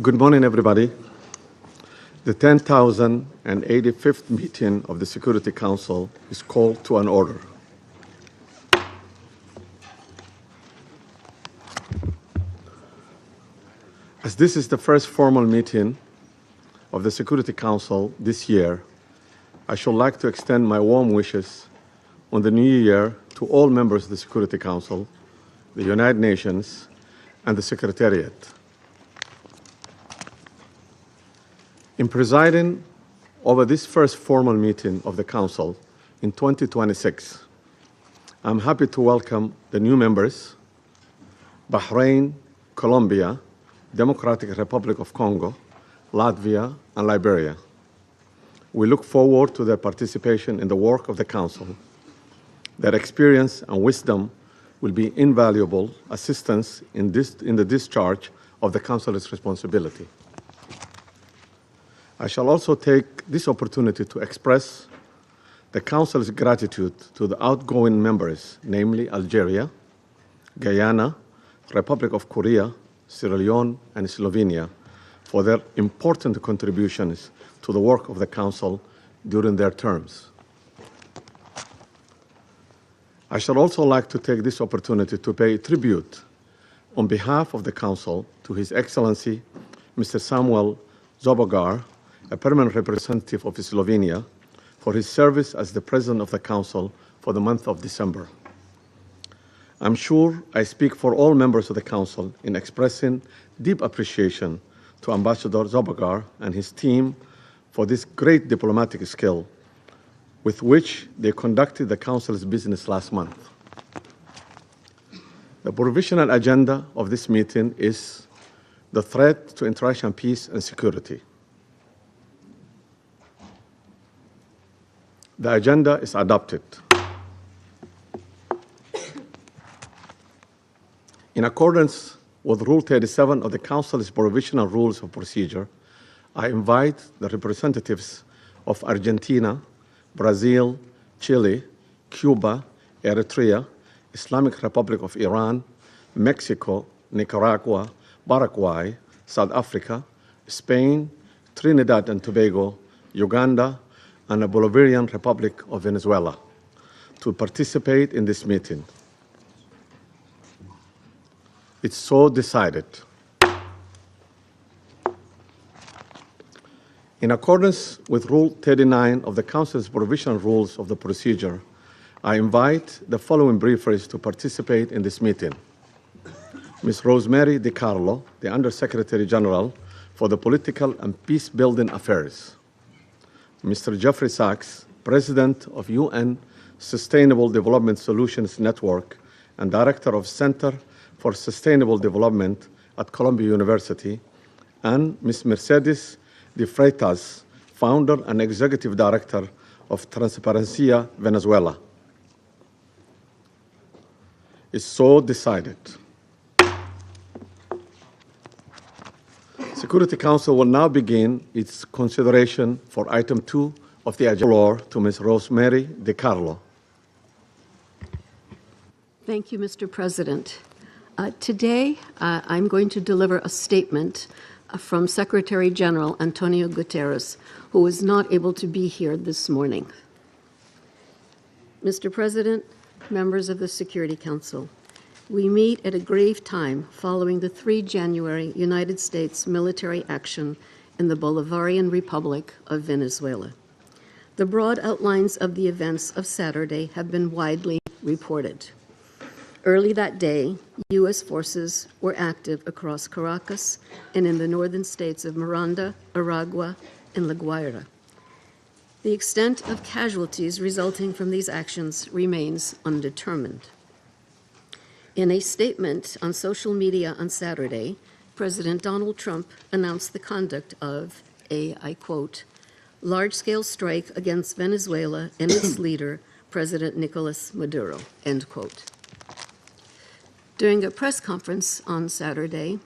Good morning, everybody. The 10,085th meeting of the Security Council is called to an order. As this is the first formal meeting of the Security Council this year, I should like to extend my warm wishes on the new year to all members of the Security Council, the United Nations, and the Secretariat. In presiding over this first formal meeting of the Council in 2026, I'm happy to welcome the new members, Bahrain, Colombia, Democratic Republic of Congo, Latvia, and Liberia. We look forward to their participation in the work of the Council. Their experience and wisdom will be invaluable assistance in the discharge of the Council's responsibility. I shall also take this opportunity to express the Council's gratitude to the outgoing members, namely Algeria, Guyana, Republic of Korea, Sierra Leone, and Slovenia, for their important contributions to the work of the Council during their terms. I shall also like to take this opportunity to pay tribute on behalf of the Council to His Excellency, Mr. Samuel Zobogar, a permanent representative of Slovenia, for his service as the President of the Council for the month of December. I'm sure I speak for all members of the Council in expressing deep appreciation to Ambassador Zobogar and his team for this great diplomatic skill with which they conducted the Council's business last month. The provisional agenda of this meeting is the threat to international peace and security. The agenda is adopted. In accordance with Rule 37 of the Council's Provisional Rules of Procedure, I invite the representatives of Argentina, Brazil, Chile, Cuba, Eritrea, Islamic Republic of Iran, Mexico, Nicaragua, Paraguay, South Africa, Spain, Trinidad and Tobago, Uganda, and the Bolivarian Republic of Venezuela to participate in this meeting. It's so decided. In accordance with Rule 39 of the Council's Provisional Rules of the Procedure, I invite the following briefers to participate in this meeting. Ms. Rosemary DiCarlo, the Undersecretary General for the Political and Peace-Building Affairs. Mr. Jeffrey Sachs, President of UN Sustainable Development Solutions Network and Director of Center for Sustainable Development at Columbia University, and Ms. Mercedes de Freitas, Founder and Executive Director of Transparencia Venezuela. Is so decided. Security Council will now begin its consideration for item 2 of the agenda. Floor to Ms. Rosemary DiCarlo. Thank you, Mr. President. Today, I'm going to deliver a statement from Secretary General Antonio Guterres, who was not able to be here this morning. Mr. President, members of the Security Council, we meet at a grave time following the 3 January United States military action in the Bolivarian Republic of Venezuela. The broad outlines of the events of Saturday have been widely reported. Early that day, U.S. forces were active across Caracas and in the northern states of Miranda, Aragua, and La Guaira. The extent of casualties resulting from these actions remains undetermined. In a statement on social media on Saturday, President Donald Trump announced the conduct of a, I quote, large-scale strike against Venezuela and its leader, President Nicolas Maduro, end quote. During a press conference on Saturday,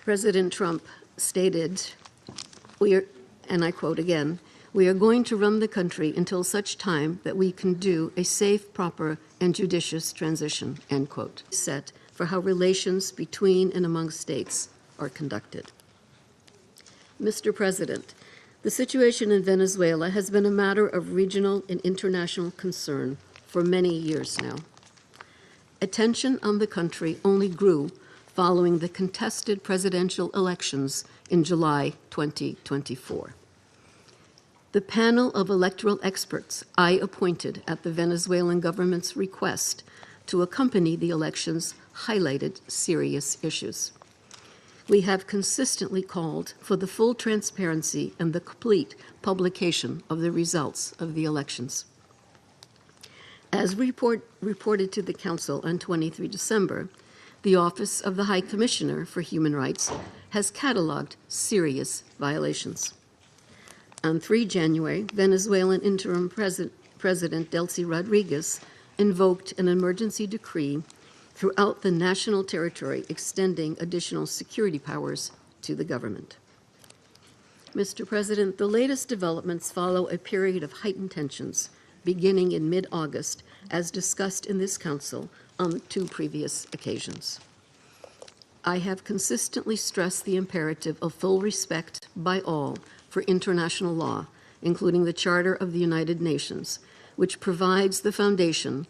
President Trump stated, and I quote again, "We are going to run the country until such time that we can do a safe, proper, and judicious transition," end quote, set for how relations between and among states are conducted. Mr. President, the situation in Venezuela has been a matter of regional and international concern for many years now. Attention on the country only grew following the contested presidential elections in July 2024. The panel of electoral experts I appointed at the Venezuelan government's request to accompany the elections highlighted serious issues. We have consistently called for the full transparency and the complete publication of the results of the elections. As reported to the Council on 23 December, the Office of the High Commissioner for Human Rights has cataloged serious violations. On 3 January, Venezuelan interim President Delcy Rodriguez invoked an emergency decree throughout the national territory, extending additional security powers to the government. Mr. President, the latest developments follow a period of heightened tensions beginning in mid-August, as discussed in this Council on 2 previous occasions. I have consistently stressed the imperative of full respect by all for international law, including the Charter of the United Nations, which provides the foundation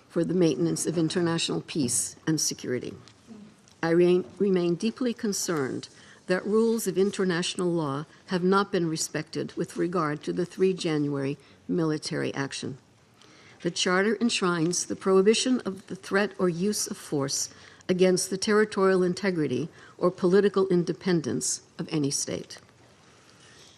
for the maintenance of international peace and security. I remain deeply concerned that rules of international law have not been respected with regard to the 3 January military action. The Charter enshrines the prohibition of the threat or use of force against the territorial integrity or political independence of any state.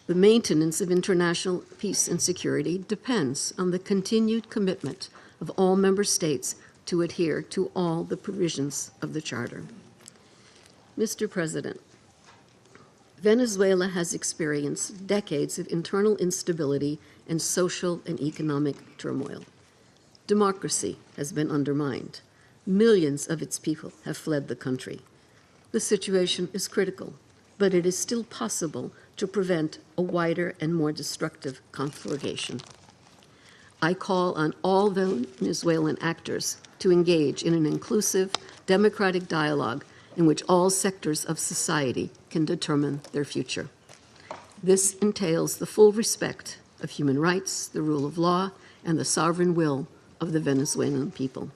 The maintenance of international peace and security depends on the continued commitment of all member states to adhere to all the provisions of the Charter. Mr. President, Venezuela has experienced decades of internal instability and social and economic turmoil. Democracy has been undermined. Millions of its people have fled the country. The situation is critical, but it is still possible to prevent a wider and more destructive conflagration. I call on all Venezuelan actors to engage in an inclusive, democratic dialogue in which all sectors of society can determine their future. This entails the full respect of human rights, the rule of law, and the sovereign will of the Venezuelan people.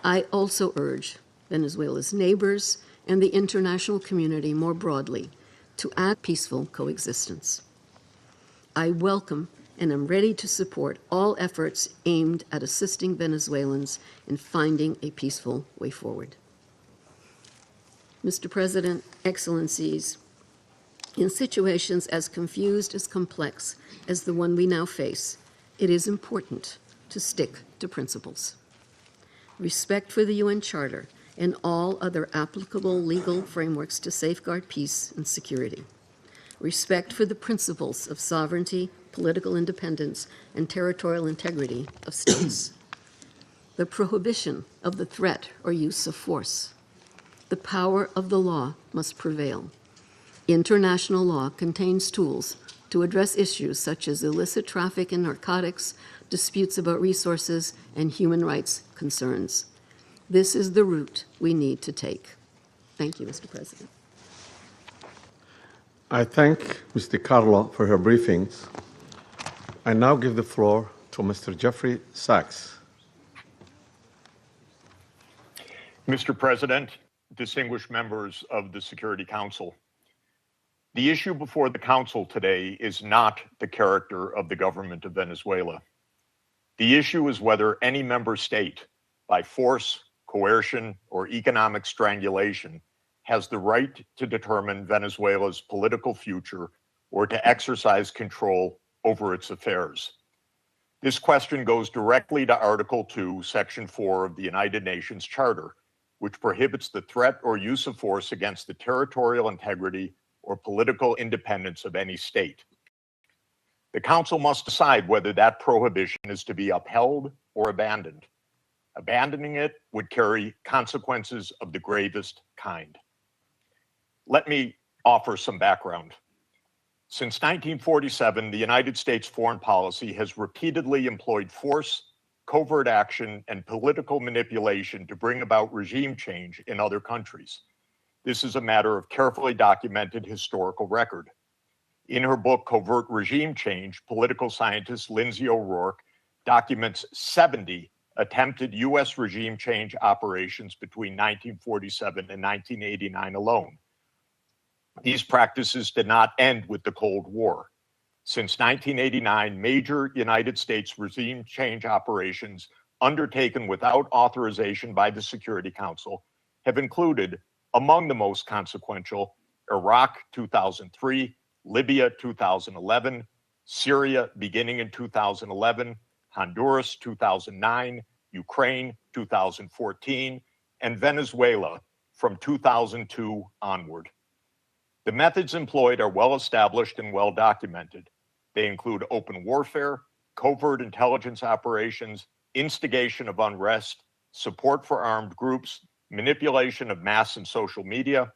I also urge Venezuela's neighbors and the international community more broadly to act peaceful coexistence. I welcome and am ready to support all efforts aimed at assisting Venezuelans in finding a peaceful way forward. Mr. President, Excellencies, in situations as confused as complex as the one we now face, it is important to stick to principles. Respect for the UN Charter and all other applicable legal frameworks to safeguard peace and security. Respect for the principles of sovereignty, political independence, and territorial integrity of states. The prohibition of the threat or use of force. The power of the law must prevail. International law contains tools to address issues such as illicit traffic in narcotics, disputes about resources, and human rights concerns. This is the route we need to take. Thank you, Mr. President. I thank Ms. DiCarlo for her briefings. I now give the floor to Mr. Jeffrey Sachs. Mr. President, distinguished members of the Security Council, the issue before the Council today is not the character of the government of Venezuela. The issue is whether any member state, by force, coercion, or economic strangulation, has the right to determine Venezuela's political future or to exercise control over its affairs. This question goes directly to Article 2, Section 4 of the United Nations Charter, which prohibits the threat or use of force against the territorial integrity or political independence of any state. The Council must decide whether that prohibition is to be upheld or abandoned. Abandoning it would carry consequences of the gravest kind. Let me offer some background. Since 1947, the United States foreign policy has repeatedly employed force, covert action, and political manipulation to bring about regime change in other countries. This is a matter of carefully documented historical record. In her book, Covert Regime Change, political scientist Lindsay O'Rourke documents 70 attempted U.S. regime change operations between 1947 and 1989 alone. These practices did not end with the Cold War. Since 1989, major United States regime change operations undertaken without authorization by the Security Council have included, among the most consequential, Iraq 2003, Libya 2011, Syria beginning in 2011, Honduras 2009, Ukraine 2014, and Venezuela from 2002 onward. The methods employed are well established and well documented. They include open warfare, covert intelligence operations, instigation of unrest, support for armed groups, manipulation of mass and social media,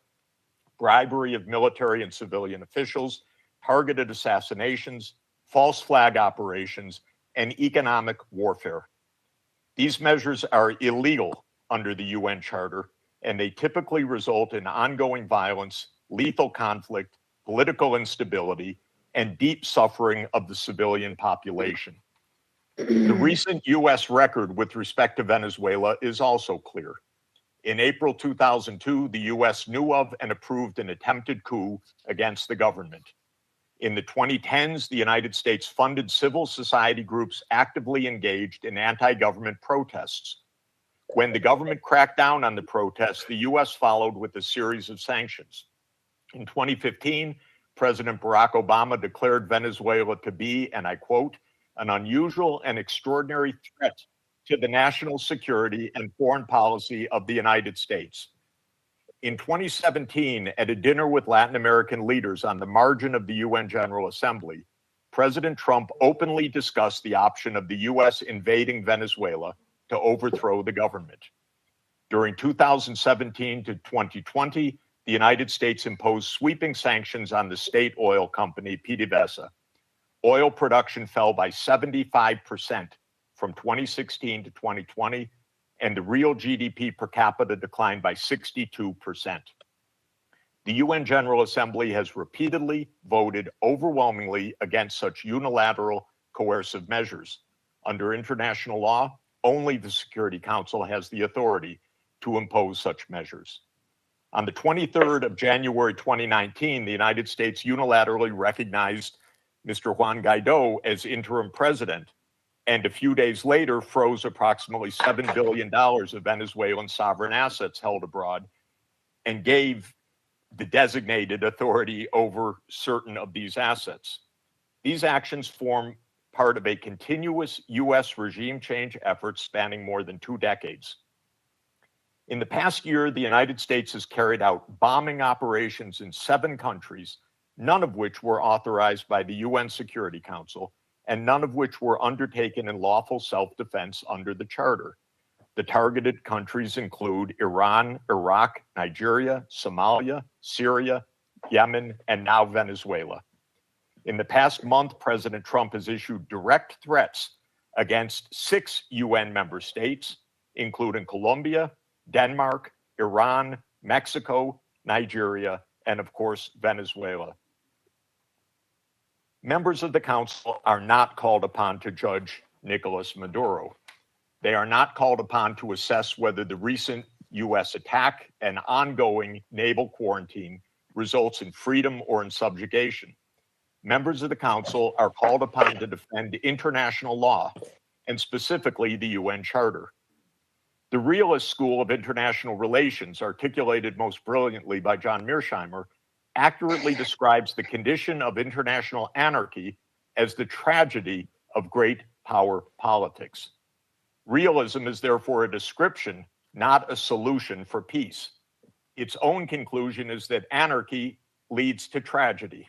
bribery of military and civilian officials, targeted assassinations, false flag operations, and economic warfare. These measures are illegal under the UN Charter, and they typically result in ongoing violence, lethal conflict, political instability, and deep suffering of the civilian population. The recent U.S. record with respect to Venezuela is also clear. In April 2002, the U.S. knew of and approved an attempted coup against the government. In the 2010s, the United States funded civil society groups actively engaged in anti-government protests. When the government cracked down on the protests, the U.S. followed with a series of sanctions. In 2015, President Barack Obama declared Venezuela to be, and I quote, an unusual and extraordinary threat to the national security and foreign policy of the United States. In 2017, at a dinner with Latin American leaders on the margin of the UN General Assembly, President Trump openly discussed the option of the US invading Venezuela to overthrow the government. During 2017 to 2020, the United States imposed sweeping sanctions on the state oil company PDVSA. Oil production fell by 75% from 2016 to 2020, and the real GDP per capita declined by 62%. The UN General Assembly has repeatedly voted overwhelmingly against such unilateral coercive measures. Under international law, only the Security Council has the authority to impose such measures. On the 23rd of January 2019, the United States unilaterally recognized Mr. Juan Guaido as interim president, and a few days later froze approximately $7 billion of Venezuelan sovereign assets held abroad and gave the designated authority over certain of these assets. These actions form part of a continuous U.S. regime change effort spanning more than 2 decades. In the past year, the United States has carried out bombing operations in 7 countries, none of which were authorized by the UN Security Council, and none of which were undertaken in lawful self-defense under the Charter. The targeted countries include Iran, Iraq, Nigeria, Somalia, Syria, Yemen, and now Venezuela. In the past month, President Trump has issued direct threats against 6 UN member states, including Colombia, Denmark, Iran, Mexico, Nigeria, and of course, Venezuela. Members of the Council are not called upon to judge Nicolas Maduro. They are not called upon to assess whether the recent U.S. attack and ongoing naval quarantine results in freedom or in subjugation. Members of the Council are called upon to defend international law, and specifically the UN Charter. The realist school of international relations, articulated most brilliantly by John Mearsheimer, accurately describes the condition of international anarchy as the tragedy of great power politics. Realism is therefore a description, not a solution for peace. Its own conclusion is that anarchy leads to tragedy.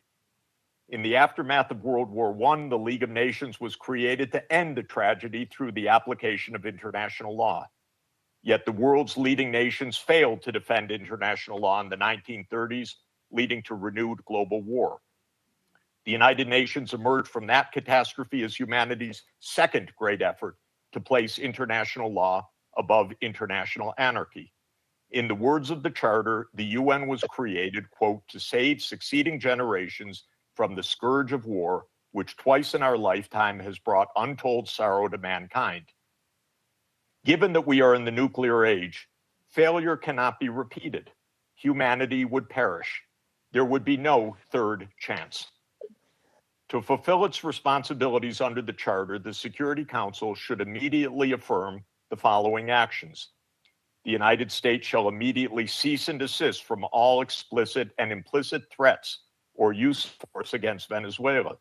In the aftermath of World War I, the League of Nations was created to end the tragedy through the application of international law. Yet the world's leading nations failed to defend international law in the 1930s, leading to renewed global war. The United Nations emerged from that catastrophe as humanity's second great effort to place international law above international anarchy. In the words of the Charter, the UN was created, quote, to save succeeding generations from the scourge of war, which twice in our lifetime has brought untold sorrow to mankind. Given that we are in the nuclear age, failure cannot be repeated. Humanity would perish. There would be no third chance. To fulfill its responsibilities under the Charter, the Security Council should immediately affirm the following actions. The United States shall immediately cease and desist from all explicit and implicit threats or use of force against Venezuela.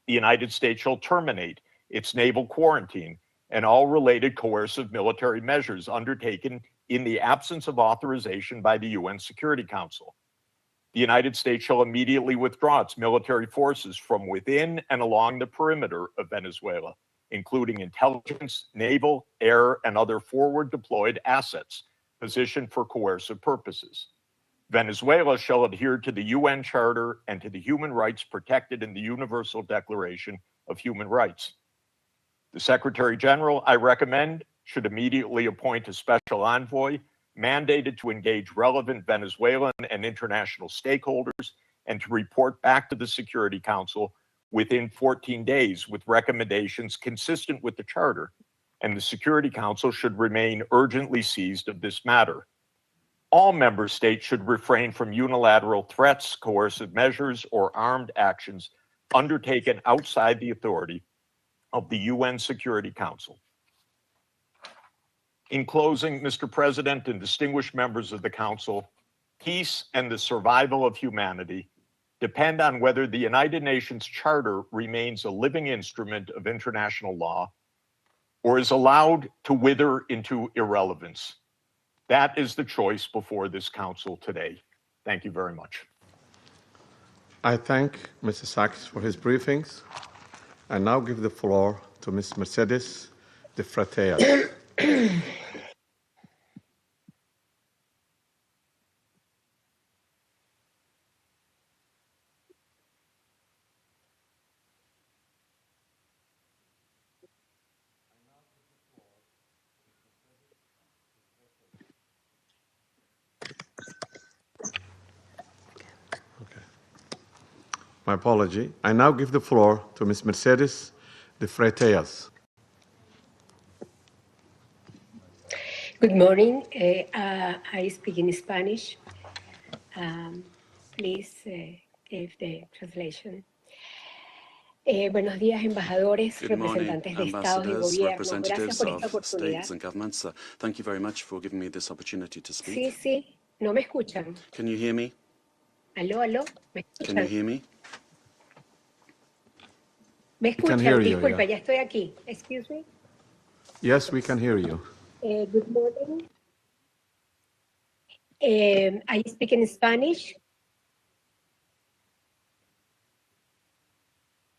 The United States shall terminate its naval quarantine and all related coercive military measures undertaken in the absence of authorization by the UN Security Council. The United States shall immediately withdraw its military forces from within and along the perimeter of Venezuela, including intelligence, naval, air, and other forward deployed assets positioned for coercive purposes. Venezuela shall adhere to the UN Charter and to the human rights protected in the Universal Declaration of Human Rights. The Secretary General, I recommend, should immediately appoint a special envoy mandated to engage relevant Venezuelan and international stakeholders and to report back to the Security Council within 14 days with recommendations consistent with the Charter, and the Security Council should remain urgently seized of this matter. All member states should refrain from unilateral threats, coercive measures, or armed actions undertaken outside the authority of the UN Security Council. In closing, Mr. President and distinguished members of the Council, peace and the survival of humanity depend on whether the United Nations Charter remains a living instrument of international law or is allowed to wither into irrelevance. That is the choice before this council today. Thank you very much. I thank Mr. Sachs for his briefings. I now give the floor to Ms. Mercedes de Freitas. My apology. I now give the floor to Ms. Mercedes de Freitas. Good morning. I speak in Spanish. Please give the translation. Buenos días, embajadores, Good morning, representantes de estados y ambassadors, gobiernos. Gracias representatives por esta of oportunidad. states and governments. Thank you very much for giving me this opportunity to speak. Sí, no me escuchan. Can you hear me? Aló, ¿me escuchan? Can you hear me? ¿Me We can escuchan? hear you, Disculpa, yeah. ya estoy aquí. Excuse me. Yes, we can hear you. Good morning. I speak in Spanish.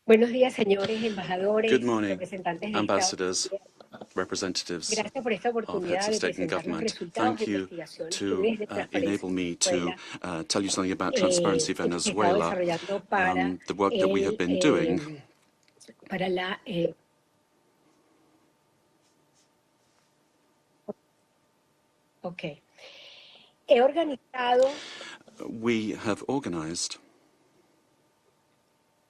Buenos días, señores embajadores, Good morning, representantes de ambassadors, estados. representatives Gracias por esta of oportunidad heads of de state and presentar los government. resultados de Thank you investigación to desde Transparencia enable me to Venezuela, tell you something about Transparency que hemos estado Venezuela, desarrollando para the work that we have been doing para la He organizado we have organized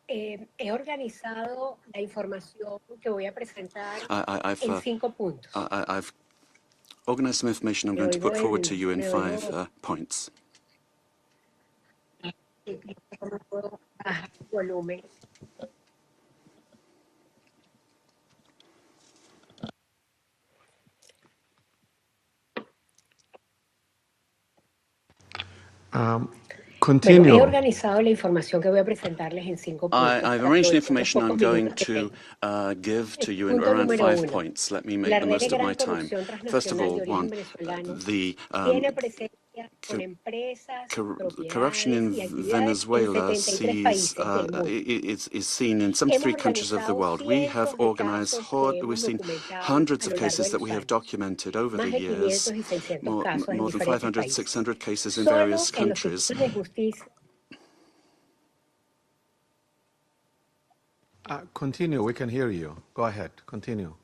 la información que voy a presentar I've en 5 puntos. I've organized some information I'm going to put forward to you in 5 points. No puedo bajar el volumen. Continue. Bueno, he organizado la información que voy a presentarles en 5 puntos. I've arranged the information I'm going to give to you in around 5 points. Let me make the most of my time. First of all, one, the corruption in Venezuela is seen in 73 countries of the world. We have organized, we've seen hundreds of cases that we have documented over the years, more than 500, 600 cases in various countries. Continue, we can hear you. Go ahead, continue.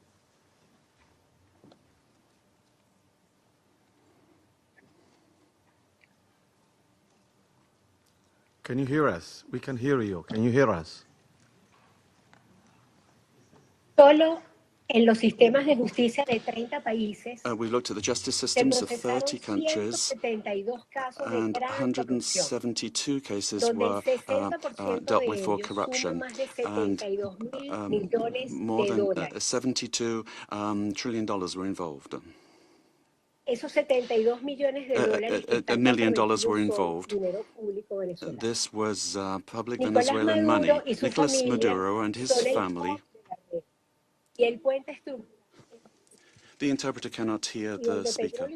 Can you hear us? We can hear you. Can you hear us? Solo en los sistemas de justicia de 30 países We looked at the justice systems of 30 countries, and 172 cases were dealt with for corruption, and more than $72 trillion were involved. Esos $72 millones de dólares $1 million were involved. This was public Venezuelan money. Nicolas Maduro and his family. The interpreter cannot hear the speaker.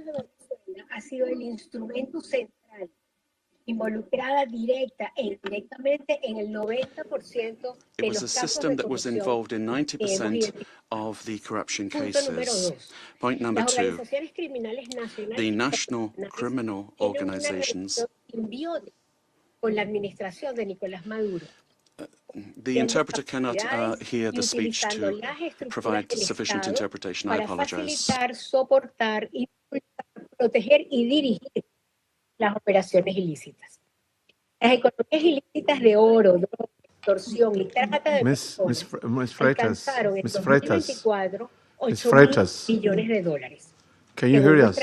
Ha sido el instrumento central, involucrada directa e indirectamente en el 90% It was a system that was involved in 90% of the corruption cases. Point number 2, the national criminal organizations. Con la administración de Nicolás Maduro. The interpreter cannot hear the speech to provide sufficient interpretation. I apologize. Para facilitar, soportar, impulsar, proteger y dirigir las operaciones ilícitas. Las economías ilícitas de oro, droga, extorsión y trata de personas alcanzaron en 2024 $8.000 billones. Can you hear us?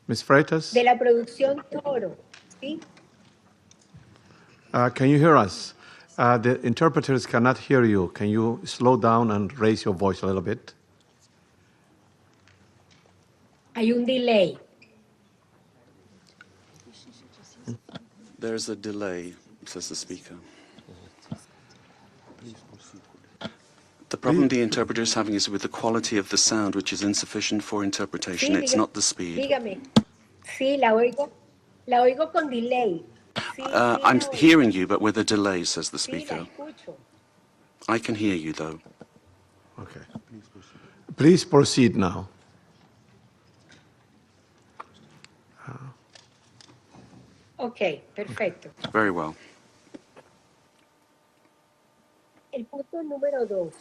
Ms. Freitas? De la producción de oro, ¿sí? Can you hear us? The interpreters cannot hear you. Can you slow down and raise your voice a little bit? Hay un delay. There's a delay, says the speaker. The problem the interpreter is having is with the quality of the sound, which is insufficient for interpretation. Sí, It's not the speed. dígame. Sí, la oigo con delay. Sí, sí I'm la oigo. hearing you, but with a delay, says the Sí, la speaker. escucho. I can hear you, though. Okay. Please proceed now. Ok, perfecto. Very well. El punto número 2.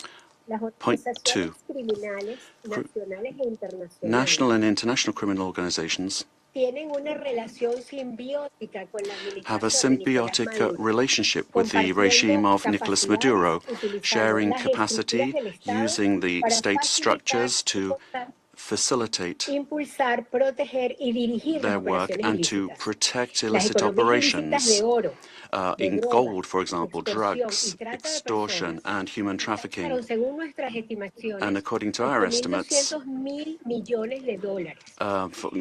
Las Point organizaciones 2. criminales nacionales e internacionales National and international criminal organizations tienen una relación simbiótica con la have a administración de Nicolás symbiotic Maduro, relationship with the regime of Nicolas Maduro, sharing capacity, using the state structures to facilitate impulsar, proteger y dirigir their las work operaciones and to ilícitas. protect Las illicit economías ilícitas de operations oro, de in drogas, gold, for example, extorsión y drugs, trata de extortion, personas, and human trafficking. según nuestras estimaciones, And according to our estimates, 8.200.000 millones de dólares.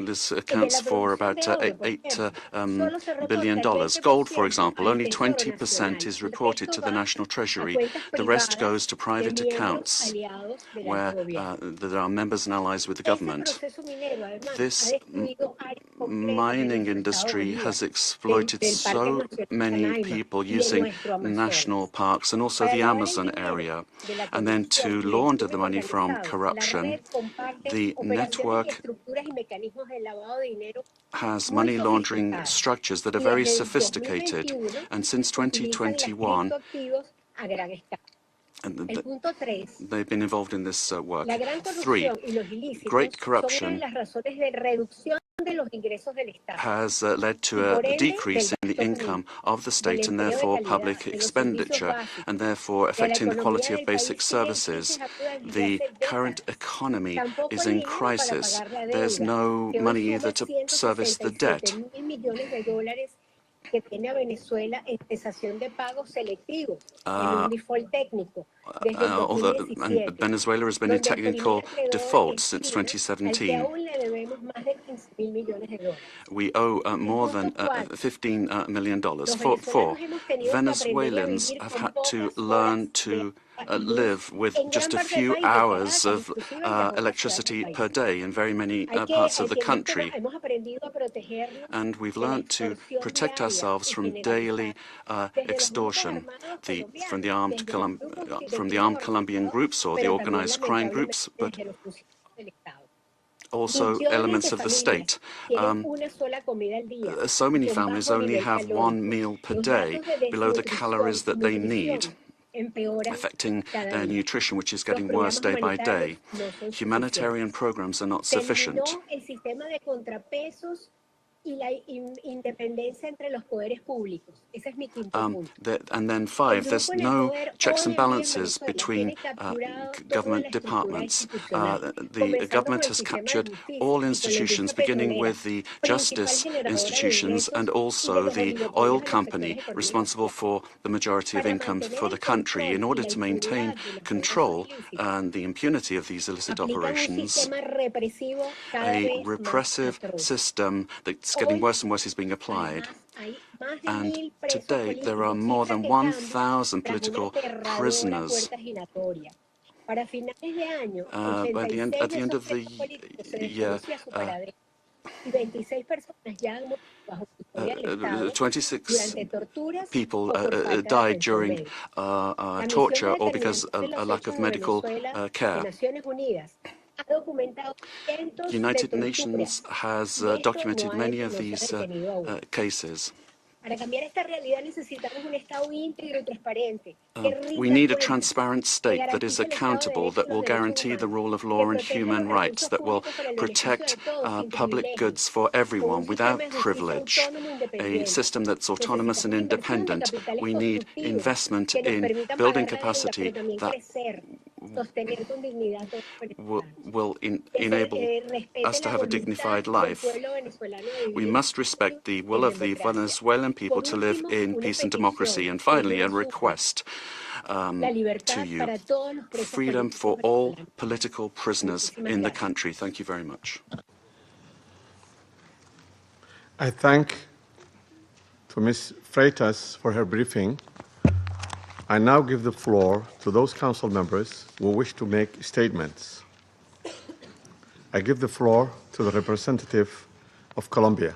this accounts for about $8 billion. Gold, for example, only 20% is reported to the national treasury. The rest goes to private accounts where there are members and allies with the government. This mining industry has exploited so many people using national parks and also the Amazon area. And then to launder the money from corruption, the network has money laundering structures that are very sophisticated. And since 2021, and they've been involved in this work. 3, great corruption has led to a decrease in the income of the state and therefore public expenditure and therefore affecting the quality of basic services. The current economy is in crisis. There's no money either to service the debt. Que tiene a Venezuela en cesación de pagos selectivos, en un default técnico, desde el 2017. Venezuela has been in technical default since 2017. We owe more than $15 million. 4, Venezuelans have had to learn to live with just a few hours of electricity per day in very many parts of the country. And we've learned to protect ourselves from daily extortion from the armed Colombian groups or the organized crime groups, but also elements of the state. So many families only have one meal per day, below the calories that they need, affecting their nutrition, which is getting worse day by day. Humanitarian programs are not sufficient. And then 5, there's no checks and balances between government departments. The government has captured all institutions, beginning with the justice institutions and also the oil company responsible for the majority of income for the country. In order to maintain control and the impunity of these illicit operations, a repressive system that's getting worse and worse is being applied. And today there are more than 1,000 political prisoners. At the end of the year, 26 people died during torture or because of a lack of medical care. The United Nations has documented many of these cases. We need a transparent state that is accountable, that will guarantee the rule of law and human rights, that will protect public goods for everyone without privilege, a system that's autonomous and independent. We need investment in building capacity that will enable us to have a dignified life. We must respect the will of the Venezuelan people to live in peace and democracy. And finally, a request to you. Freedom for all political prisoners in the country. Thank you very much. I thank to Ms. Freitas for her briefing. I now give the floor to those council members who wish to make statements. I give the floor to the representative of Colombia.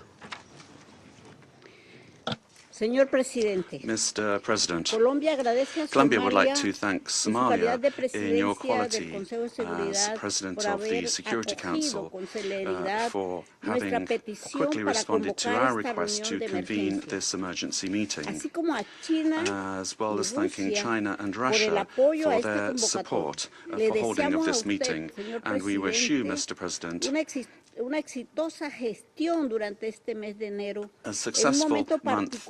Señor Presidente, Mr. President, Colombia would like to thank Somalia in your quality as President of the Security Council for having quickly responded to our request to convene this emergency meeting, as well as thanking China and Russia for their support for holding of this meeting. And we wish you, Mr. President, una exitosa gestión durante este mes de enero, a successful month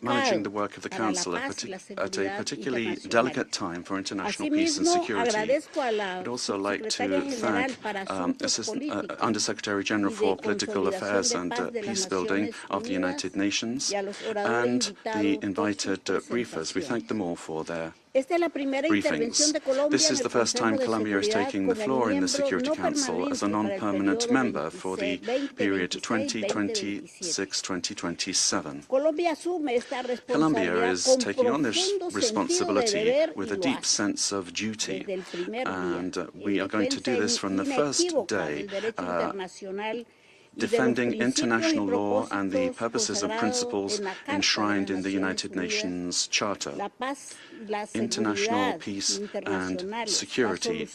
managing the work of the para la Council paz, la at a seguridad particularly internacional. delicate time for international peace and Asimismo, security. agradezco a la I'd also like to Secretaria General thank para Asuntos Políticos Undersecretary General y de for Political Consolidación Affairs de and Paz de las Peace Building Naciones of the United Unidas Nations y a los oradores and invitados the por sus invited briefers. We presentaciones. thank them all for their Esta es la primera intervención briefings. de Colombia This en is el the first Consejo time de Colombia is Seguridad taking the como el floor in the miembro Security no Council as a permanente para el non-permanent periodo member for the 2026, period 2027. 2026-2027. Colombia asume esta Colombia responsabilidad is con taking on this profundo sentido de responsibility deber with y a lo deep hace. sense of duty, Desde el primer and día, we are going to do this from the first day, defending international law and the purposes and principles enshrined in the United Nations Charter. International peace and security,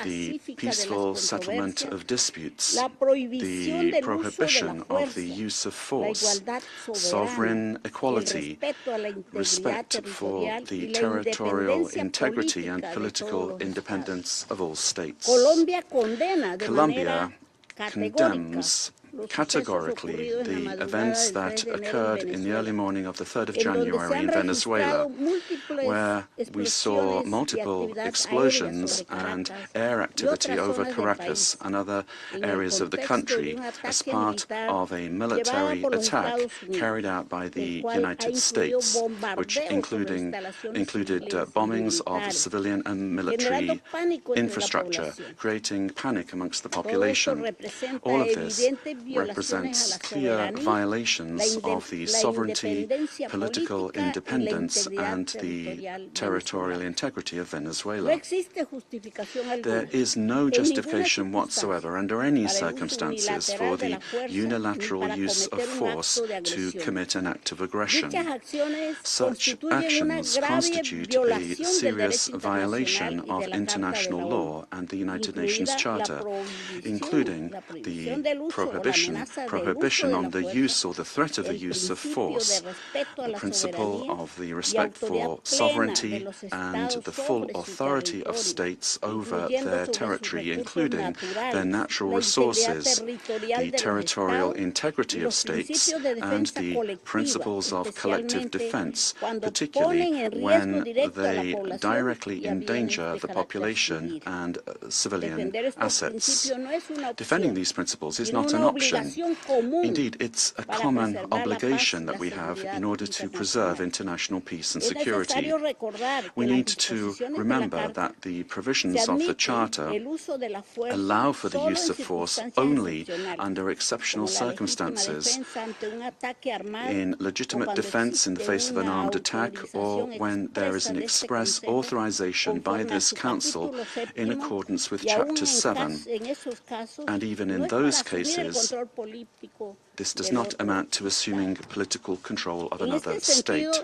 the peaceful settlement of disputes, the prohibition of the use of force, sovereign equality, respect for the territorial integrity and political independence of all states. Colombia condemns categorically the events that occurred in the early morning of the 3rd of January in Venezuela, where we saw multiple explosions and air activity over Caracas and other areas of the country as part of a military attack carried out by the United States, which included bombings of civilian and military infrastructure, creating panic amongst the population. All of this represents clear violations of the sovereignty, political independence, and the territorial integrity of Venezuela. There is no justification whatsoever under any circumstances for the unilateral use of force to commit an act of aggression. Such actions constitute a serious violation of international law and the United Nations Charter, including the prohibition on the use or the threat of the use of force, the principle of the respect for sovereignty and the full authority of states over their territory, including their natural resources, the territorial integrity of states, and the principles of collective defense, particularly when they directly endanger the population and civilian assets. Defending these principles is not an option. Indeed, it's a common obligation that we have in order to preserve international peace and security. We need to remember that the provisions of the Charter allow for the use of force only under exceptional circumstances, in legitimate defense in the face of an armed attack, or when there is an express authorization by this Council in accordance with Chapter 7. And even in those cases, this does not amount to assuming political control of another state.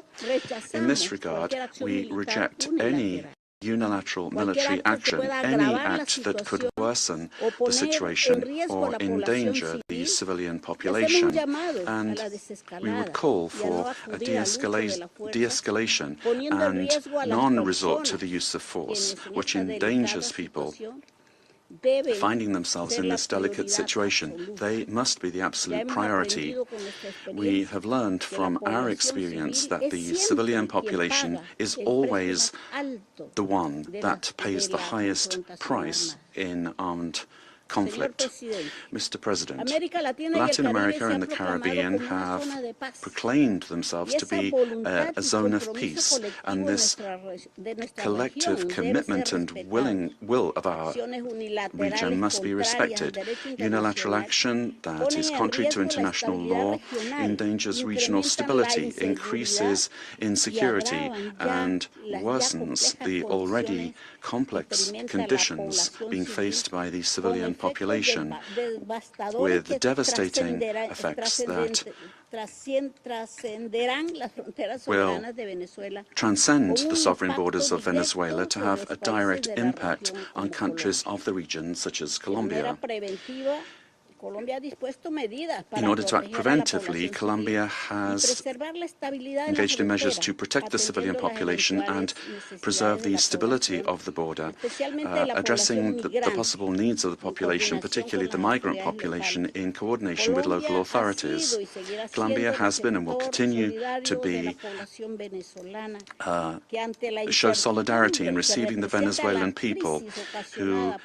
In this regard, we reject any unilateral military action, any act that could worsen the situation or endanger the civilian population. And we would call for a de-escalation and non-resort to the use of force, which endangers people finding themselves in this delicate situation. They must be the absolute priority. We have learned from our experience that the civilian population is always the one that pays the highest price in armed conflict. Mr. President, Latin America and the Caribbean have proclaimed themselves to be a zone of peace, and this collective commitment and will of our region must be respected. Unilateral action that is contrary to international law endangers regional stability, increases insecurity, and worsens the already complex conditions being faced by the civilian population, with devastating effects that will transcend the sovereign borders of Venezuela to have a direct impact on countries of the region, such as Colombia. In order to act preventively, Colombia has engaged in measures to protect the civilian population and preserve the stability of the border, addressing the possible needs of the population, particularly the migrant population, in coordination with local authorities. Colombia has been and will continue to be show solidarity in receiving the Venezuelan people who,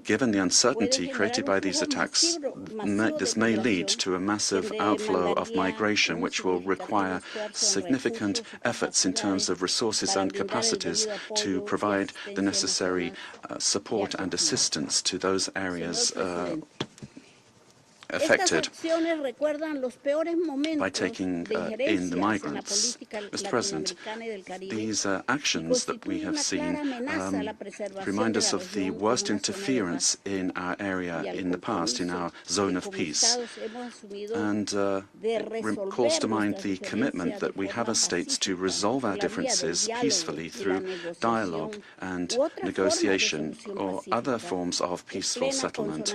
given the uncertainty created by these attacks, this may lead to a massive outflow of migration, which will require significant efforts in terms of resources and capacities to provide the necessary support and assistance to those areas affected by taking in the migrants. Mr. President, these actions that we have seen remind us of the worst interference in our area in the past, in our zone of peace, and calls to mind the commitment that we have as states to resolve our differences peacefully through dialogue and negotiation or other forms of peaceful settlement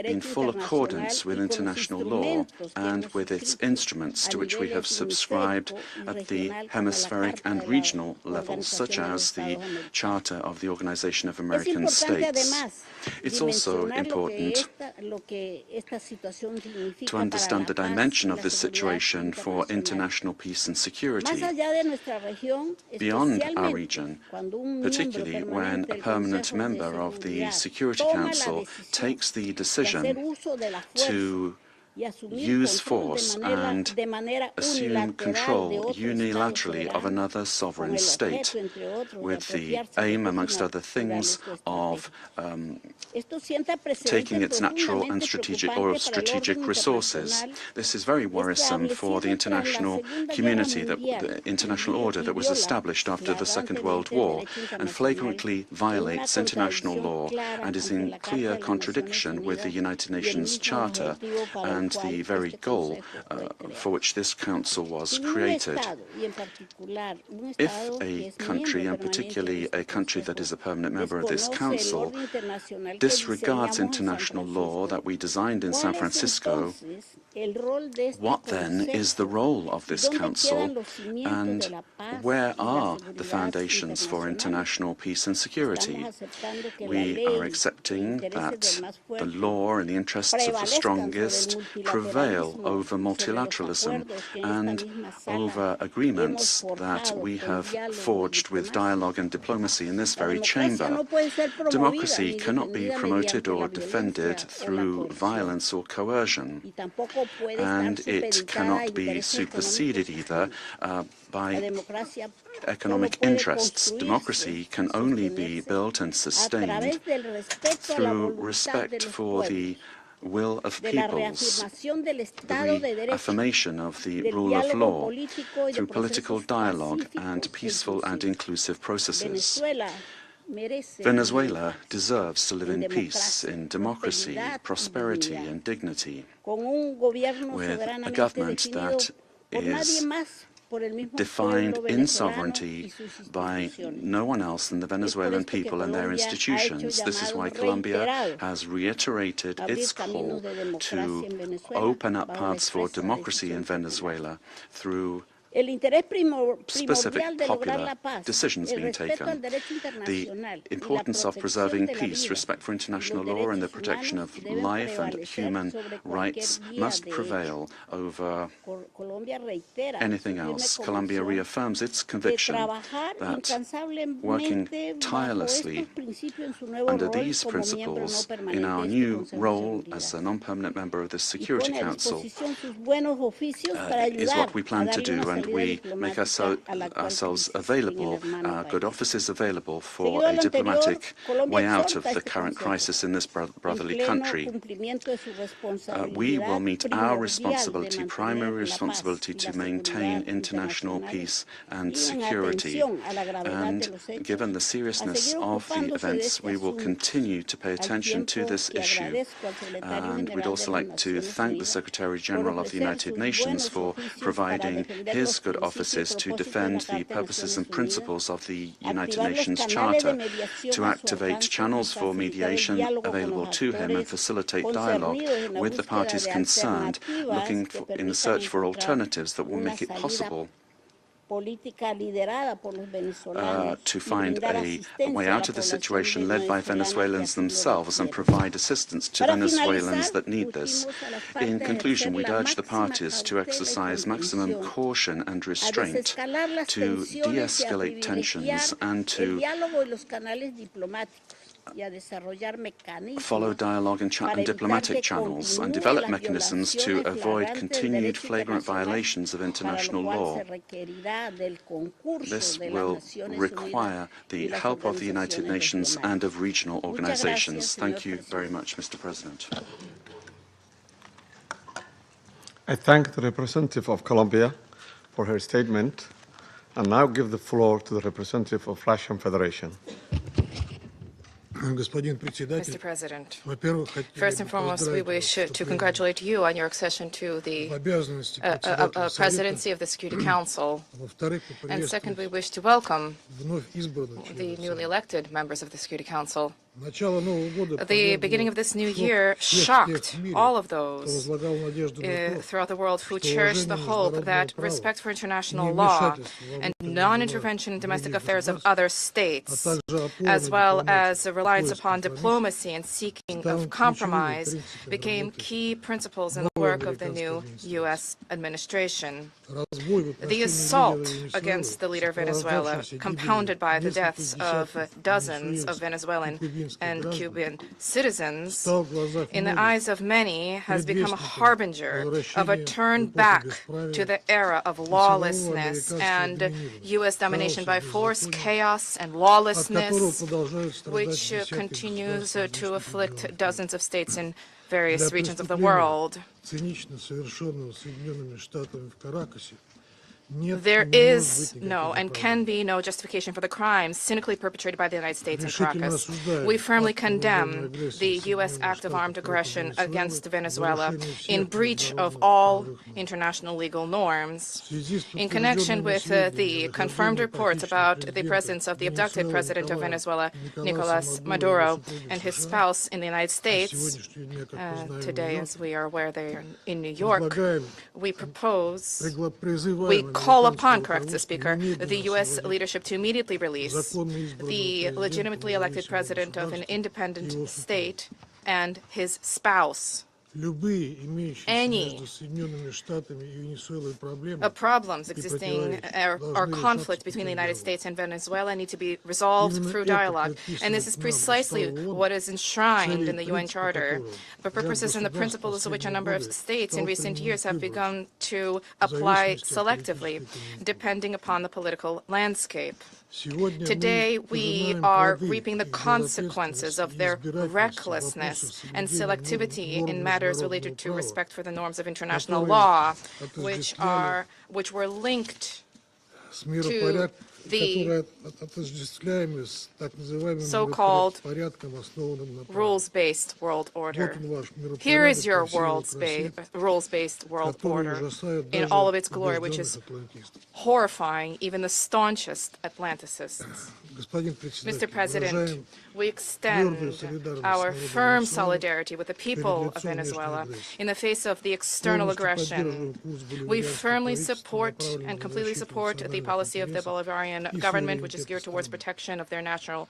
in full accordance with international law and with its instruments to which we have subscribed at the hemispheric and regional levels, such as the Charter of the Organization of American States. It's also important to understand the dimension of this situation for international peace and security beyond our region, particularly when a permanent member of the Security Council takes the decision to use force and assume control unilaterally of another sovereign state, with the aim, amongst other things, of taking its natural and strategic resources. This is very worrisome for the international community, the international order that was established after the Second World War, and flagrantly violates international law and is in clear contradiction with the United Nations Charter and the very goal for which this council was created. If a country, and particularly a country that is a permanent member of this council, disregards international law that we designed in San Francisco, what then is the role of this council, and where are the foundations for international peace and security? We are accepting that the law and the interests of the strongest prevail over multilateralism and over agreements that we have forged with dialogue and diplomacy in this very chamber. Democracy cannot be promoted or defended through violence or coercion, and it cannot be superseded either by economic interests. Democracy can only be built and sustained through respect for the will of peoples, the reaffirmation of the rule of law, through political dialogue and peaceful and inclusive processes. Venezuela deserves to live in peace, in democracy, prosperity, and dignity, with a government that is defined in sovereignty by no one else than the Venezuelan people and their institutions. This is why Colombia has reiterated its call to open up paths for democracy in Venezuela through specific popular decisions being taken. The importance of preserving peace, respect for international law, and the protection of life and human rights must prevail over anything else. Colombia reaffirms its conviction that working tirelessly under these principles in our new role as a non-permanent member of the Security Council is what we plan to do, and we make ourselves available, good offices available for a diplomatic way out of the current crisis in this brotherly country. We will meet our responsibility, primary responsibility, to maintain international peace and security. And given the seriousness of the events, we will continue to pay attention to this issue. And we'd also like to thank the Secretary General of the United Nations for providing his good offices to defend the purposes and principles of the United Nations Charter, to activate channels for mediation available to him and facilitate dialogue with the parties concerned, looking in the search for alternatives that will make it possible to find a way out of the situation led by Venezuelans themselves and provide assistance to Venezuelans that need this. In conclusion, we'd urge the parties to exercise maximum caution and restraint, to de-escalate tensions and to follow dialogue and diplomatic channels and develop mechanisms to avoid continued flagrant violations of international law. This will require the help of the United Nations and of regional organizations. Thank you very much, Mr. President. I thank the representative of Colombia for her statement and now give the floor to the representative of Russian Federation. Mr. President, first and foremost, we wish to congratulate you on your accession to the presidency of the Security Council. And second, we wish to welcome the newly elected members of the Security Council. The beginning of this new year shocked all of those throughout the world who cherished the hope that respect for international law and non-intervention in domestic affairs of other states, as well as a reliance upon diplomacy and seeking of compromise, became key principles in the work of the new U.S. administration. The assault against the leader of Venezuela, compounded by the deaths of dozens of Venezuelan and Cuban citizens, in the eyes of many, has become a harbinger of a turn back to the era of lawlessness and U.S. domination by force, chaos, and lawlessness, which continues to afflict dozens of states in various regions of the world. There is no and can be no justification for the crimes cynically perpetrated by the United States in Caracas. We firmly condemn the U.S. act of armed aggression against Venezuela in breach of all international legal norms. In connection with the confirmed reports about the presence of the abducted president of Venezuela, Nicolas Maduro, and his spouse in the United States, today, as we are aware, they are in New York, we call upon, corrects the Speaker, the U.S. leadership to immediately release the legitimately elected president of an independent state and his spouse. Any problems existing or conflict between the United States and Venezuela need to be resolved through dialogue. And this is precisely what is enshrined in the UN Charter, the purposes and the principles of which a number of states in recent years have begun to apply selectively, depending upon the political landscape. Today, we are reaping the consequences of their recklessness and selectivity in matters related to respect for the norms of international law, which were linked to the so-called rules-based world order. Here is your rules-based world order in all of its glory, which is horrifying even the staunchest Atlanticists. Mr. President, we extend our firm solidarity with the people of Venezuela in the face of the external aggression. We firmly support and completely support the policy of the Bolivarian government, which is geared towards protection of their national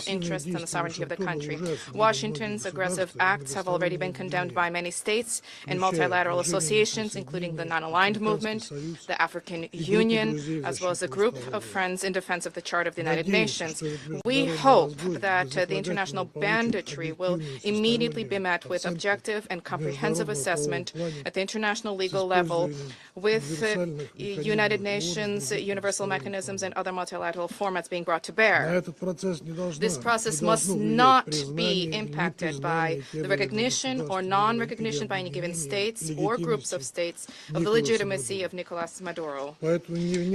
interests and the sovereignty of the country. Washington's aggressive acts have already been condemned by many states and multilateral associations, including the Non-Aligned Movement, the African Union, as well as a group of friends in defense of the Charter of the United Nations. We hope that the international banditry will immediately be met with objective and comprehensive assessment at the international legal level with United Nations, universal mechanisms, and other multilateral formats being brought to bear. This process must not be impacted by the recognition or non-recognition by any given states or groups of states of the legitimacy of Nicolas Maduro.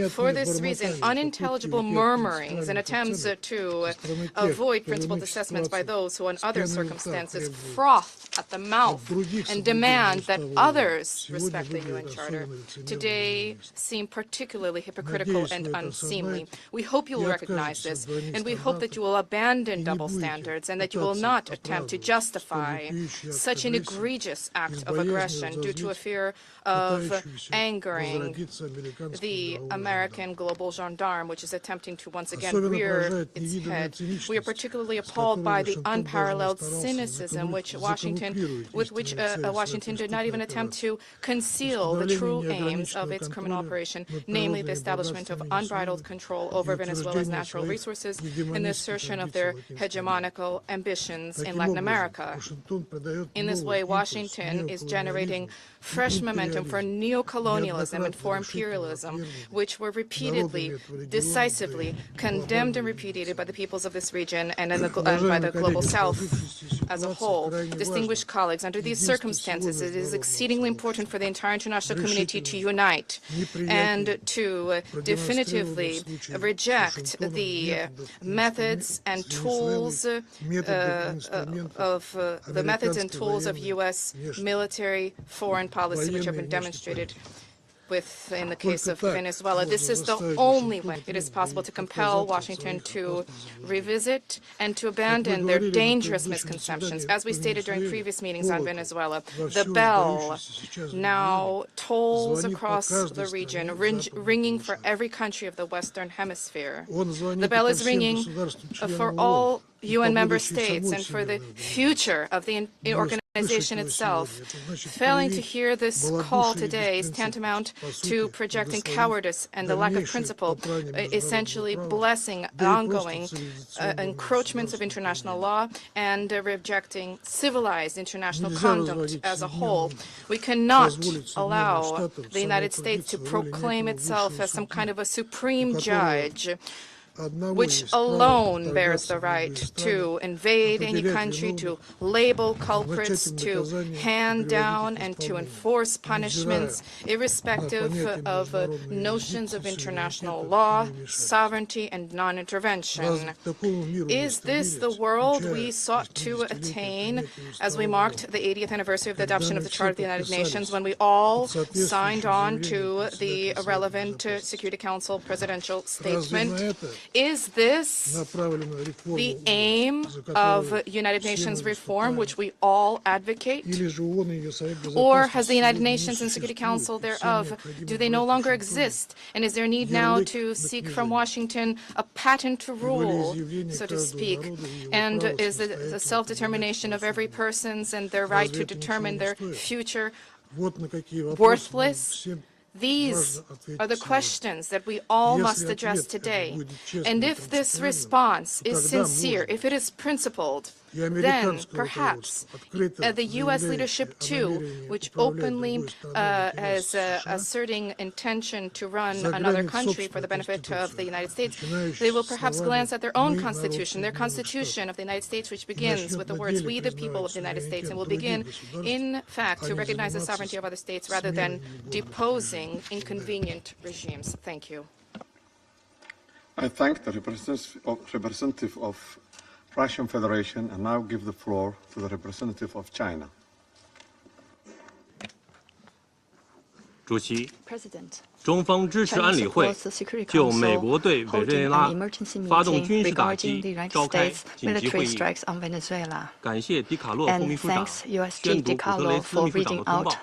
For this reason, unintelligible murmurings and attempts to avoid principled assessments by those who, in other circumstances, froth at the mouth and demand that others respect the UN Charter, today seem particularly hypocritical and unseemly. We hope you will recognize this, and we hope that you will abandon double standards and that you will not attempt to justify such an egregious act of aggression due to a fear of angering the American global gendarme, which is attempting to once again rear its head. We are particularly appalled by the unparalleled cynicism with which Washington did not even attempt to conceal the true aims of its criminal operation, namely the establishment of unbridled control over Venezuela's natural resources and the assertion of their hegemonical ambitions in Latin America. In this way, Washington is generating fresh momentum for neocolonialism and for imperialism, which were repeatedly, decisively condemned and repudiated by the peoples of this region and by the global South as a whole. Distinguished colleagues, under these circumstances, it is exceedingly important for the entire international community to unite and to definitively reject the methods and tools of U.S. military foreign policy, which have been demonstrated in the case of Venezuela. This is the only way it is possible to compel Washington to revisit and to abandon their dangerous misconceptions. As we stated during previous meetings on Venezuela, the bell now tolls across the region, ringing for every country of the Western Hemisphere. The bell is ringing for all UN member states and for the future of the organization itself. Failing to hear this call today is tantamount to projecting cowardice and the lack of principle, essentially blessing ongoing encroachments of international law and rejecting civilized international conduct as a whole. We cannot allow the United States to proclaim itself as some kind of a supreme judge which alone bears the right to invade any country, to label culprits, to hand down and to enforce punishments, irrespective of notions of international law, sovereignty, and non-intervention. Is this the world we sought to attain as we marked the 80th anniversary of the adoption of the Charter of the United Nations, when we all signed on to the relevant Security Council presidential statement? Is this the aim of United Nations reform, which we all advocate? Or has the United Nations and Security Council thereof, do they no longer exist? And is there need now to seek from Washington a patent to rule, so to speak? And is the self-determination of every person's and their right to determine their future worthless? These are the questions that we all must address today. And if this response is sincere, if it is principled, then perhaps the U.S. leadership, too, which openly is asserting intention to run another country for the benefit of the United States, they will perhaps glance at their own constitution, their constitution of the United States, which begins with the words, "We the people of the United States," and will begin, in fact, to recognize the sovereignty of other states rather than deposing inconvenient regimes. Thank you. I thank the representative of Russian Federation and now give the floor to the representative of China. President. 中方支持安理会就美国对委内瑞拉发动军事打击召开紧急会议。感谢迪卡洛副秘书长宣读古特雷斯秘书长的通报。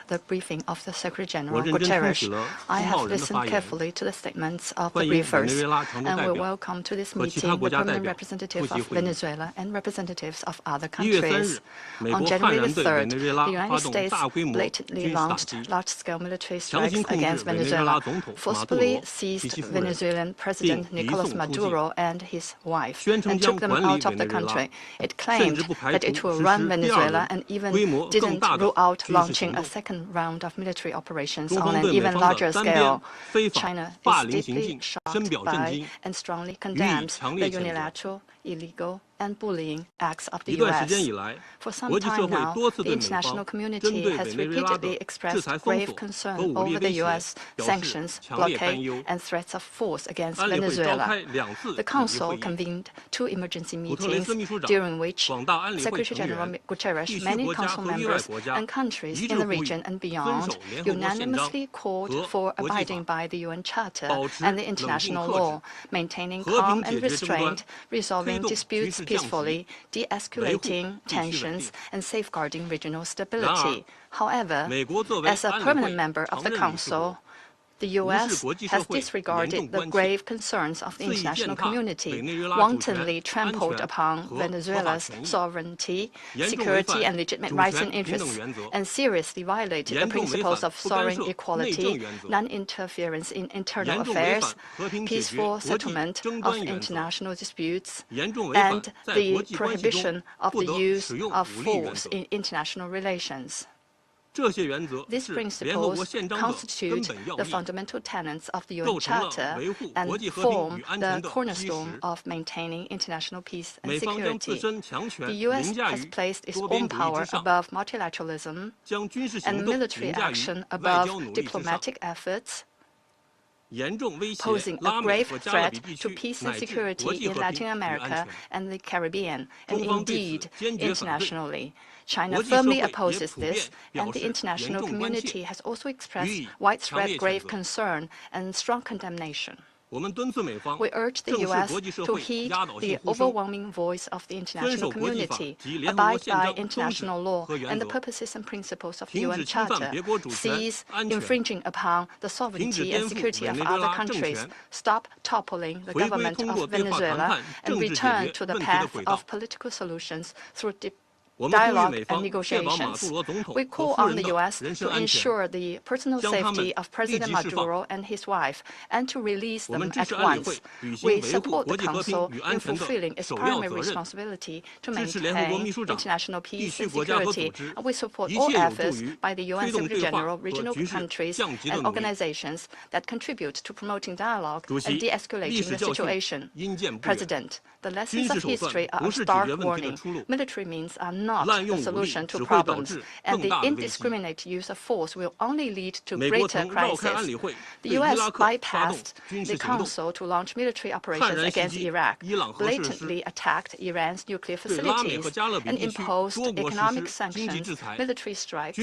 我认真听取了苏浩人的发言，欢迎委内瑞拉常驻代表和其他国家代表出席会议。1月3日，美国悍然对委内瑞拉发动大规模军事打击，强行控制委内瑞拉总统马杜罗 seized Venezuelan President Nicolas Maduro and his wife and took them out of the country. It claimed that it will run Venezuela and even didn't rule out launching a second round of military operations on an even larger scale. China is deeply shocked by and strongly condemns the unilateral, illegal, and bullying acts of the U.S. For some time now, the international community has repeatedly expressed grave concern over the U.S. sanctions, blockade, and threats of force against Venezuela. The Council convened 2 emergency meetings, during which Secretary-General Guterres, many Council members, and countries in the region and beyond unanimously called for abiding by the UN Charter and the international law, maintaining calm and restraint, resolving disputes peacefully, de-escalating tensions, and safeguarding regional stability. However, as a permanent member of the Council, the U.S. has disregarded the grave concerns of the international community, wantonly trampled upon Venezuela's sovereignty, security, and legitimate rights and interests, and seriously violated the principles of sovereign equality, non-interference in internal affairs, peaceful settlement of international disputes, and the prohibition of the use of force in international relations. These principles constitute the fundamental tenets of the UN Charter and form the cornerstone of maintaining international peace and security. The U.S. has placed its own power above multilateralism and military action above diplomatic efforts, posing a grave threat to peace and security in Latin America and the Caribbean, and indeed internationally. China firmly opposes this, and the international community has also expressed widespread grave concern and strong condemnation. We urge the U.S. to heed the overwhelming voice of the international community, abide by international law and the purposes and principles of the UN Charter, cease infringing upon the sovereignty and security of other countries, stop toppling the government of Venezuela, and return to the path of political solutions through dialogue and negotiations. We call on the U.S. to ensure the personal safety of President Maduro and his wife and to release them at once. We support the Council in fulfilling its primary responsibility to maintain international peace and security, and we support all efforts by the UN Secretary-General, regional countries, and organizations that contribute to promoting dialogue and de-escalating the situation. President, the lessons of history are a stark warning. Military means are not the solution to problems, and the indiscriminate use of force will only lead to greater crisis. The U.S. bypassed the Council to launch military operations against Iraq, blatantly attacked Iran's nuclear facilities, and imposed economic sanctions, military strikes,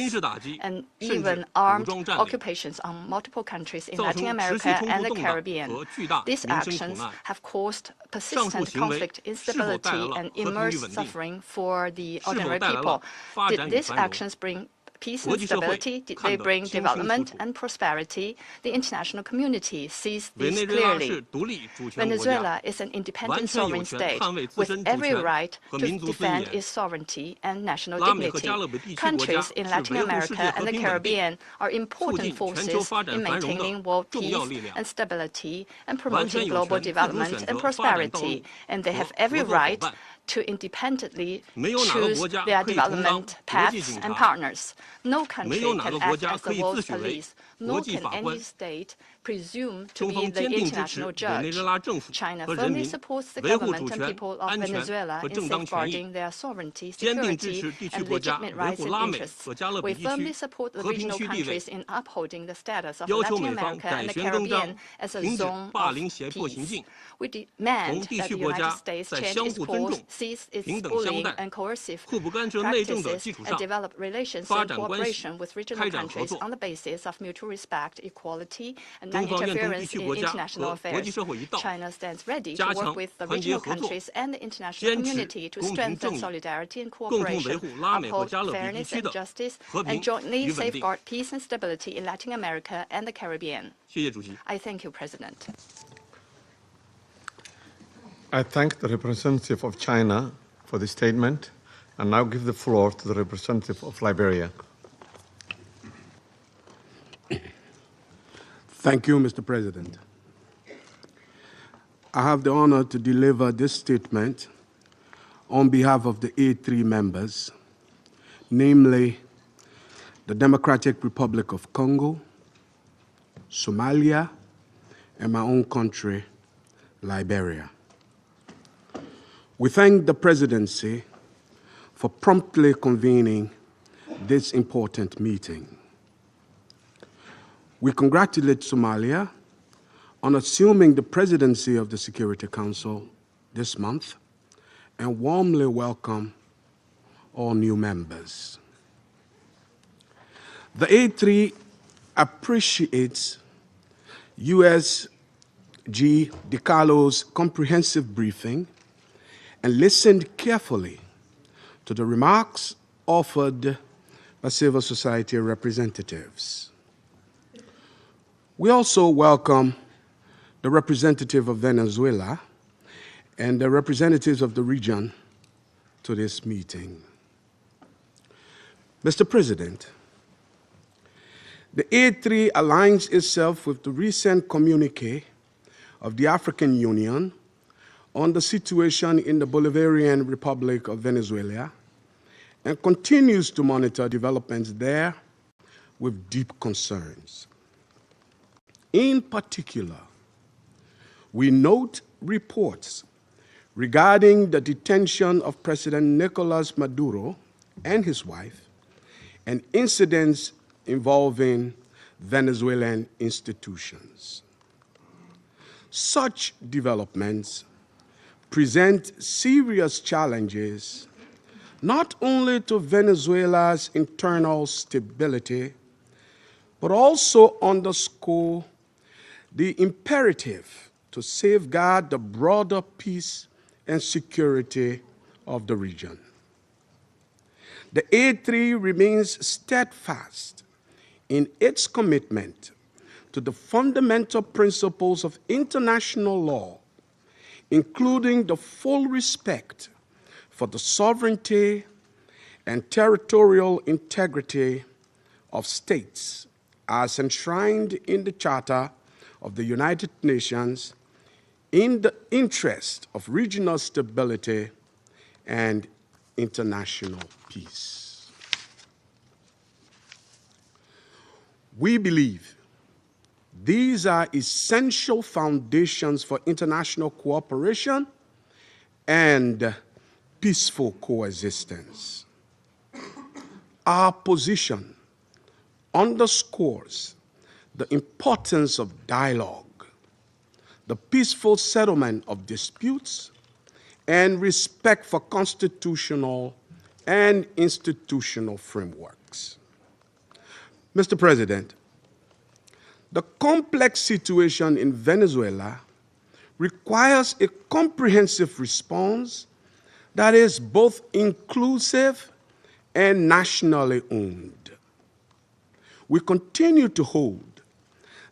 and even armed occupations on multiple countries in Latin America and the Caribbean. These actions have caused persistent conflict, instability, and immense suffering for the ordinary people. Did these actions bring peace and stability? Did they bring development and prosperity? The international community sees this clearly. Venezuela is an independent sovereign state with every right to defend its sovereignty and national dignity. Countries in Latin America and the Caribbean are important forces in maintaining world peace and stability and promoting global development and prosperity, and they have every right to independently choose their development paths and partners. No country can act as the world's police, nor can any state presume to be the international judge. China firmly supports the government and people of Venezuela in safeguarding their sovereignty, security, and legitimate rights and interests. We firmly support the regional countries in upholding the status of Latin America and the Caribbean as a zone of peace. We demand that the United States change its course, cease its bullying and coercive practices, and develop relations and cooperation with regional countries on the basis of mutual respect, equality, and non-interference in international affairs. China stands ready to work with the regional countries and the international community to strengthen solidarity and cooperation, uphold fairness and justice, and jointly safeguard peace and stability in Latin America and the Caribbean. I thank you, President. I thank the representative of China for the statement, and now give the floor to the representative of Liberia. Thank you, Mr. President. I have the honor to deliver this statement on behalf of the A3 members, namely the Democratic Republic of Congo, Somalia, and my own country, Liberia. We thank the Presidency for promptly convening this important meeting. We congratulate Somalia on assuming the presidency of the Security Council this month and warmly welcome all new members. The A3 appreciates USG DiCarlo's comprehensive briefing and listened carefully to the remarks offered by civil society representatives. We also welcome the representative of Venezuela and the representatives of the region to this meeting. Mr. President, the A3 aligns itself with the recent communique of the African Union on the situation in the Bolivarian Republic of Venezuela and continues to monitor developments there with deep concerns. In particular, we note reports regarding the detention of President Nicolás Maduro and his wife and incidents involving Venezuelan institutions. Such developments present serious challenges not only to Venezuela's internal stability, but also underscore the imperative to safeguard the broader peace and security of the region. The A3 remains steadfast in its commitment to the fundamental principles of international law, including the full respect for the sovereignty and territorial integrity of states as enshrined in the Charter of the United Nations in the interest of regional stability and international peace. We believe these are essential foundations for international cooperation and peaceful coexistence. Our position underscores the importance of dialogue, the peaceful settlement of disputes, and respect for constitutional and institutional frameworks. Mr. President, the complex situation in Venezuela requires a comprehensive response that is both inclusive and nationally owned. We continue to hold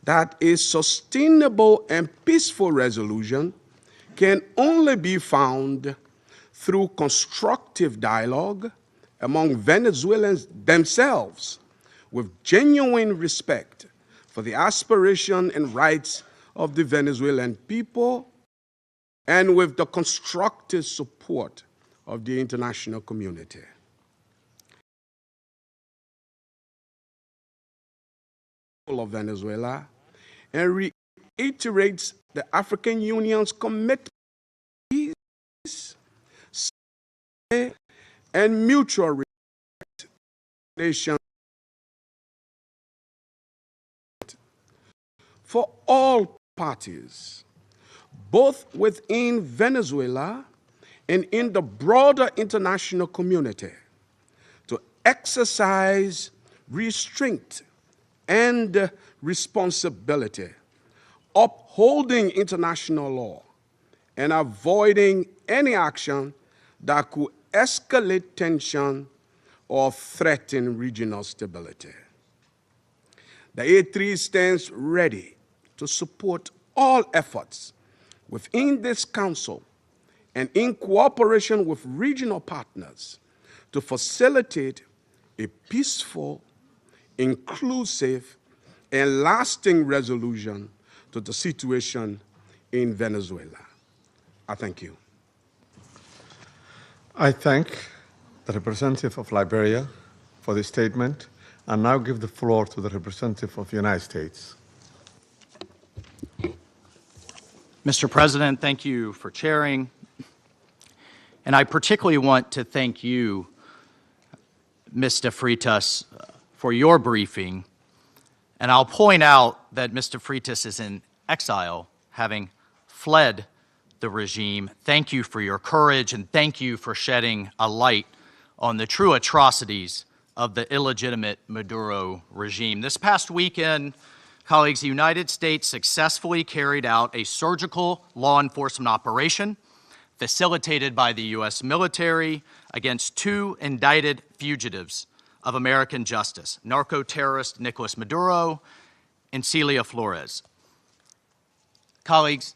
that a sustainable and peaceful resolution can only be found through constructive dialogue among Venezuelans themselves, with genuine respect for the aspiration and rights of the Venezuelan people, and with the constructive support of the international community. Of Venezuela and reiterates the African Union's commitment to peace and mutual respect nations for all parties, both within Venezuela and in the broader international community, to exercise restraint and responsibility, upholding international law, and avoiding any action that could escalate tension or threaten regional stability. The A3 stands ready to support all efforts within this Council and in cooperation with regional partners to facilitate a peaceful, inclusive, and lasting resolution to the situation in Venezuela. I thank you. I thank the representative of Liberia for this statement and now give the floor to the representative of the United States. Mr. President, thank you for chairing. And I particularly want to thank you, Mr. Freitas, for your briefing. And I'll point out that Mr. Freitas is in exile, having fled the regime. Thank you for your courage, and thank you for shedding a light on the true atrocities of the illegitimate Maduro regime. This past weekend, colleagues, the United States successfully carried out a surgical law enforcement operation facilitated by the U.S. military against two indicted fugitives of American justice, narco-terrorist Nicolas Maduro and Celia Flores. Colleagues,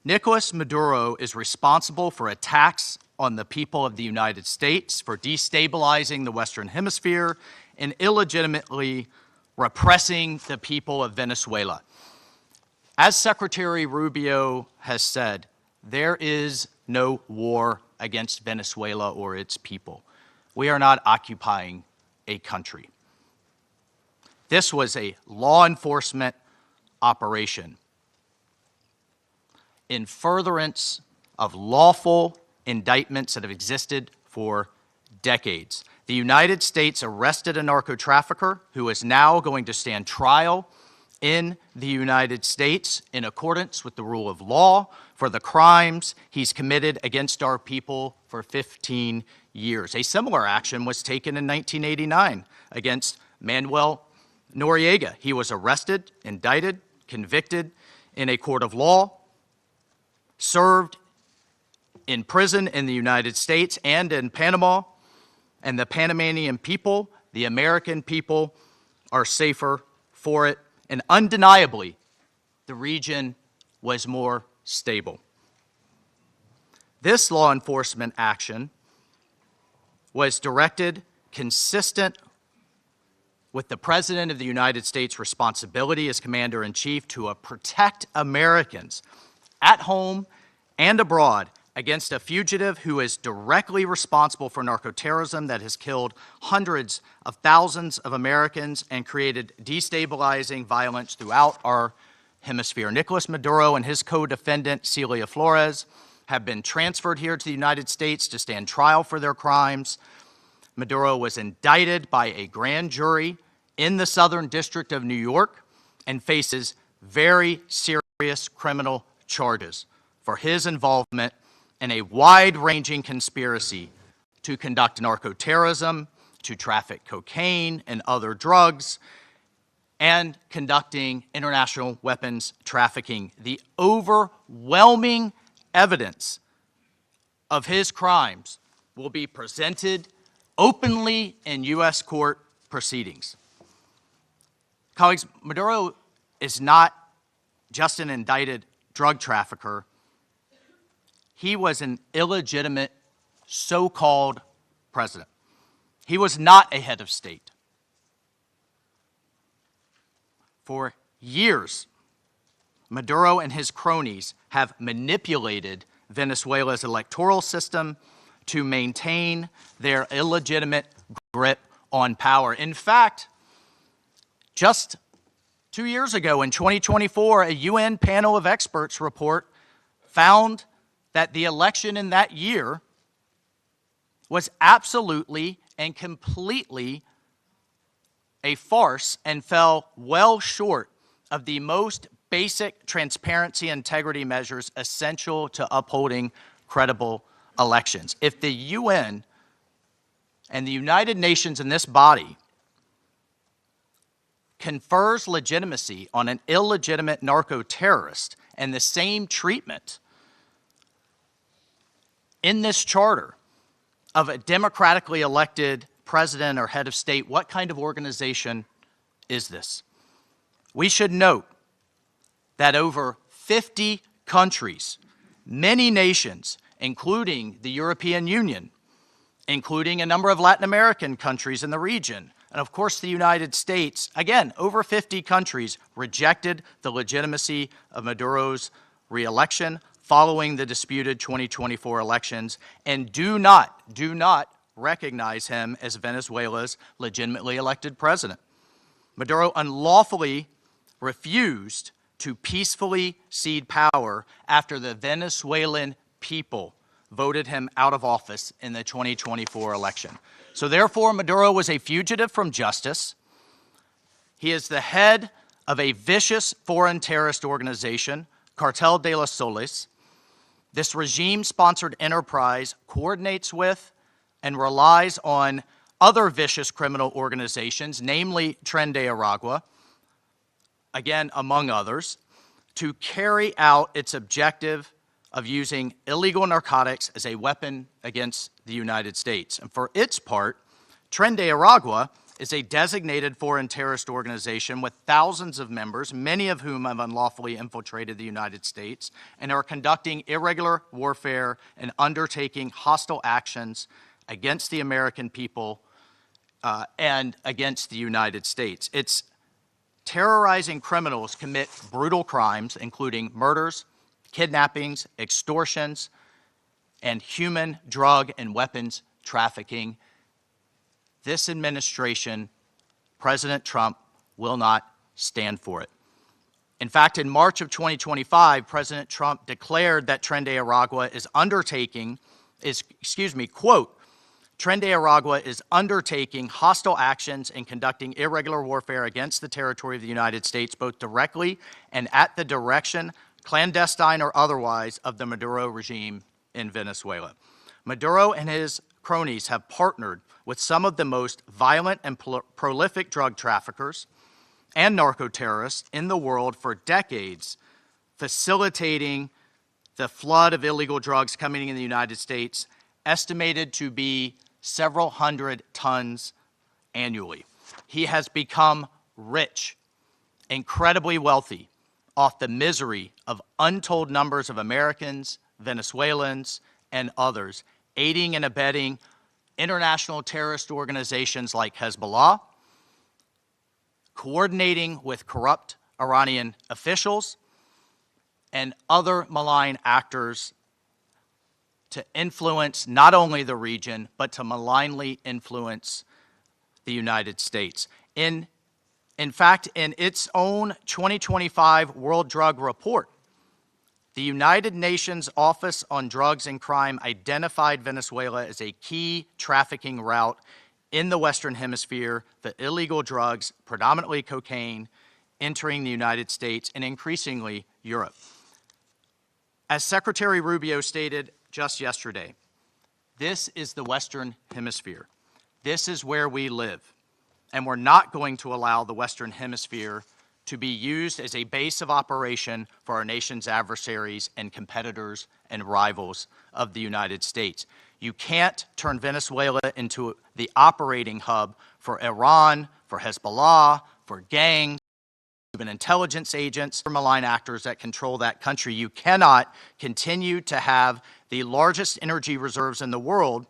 Nicolas Maduro is responsible for attacks on the people of the United States, for destabilizing the Western Hemisphere, and illegitimately repressing the people of Venezuela. As Secretary Rubio has said, there is no war against Venezuela or its people. We are not occupying a country. This was a law enforcement operation in furtherance of lawful indictments that have existed for decades. The United States arrested a narco trafficker who is now going to stand trial in the United States in accordance with the rule of law for the crimes he's committed against our people for 15 years. A similar action was taken in 1989 against Manuel Noriega. He was arrested, indicted, convicted in a court of law, served in prison in the United States and in Panama, and the Panamanian people, the American people, are safer for it. And undeniably, the region was more stable. This law enforcement action was directed consistent with the President of the United States' responsibility as Commander-in-Chief to protect Americans at home and abroad against a fugitive who is directly responsible for narco-terrorism that has killed hundreds of thousands of Americans and created destabilizing violence throughout our hemisphere. Nicolas Maduro and his co-defendant, Celia Flores, have been transferred here to the United States to stand trial for their crimes. Maduro was indicted by a grand jury in the Southern District of New York and faces very serious criminal charges for his involvement in a wide-ranging conspiracy to conduct narco-terrorism, to traffic cocaine and other drugs, and conducting international weapons trafficking. The overwhelming evidence of his crimes will be presented openly in U.S. court proceedings. Colleagues, Maduro is not just an indicted drug trafficker. He was an illegitimate so-called president. He was not a head of state. For years, Maduro and his cronies have manipulated Venezuela's electoral system to maintain their illegitimate grip on power. In fact, just 2 years ago in 2024, a UN panel of experts report found that the election in that year was absolutely and completely a farce and fell well short of the most basic transparency and integrity measures essential to upholding credible elections. If the UN and the United Nations in this body confers legitimacy on an illegitimate narco-terrorist and the same treatment in this charter of a democratically elected president or head of state, what kind of organization is this? We should note that over 50 countries, many nations, including the European Union, including a number of Latin American countries in the region, and of course the United States, again, over 50 countries rejected the legitimacy of Maduro's re-election following the disputed 2024 elections and do not recognize him as Venezuela's legitimately elected president. Maduro unlawfully refused to peacefully cede power after the Venezuelan people voted him out of office in the 2024 election. So therefore, Maduro was a fugitive from justice. He is the head of a vicious foreign terrorist organization, Cartel de los Soles. This regime-sponsored enterprise coordinates with and relies on other vicious criminal organizations, namely Tren de Aragua, again, among others, to carry out its objective of using illegal narcotics as a weapon against the United States. And for its part, Tren de Aragua is a designated foreign terrorist organization with thousands of members, many of whom have unlawfully infiltrated the United States and are conducting irregular warfare and undertaking hostile actions against the American people and against the United States. It's terrorizing criminals commit brutal crimes, including murders, kidnappings, extortions, and human, drug, and weapons trafficking. This administration, President Trump, will not stand for it. In fact, in March of 2025, President Trump declared that Tren de Aragua quote, Tren de Aragua is undertaking hostile actions and conducting irregular warfare against the territory of the United States, both directly and at the direction, clandestine or otherwise, of the Maduro regime in Venezuela. Maduro and his cronies have partnered with some of the most violent and prolific drug traffickers and narco-terrorists in the world for decades, facilitating the flood of illegal drugs coming in the United States, estimated to be several hundred tons annually. He has become rich, incredibly wealthy, off the misery of untold numbers of Americans, Venezuelans, and others, aiding and abetting international terrorist organizations like Hezbollah, coordinating with corrupt Iranian officials, and other malign actors to influence not only the region, but to malignly influence the United States. In fact, in its own 2025 World Drug Report, the United Nations Office on Drugs and Crime identified Venezuela as a key trafficking route in the Western Hemisphere for illegal drugs, predominantly cocaine, entering the United States and increasingly Europe. As Secretary Rubio stated just yesterday, this is the Western Hemisphere. This is where we live, and we're not going to allow the Western Hemisphere to be used as a base of operation for our nation's adversaries and competitors and rivals of the United States. You can't turn Venezuela into the operating hub for Iran, for Hezbollah, for gangs, Cuban intelligence agents, for malign actors that control that country. You cannot continue to have the largest energy reserves in the world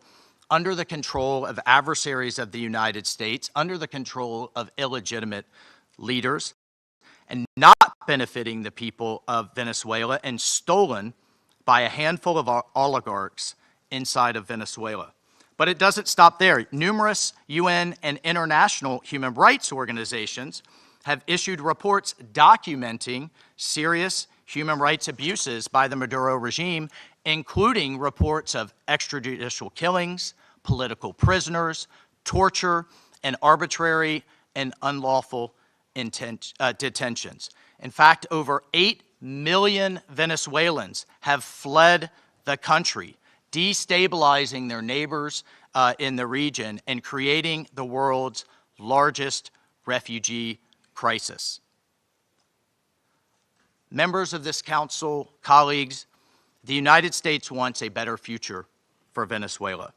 under the control of adversaries of the United States, under the control of illegitimate leaders, and not benefiting the people of Venezuela and stolen by a handful of oligarchs inside of Venezuela. But it doesn't stop there. Numerous UN and international human rights organizations have issued reports documenting serious human rights abuses by the Maduro regime, including reports of extrajudicial killings, political prisoners, torture, and arbitrary and unlawful detentions. In fact, over 8 million Venezuelans have fled the country, destabilizing their neighbors in the region and creating the world's largest refugee crisis. Members of this council, colleagues, the United States wants a better future for Venezuela.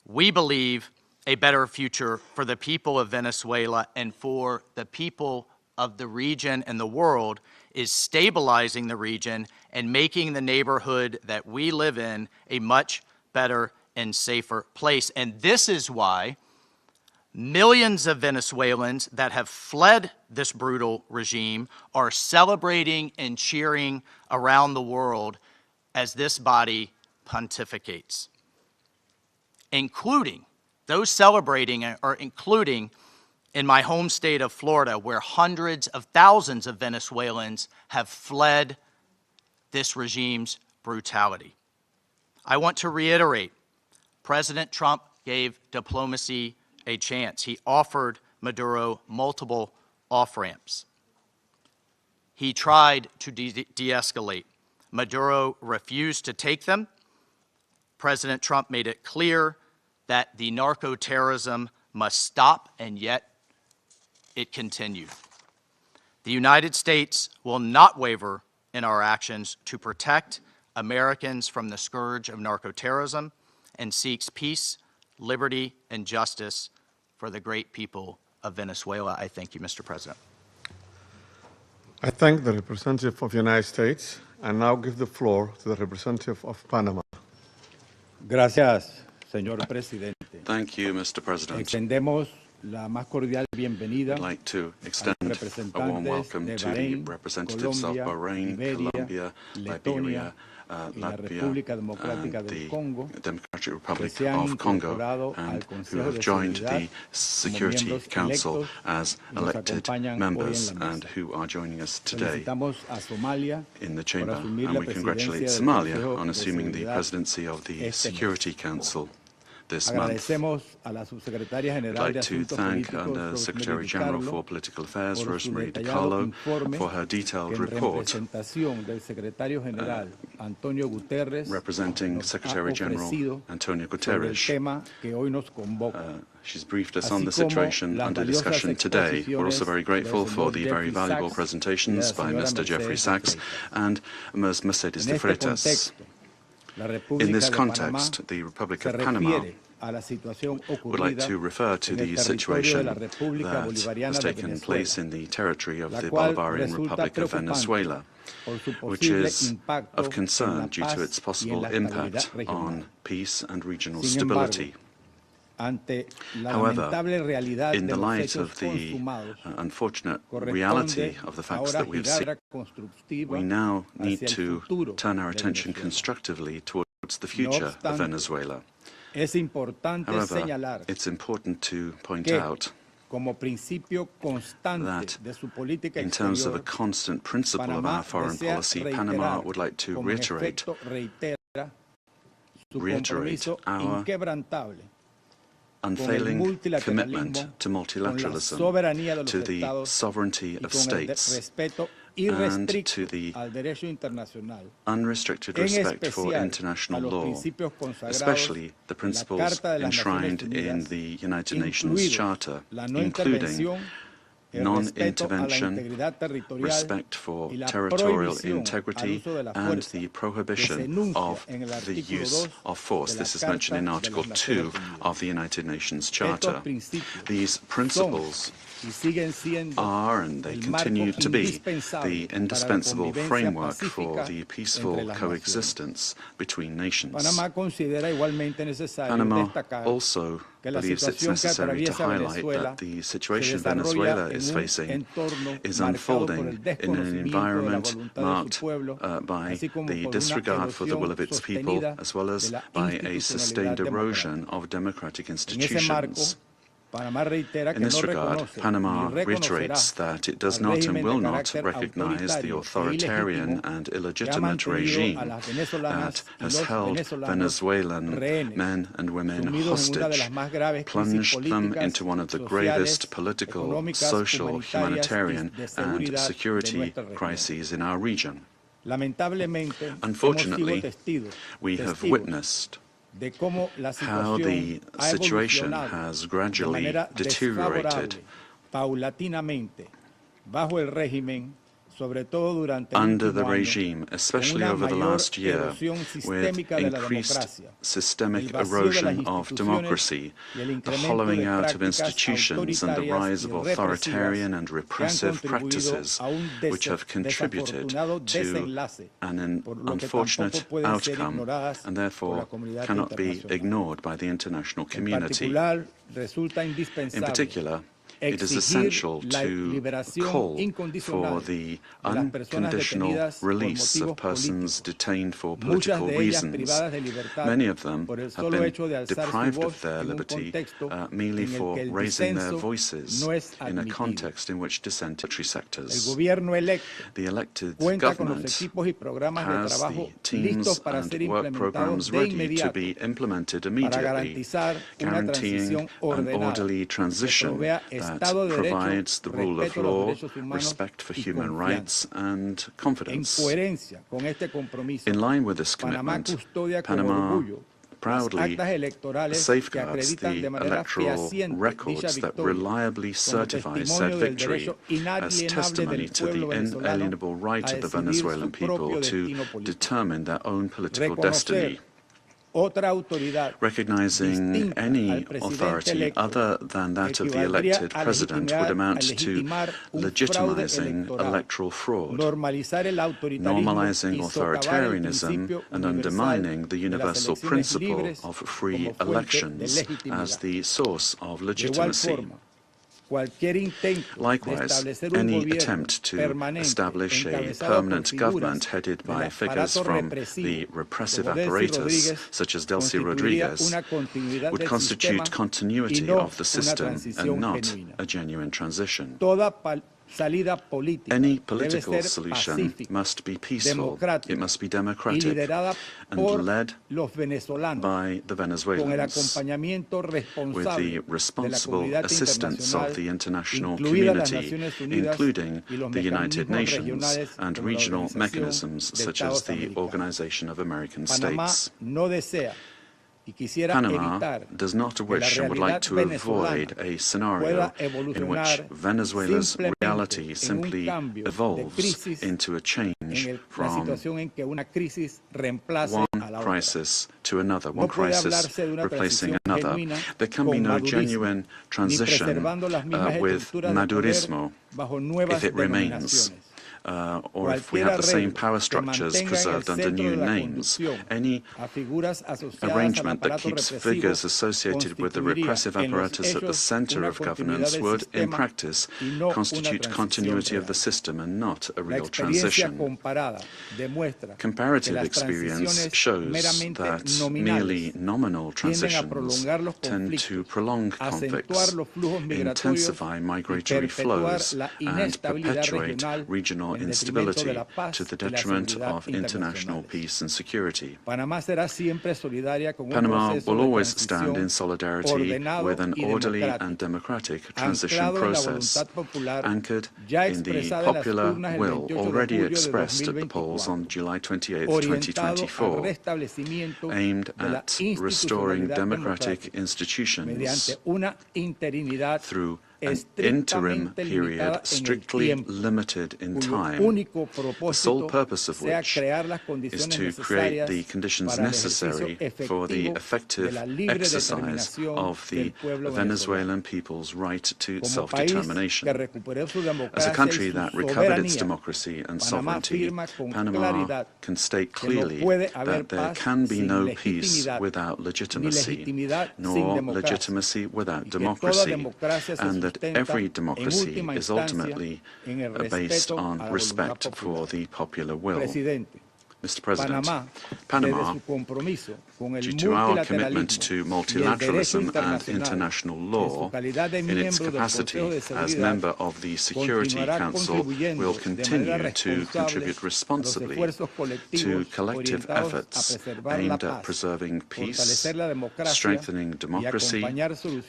We believe a better future for the people of Venezuela and for the people of the region and the world is stabilizing the region and making the neighborhood that we live in a much better and safer place. And this is why millions of Venezuelans that have fled this brutal regime are celebrating and cheering around the world as this body pontificates, including those celebrating are including in my home state of Florida, where hundreds of thousands of Venezuelans have fled this regime's brutality. I want to reiterate, President Trump gave diplomacy a chance. He offered Maduro multiple off-ramps. He tried to de-escalate. Maduro refused to take them. President Trump made it clear that the narco-terrorism must stop, and yet it continued. The United States will not waver in our actions to protect Americans from the scourge of narco-terrorism and seeks peace, liberty, and justice for the great people of Venezuela. I thank you, Mr. President. I thank the representative of the United States and now give the floor to the representative of Panama. Gracias, señor presidente. Thank you, Mr. President. Extendemos la más cordial bienvenida I'd like to extend a warm welcome to the representatives of Bahrain, Colombia, Liberia, Latvia, and the Democratic Republic of Congo, and who have joined the Security Council as elected members and who are joining us today in the chamber. And we congratulate Somalia on assuming the presidency of the Security Council this month. I'd like to thank the Secretary General for Political Affairs, Rosemary DiCarlo, for her detailed report representing Secretary General Antonio Guterres. She's briefed us on the situation under discussion today. We're also very grateful for the very valuable presentations by Mr. Jeffrey Sachs and Ms. Mercedes de Freitas. In this context, the Republic of Panama would like to refer to the situation that has taken place in the territory of the Bolivarian Republic of Venezuela, which is of concern due to its possible impact on peace and regional stability. However, in the light of the unfortunate reality of the facts that we've seen, we now need to turn our attention constructively towards the future of Venezuela. However, it's important to point out that in terms of a constant principle of our foreign policy, Panama would like to reiterate our unfailing commitment to multilateralism, to the sovereignty of states, and to the unrestricted respect for international law, especially the principles enshrined in the United Nations Charter, including non-intervention, respect for territorial integrity, and the prohibition of the use of force. This is mentioned in Article 2 of the United Nations Charter. These principles are and they continue to be the indispensable framework for the peaceful coexistence between nations. Panama also believes it's necessary to highlight that the situation Venezuela is facing is unfolding in an environment marked by the disregard for the will of its people, as well as by a sustained erosion of democratic institutions. In this regard, Panama reiterates that it does not and will not recognize the authoritarian and illegitimate regime that has held Venezuelan men and women hostage, plunged them into one of the gravest political, social, humanitarian, and security crises in our region. Unfortunately, we have witnessed how the situation has gradually deteriorated under the regime, especially over the last year, with increased systemic erosion of democracy, the hollowing out of institutions, and the rise of authoritarian and repressive practices, which have contributed to an unfortunate outcome and therefore cannot be ignored by the international community. In particular, it is essential to call for the unconditional release of persons detained for political reasons. Many of them have been deprived of their liberty merely for raising their voices in a context in which dissentary sectors. The elected government has the teams and work programs ready to be implemented immediately, guaranteeing an orderly transition that provides the rule of law, respect for human rights, and confidence. In line with this commitment, Panama proudly safeguards the electoral records that reliably certify said victory as testimony to the inalienable right of the Venezuelan people to determine their own political destiny. Recognizing any authority other than that of the elected president would amount to legitimizing electoral fraud, normalizing authoritarianism, and undermining the universal principle of free elections as the source of legitimacy. Likewise, any attempt to establish a permanent government headed by figures from the repressive apparatus, such as Delcy Rodriguez, would constitute continuity of the system and not a genuine transition. Any political solution must be peaceful, it must be democratic, and led by the Venezuelans, with the responsible assistance of the international community, including the United Nations and regional mechanisms such as the Organization of American States. Panama does not wish and would like to avoid a scenario in which Venezuela's reality simply evolves into a change from one crisis to another, one crisis replacing another. There can be no genuine transition with Madurismo if it remains. Or if we have the same power structures preserved under new names. Any arrangement that keeps figures associated with the repressive apparatus at the center of governance would, in practice, constitute continuity of the system and not a real transition. Comparative experience shows that merely nominal transitions tend to prolong conflicts, intensify migratory flows, and perpetuate regional instability to the detriment of international peace and security. Panama will always stand in solidarity with an orderly and democratic transition process, anchored in the popular will already expressed at the polls on July 28, 2024, aimed at restoring democratic institutions through an interim period strictly limited in time, the sole purpose of which is to create the conditions necessary for the effective exercise of the Venezuelan people's right to self-determination. As a country that recovered its democracy and sovereignty, Panama can state clearly that there can be no peace without legitimacy, nor legitimacy without democracy, and that every democracy is ultimately based on respect for the popular will. Mr. President, Panama, due to our commitment to multilateralism and international law, in its capacity as member of the Security Council, will continue to contribute responsibly to collective efforts aimed at preserving peace, strengthening democracy,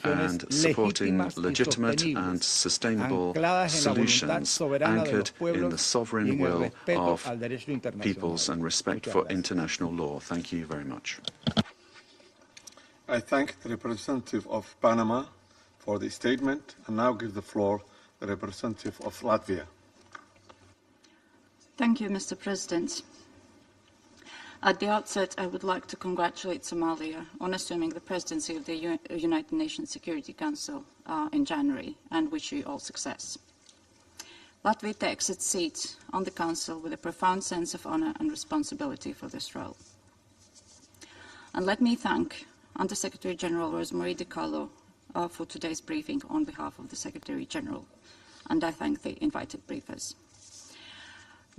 and supporting legitimate and sustainable solutions anchored in the sovereign will of peoples and respect for international law. Thank you very much. I thank the representative of Panama for the statement and now give the floor to the representative of Latvia. Thank you, Mr. President. At the outset, I would like to congratulate Somalia on assuming the presidency of the United Nations Security Council in January, and wish you all success. Latvia takes its seat on the Council with a profound sense of honor and responsibility for this role. And let me thank Under-Secretary General Rosemarie DiCarlo for today's briefing on behalf of the Secretary General, and I thank the invited briefers.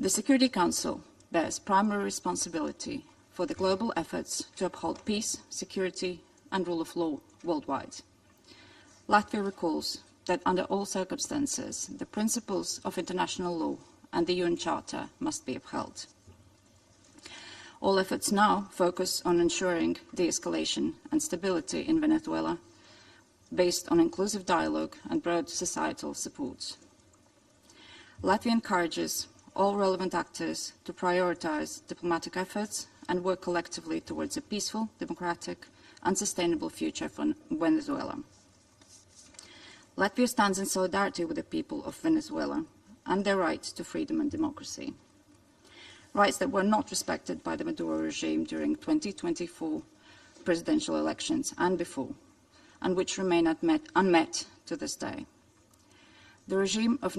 The Security Council bears primary responsibility for the global efforts to uphold peace, security, and rule of law worldwide. Latvia recalls that under all circumstances, the principles of international law and the UN Charter must be upheld. All efforts now focus on ensuring de-escalation and stability in Venezuela, based on inclusive dialogue and broad societal support. Latvia encourages all relevant actors to prioritize diplomatic efforts and work collectively towards a peaceful, democratic, and sustainable future for Venezuela. Latvia stands in solidarity with the people of Venezuela and their right to freedom and democracy, rights that were not respected by the Maduro regime during 2024 presidential elections and before, and which remain unmet to this day. The regime of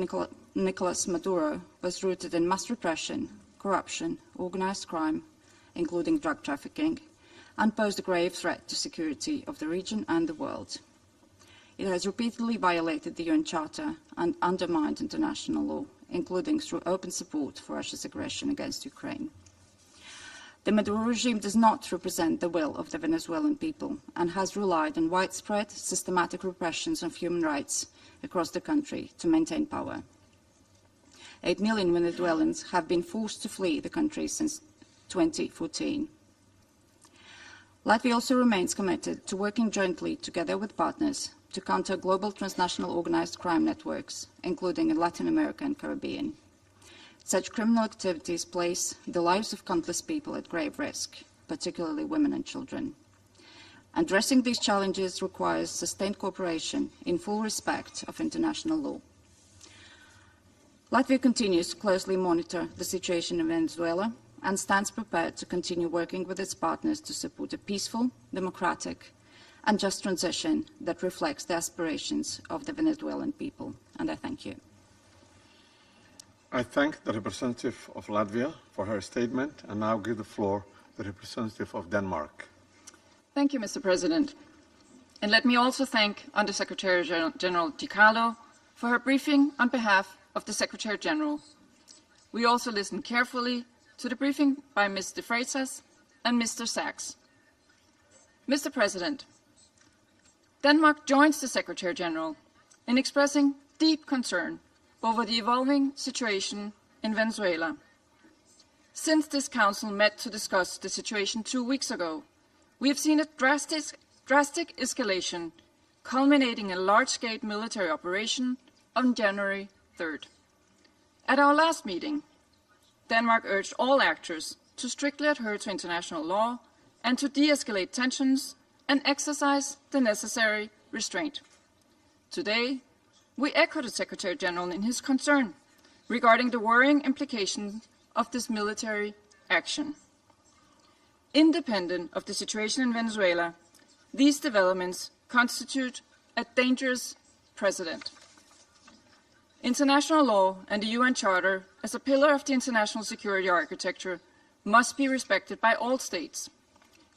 Nicolas Maduro was rooted in mass repression, corruption, organized crime, including drug trafficking, and posed a grave threat to security of the region and the world. It has repeatedly violated the UN Charter and undermined international law, including through open support for Russia's aggression against Ukraine. The Maduro regime does not represent the will of the Venezuelan people and has relied on widespread, systematic repressions of human rights across the country to maintain power. 8 million Venezuelans have been forced to flee the country since 2014. Latvia also remains committed to working jointly together with partners to counter global transnational organized crime networks, including in Latin America and Caribbean. Such criminal activities place the lives of countless people at grave risk, particularly women and children. Addressing these challenges requires sustained cooperation in full respect of international law. Latvia continues to closely monitor the situation in Venezuela and stands prepared to continue working with its partners to support a peaceful, democratic, and just transition that reflects the aspirations of the Venezuelan people. And I thank you. I thank the representative of Latvia for her statement and now give the floor to the representative of Denmark. Thank you, Mr. President. And let me also thank Under-Secretary General DiCarlo for her briefing on behalf of the Secretary General. We also listened carefully to the briefing by Ms. de Freitas and Mr. Sachs. Mr. President, Denmark joins the Secretary General in expressing deep concern over the evolving situation in Venezuela. Since this Council met to discuss the situation 2 weeks ago, we have seen a drastic escalation, culminating in a large-scale military operation on January 3rd. At our last meeting, Denmark urged all actors to strictly adhere to international law and to de-escalate tensions and exercise the necessary restraint. Today, we echo the Secretary General in his concern regarding the worrying implications of this military action. Independent of the situation in Venezuela, these developments constitute a dangerous precedent. International law and the UN Charter, as a pillar of the international security architecture, must be respected by all states.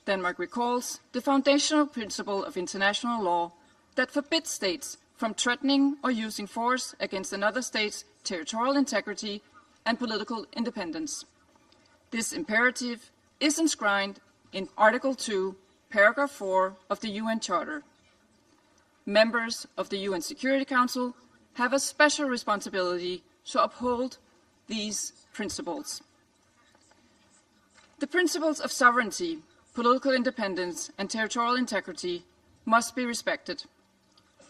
Denmark recalls the foundational principle of international law that forbids states from threatening or using force against another state's territorial integrity and political independence. This imperative is enshrined in Article 2, Paragraph 4 of the UN Charter. Members of the UN Security Council have a special responsibility to uphold these principles. The principles of sovereignty, political independence, and territorial integrity must be respected.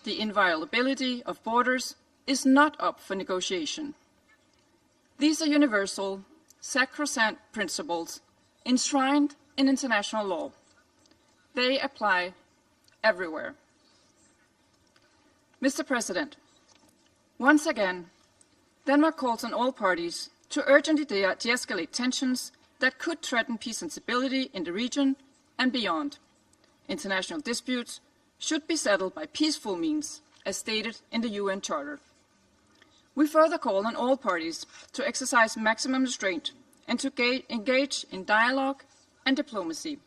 The inviolability of borders is not up for negotiation. These are universal, sacrosanct principles enshrined in international law. They apply everywhere. Mr. President, once again, Denmark calls on all parties to urgently de-escalate tensions that could threaten peace and stability in the region and beyond. International disputes should be settled by peaceful means, as stated in the UN Charter. We further call on all parties to exercise maximum restraint and to engage in dialogue and diplomacy.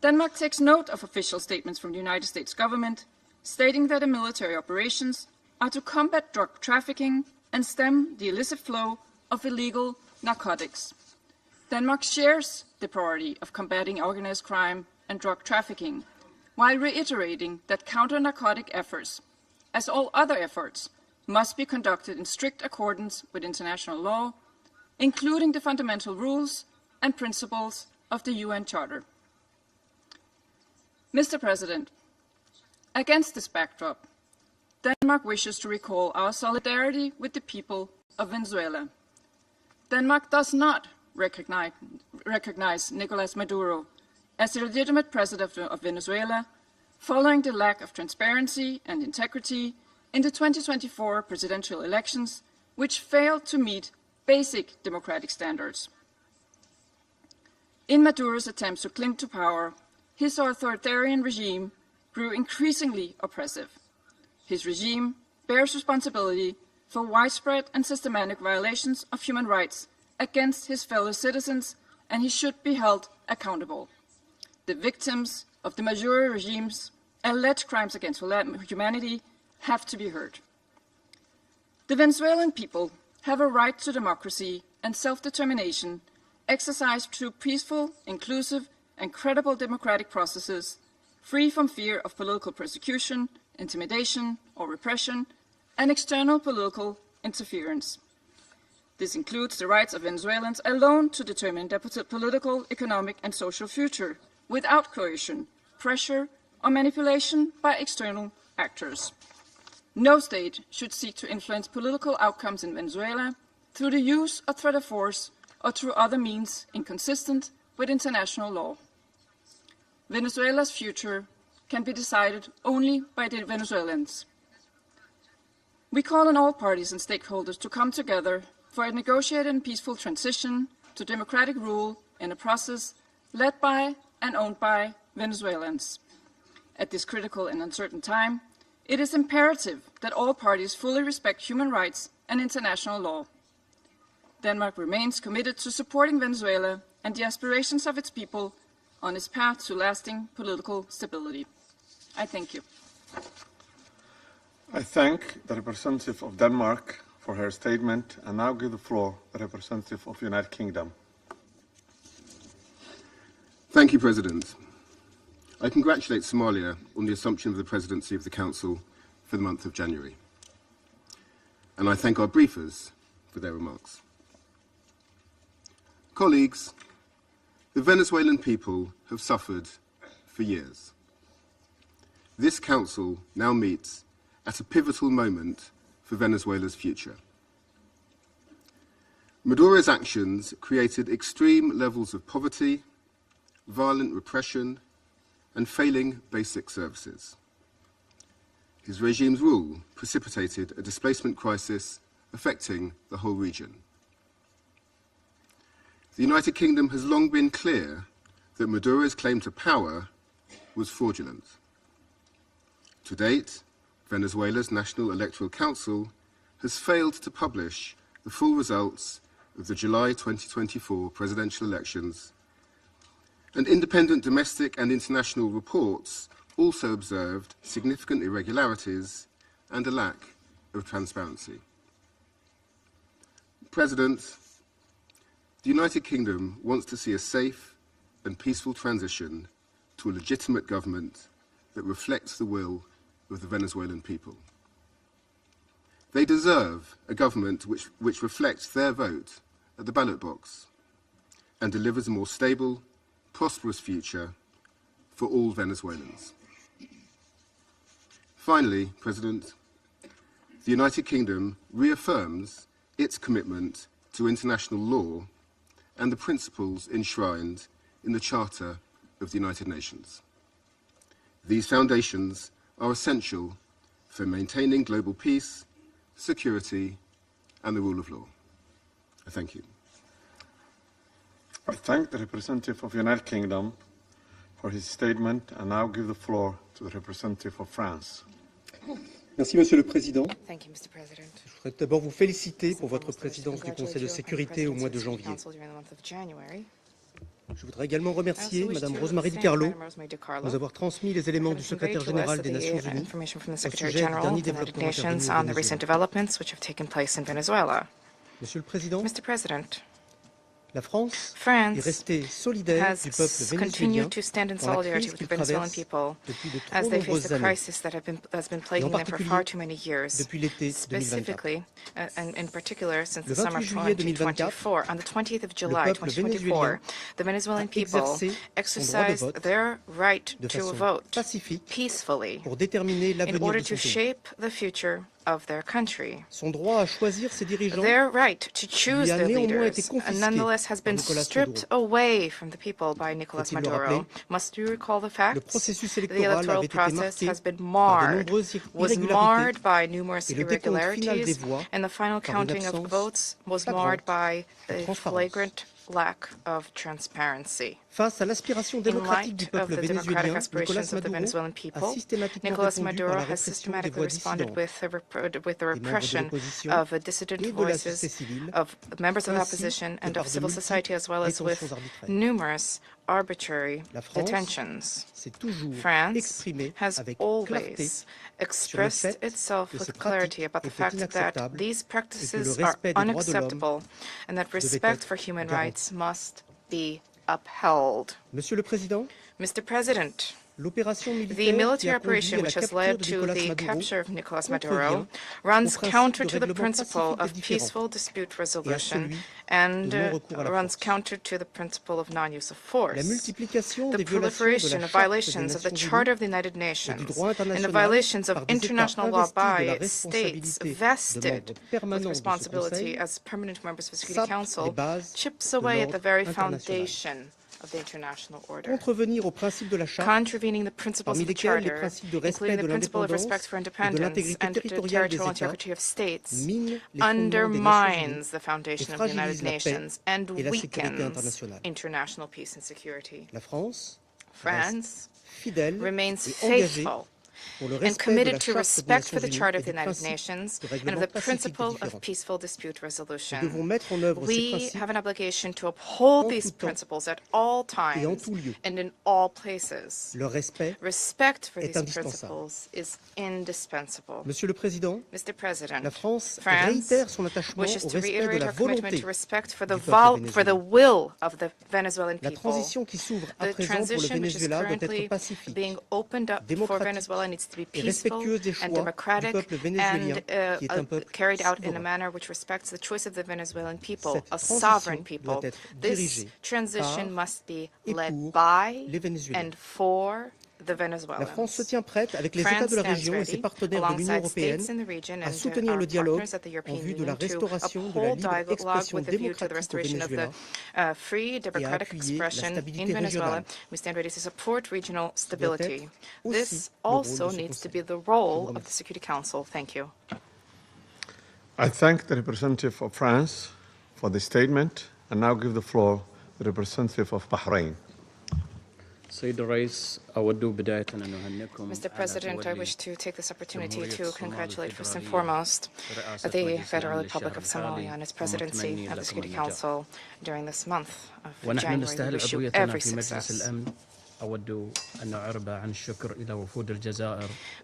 Denmark takes note of official statements from the United States government stating that the military operations are to combat drug trafficking and stem the illicit flow of illegal narcotics. Denmark shares the priority of combating organized crime and drug trafficking, while reiterating that counter-narcotic efforts, as all other efforts, must be conducted in strict accordance with international law, including the fundamental rules and principles of the UN Charter. Mr. President, against this backdrop, Denmark wishes to recall our solidarity with the people of Venezuela. Denmark does not recognize Nicolás Maduro as the legitimate president of Venezuela, following the lack of transparency and integrity in the 2024 presidential elections, which failed to meet basic democratic standards. In Maduro's attempts to cling to power, his authoritarian regime grew increasingly oppressive. His regime bears responsibility for widespread and systematic violations of human rights against his fellow citizens, and he should be held accountable. The victims of the Maduro regime's alleged crimes against humanity have to be heard. The Venezuelan people have a right to democracy and self-determination exercised through peaceful, inclusive, and credible democratic processes, free from fear of political persecution, intimidation, or repression, and external political interference. This includes the rights of Venezuelans alone to determine their political, economic, and social future, without coercion, pressure, or manipulation by external actors. No state should seek to influence political outcomes in Venezuela through the use or threat of force or through other means inconsistent with international law. Venezuela's future can be decided only by the Venezuelans. We call on all parties and stakeholders to come together for a negotiated and peaceful transition to democratic rule in a process led by and owned by Venezuelans. At this critical and uncertain time, it is imperative that all parties fully respect human rights and international law. Denmark remains committed to supporting Venezuela and the aspirations of its people on its path to lasting political stability. I thank you. I thank the representative of Denmark for her statement, and now give the floor to the representative of the United Kingdom. Thank you, President. I congratulate Somalia on the assumption of the presidency of the Council for the month of January. And I thank our briefers for their remarks. Colleagues, the Venezuelan people have suffered for years. This Council now meets at a pivotal moment for Venezuela's future. Maduro's actions created extreme levels of poverty, violent repression, and failing basic services. his regime's rule precipitated a displacement crisis affecting the whole region. The United Kingdom has long been clear that Maduro's claim to power was fraudulent. To date, Venezuela's National Electoral Council has failed to publish the full results of the July 2024 presidential elections, and independent domestic and international reports also observed significant irregularities and a lack of transparency. President, the United Kingdom wants to see a safe and peaceful transition to a legitimate government that reflects the will of the Venezuelan people. They deserve a government which reflects their vote at the ballot box and delivers a more stable, prosperous future for all Venezuelans. Finally, President, the United Kingdom reaffirms its commitment to international law and the principles enshrined in the Charter of the United Nations. These foundations are essential for maintaining global peace, security, and the rule of law. I thank you. I thank the representative of the United Kingdom for his statement, and now give the floor to the representative of France. Merci, Monsieur le Président. Thank you, Mr. President. Je voudrais d'abord vous féliciter pour votre présidence du Conseil de sécurité au mois de janvier. Je voudrais également remercier Madame Rosemary DiCarlo de nous avoir transmis les éléments du secrétaire général des Nations Unies au sujet du dernier développement intervenu au Venezuela. Monsieur le Président, la France est restée solidaire du peuple vénézuélien dans la crise qu'il traverse depuis de trop nombreuses années, et en particulier depuis l'été 2024. Le 28 juillet 2024, le peuple vénézuélien a exercé son droit de vote de façon pacifique pour déterminer l'avenir de son pays. Son droit à choisir ses dirigeants lui a néanmoins été confisqué has been stripped away from the people by Nicolas Maduro. Must you recall the fact? The electoral process has been marred by numerous irregularities, and the final counting of votes was marred by a flagrant lack of transparency. Face à l'aspiration démocratique du peuple vénézuélien, Nicolas Maduro has systematically responded with the repression of dissident voices, of members of the opposition, and of civil society, as well as with numerous arbitrary detentions. France has always expressed itself with clarity about the fact that these practices are unacceptable and that respect for human rights must be upheld. Mr. President, the military operation which has led to the capture of Nicolas Maduro runs counter to the principle of peaceful dispute resolution and runs counter to the principle of non-use of force. The proliferation of violations of the Charter of the United Nations and the violations of international law by states vested with responsibility as permanent members of the Security Council chips away at the very foundation of the international order, contravening the principles of the Charter, including the principle of respect for independence and territorial integrity of states, undermines the foundation of the United Nations and weakens international peace and security. France remains faithful and committed to respect for the Charter of the United Nations and of the principle of peaceful dispute resolution. We have an obligation to uphold these principles at all times and in all places. Respect for these principles is indispensable. Mr. President, France wishes to reiterate her commitment to respect for the will of the Venezuelan people. The transition which is currently being opened up for Venezuela needs to be peaceful and democratic and carried out in a manner which respects the choice of the Venezuelan people, a sovereign people. This transition must be led by and for the Venezuelans. La France se tient prête avec les États de la région et ses partenaires de l'Union européenne à soutenir le dialogue en vue de la restauration de la libre expression démocratique au Venezuela free democratic expression in Venezuela. We stand ready to support regional stability. This also needs to be the role of the Security Council. Thank you. I thank the representative of France for the statement and now give the floor to the representative of Bahrain. Mr. President, I wish to take this opportunity to congratulate first and foremost the Federal Republic of Somalia on its presidency of the Security Council during this month of January. We wish you every success.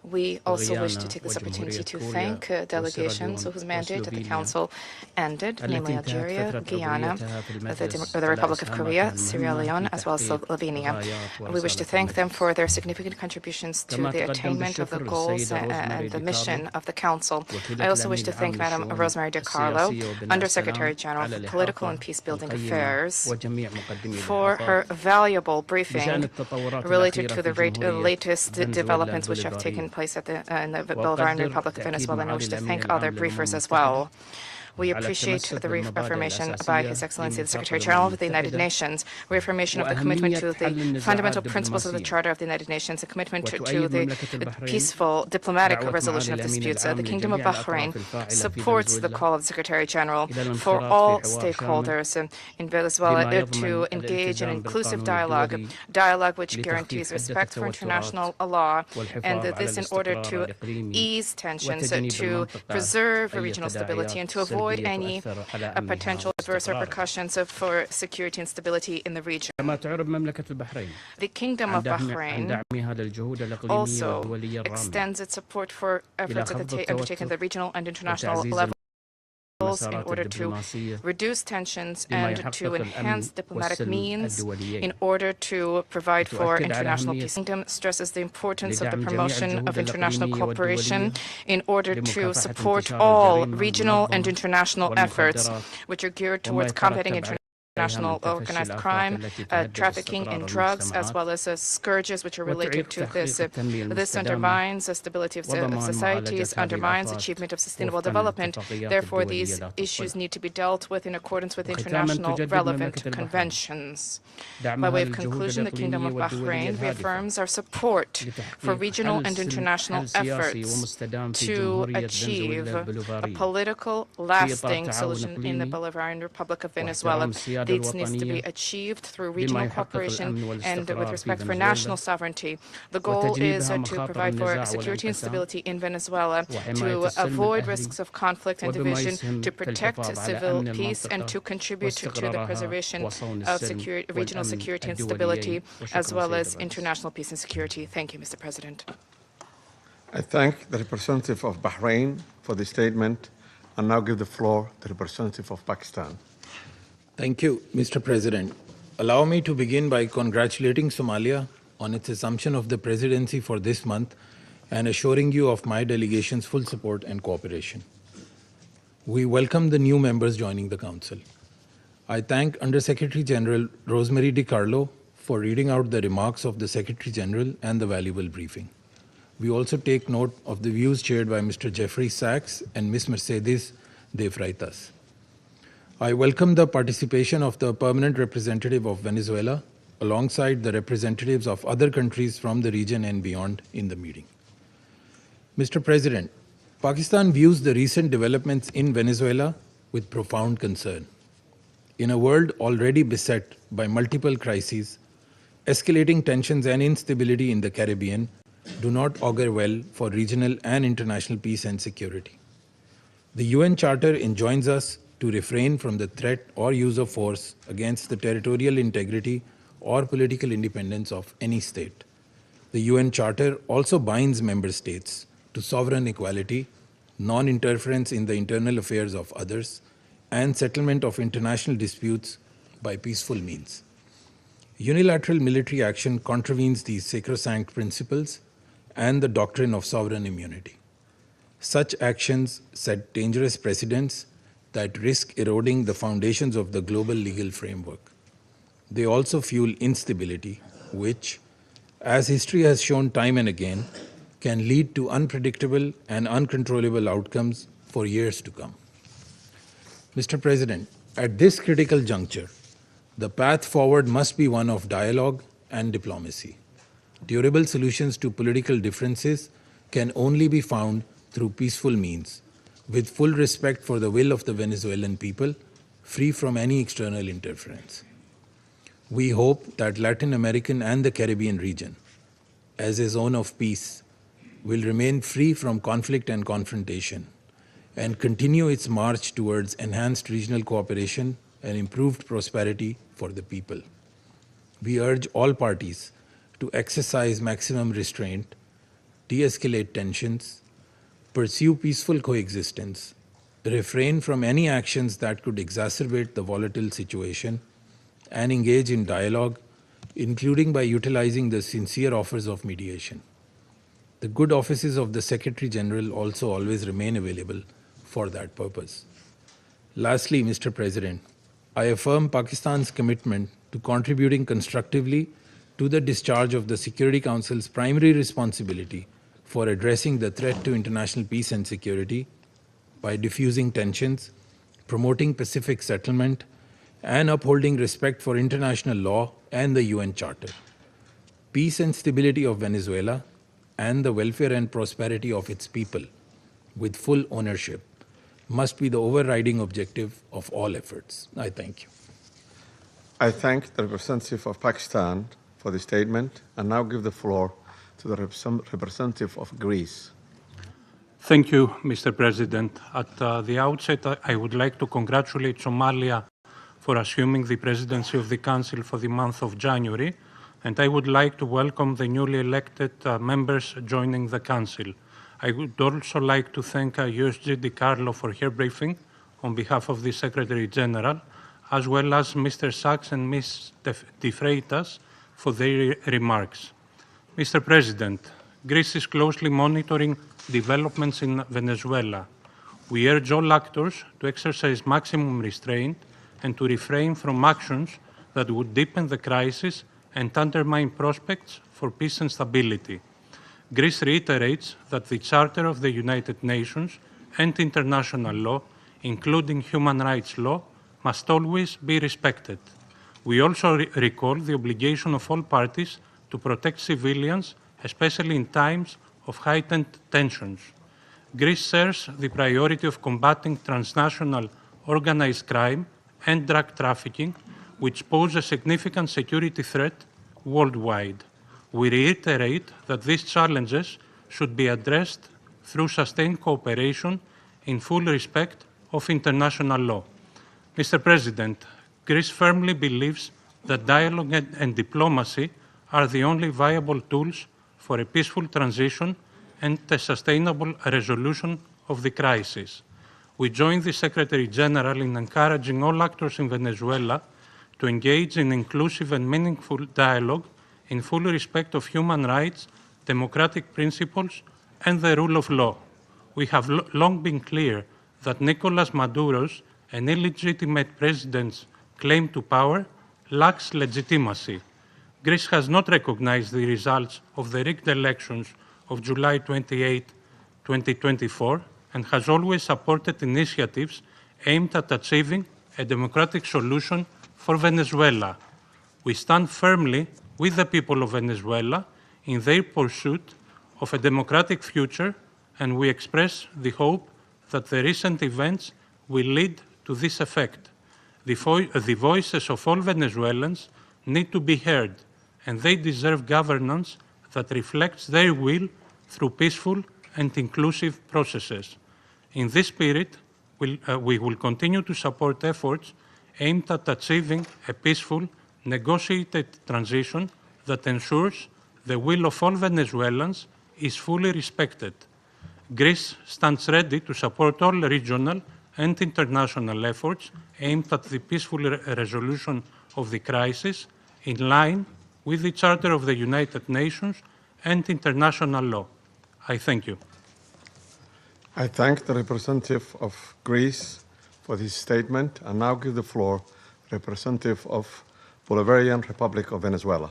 We also wish to take this opportunity to thank delegations whose mandate at the Council ended, namely Algeria, Guyana, the Republic of Korea, Sierra Leone, as well as Slovenia. We wish to thank them for their significant contributions to the attainment of the goals and the mission of the Council. I also wish to thank Madam Rosemary DiCarlo, Undersecretary General for Political and Peacebuilding Affairs, for her valuable briefing related to the latest developments which have taken place at in the Bolivarian Republic of Venezuela, and I wish to thank other briefers as well. We appreciate the reaffirmation by His Excellency the Secretary General of the United Nations, reaffirmation of the commitment to the fundamental principles of the Charter of the United Nations, a commitment to the peaceful diplomatic resolution of disputes. The Kingdom of Bahrain supports the call of the Secretary General for all stakeholders in Venezuela to engage in inclusive dialogue which guarantees respect for international law, and this in order to ease tensions, to preserve regional stability, and to avoid any potential adverse repercussions for security and stability in the region. The Kingdom of Bahrain also extends its support for efforts undertaken at the regional and international level in order to reduce tensions and to enhance diplomatic means in order to provide for international peace. The Kingdom stresses the importance of the promotion of international cooperation in order to support all regional and international efforts which are geared towards combating international organized crime, trafficking in drugs, as well as scourges which are related to this. This undermines the stability of societies, undermines achievement of sustainable development. Therefore, these issues need to be dealt with in accordance with international relevant conventions. By way of conclusion, the Kingdom of Bahrain reaffirms our support for regional and international efforts to achieve a political, lasting solution in the Bolivarian Republic of Venezuela. This needs to be achieved through regional cooperation and with respect for national sovereignty. The goal is to provide for security and stability in Venezuela, to avoid risks of conflict and division, to protect civil peace, and to contribute to the preservation of regional security and stability, as well as international peace and security. Thank you, Mr. President. I thank the representative of Bahrain for the statement and now give the floor to the representative of Pakistan. Thank you, Mr. President. Allow me to begin by congratulating Somalia on its assumption of the presidency for this month and assuring you of my delegation's full support and cooperation. We welcome the new members joining the Council. I thank Undersecretary General Rosemary DiCarlo for reading out the remarks of the Secretary General and the valuable briefing. We also take note of the views shared by Mr. Jeffrey Sachs and Ms. Mercedes de Freitas. I welcome the participation of the permanent representative of Venezuela alongside the representatives of other countries from the region and beyond in the meeting. Mr. President, Pakistan views the recent developments in Venezuela with profound concern. In a world already beset by multiple crises, escalating tensions and instability in the Caribbean do not augur well for regional and international peace and security. The UN Charter enjoins us to refrain from the threat or use of force against the territorial integrity or political independence of any state. The UN Charter also binds member states to sovereign equality, non-interference in the internal affairs of others, and settlement of international disputes by peaceful means. Unilateral military action contravenes these sacrosanct principles and the doctrine of sovereign immunity. Such actions set dangerous precedents that risk eroding the foundations of the global legal framework. They also fuel instability, which, as history has shown time and again, can lead to unpredictable and uncontrollable outcomes for years to come. Mr. President, at this critical juncture, the path forward must be one of dialogue and diplomacy. Durable solutions to political differences can only be found through peaceful means, with full respect for the will of the Venezuelan people, free from any external interference. We hope that Latin American and the Caribbean region, as a zone of peace, will remain free from conflict and confrontation and continue its march towards enhanced regional cooperation and improved prosperity for the people. We urge all parties to exercise maximum restraint, de-escalate tensions, pursue peaceful coexistence, refrain from any actions that could exacerbate the volatile situation, and engage in dialogue, including by utilizing the sincere offers of mediation. The good offices of the Secretary General also always remain available for that purpose. Lastly, Mr. President, I affirm Pakistan's commitment to contributing constructively to the discharge of the Security Council's primary responsibility for addressing the threat to international peace and security by diffusing tensions, promoting pacific settlement, and upholding respect for international law and the UN Charter. Peace and stability of Venezuela and the welfare and prosperity of its people, with full ownership, must be the overriding objective of all efforts. I thank you. I thank the representative of Pakistan for the statement and now give the floor to the representative of Greece. Thank you, Mr. President. At the outset, I would like to congratulate Somalia for assuming the presidency of the Council for the month of January, and I would like to welcome the newly elected members joining the Council. I would also like to thank USG DiCarlo for her briefing on behalf of the Secretary General, as well as Mr. Sachs and Ms. De Freitas for their remarks. Mr. President, Greece is closely monitoring developments in Venezuela. We urge all actors to exercise maximum restraint and to refrain from actions that would deepen the crisis and undermine prospects for peace and stability. Greece reiterates that the Charter of the United Nations and international law, including human rights law, must always be respected. We also recall the obligation of all parties to protect civilians, especially in times of heightened tensions. Greece shares the priority of combating transnational organized crime and drug trafficking, which pose a significant security threat worldwide. We reiterate that these challenges should be addressed through sustained cooperation in full respect of international law. Mr. President, Greece firmly believes that dialogue and diplomacy are the only viable tools for a peaceful transition and a sustainable resolution of the crisis. We join the Secretary General in encouraging all actors in Venezuela to engage in inclusive and meaningful dialogue in full respect of human rights, democratic principles, and the rule of law. We have long been clear that Nicolas Maduro's and illegitimate president's claim to power lacks legitimacy. Greece has not recognized the results of the rigged elections of July 28, 2024, and has always supported initiatives aimed at achieving a democratic solution for Venezuela. We stand firmly with the people of Venezuela in their pursuit of a democratic future, and we express the hope that the recent events will lead to this effect. The voices of all Venezuelans need to be heard, and they deserve governance that reflects their will through peaceful and inclusive processes. In this spirit, we will continue to support efforts aimed at achieving a peaceful, negotiated transition that ensures the will of all Venezuelans is fully respected. Greece stands ready to support all regional and international efforts aimed at the peaceful resolution of the crisis in line with the Charter of the United Nations and international law. I thank you. I thank the representative of Greece for this statement and now give the floor to the representative of Bolivarian Republic of Venezuela.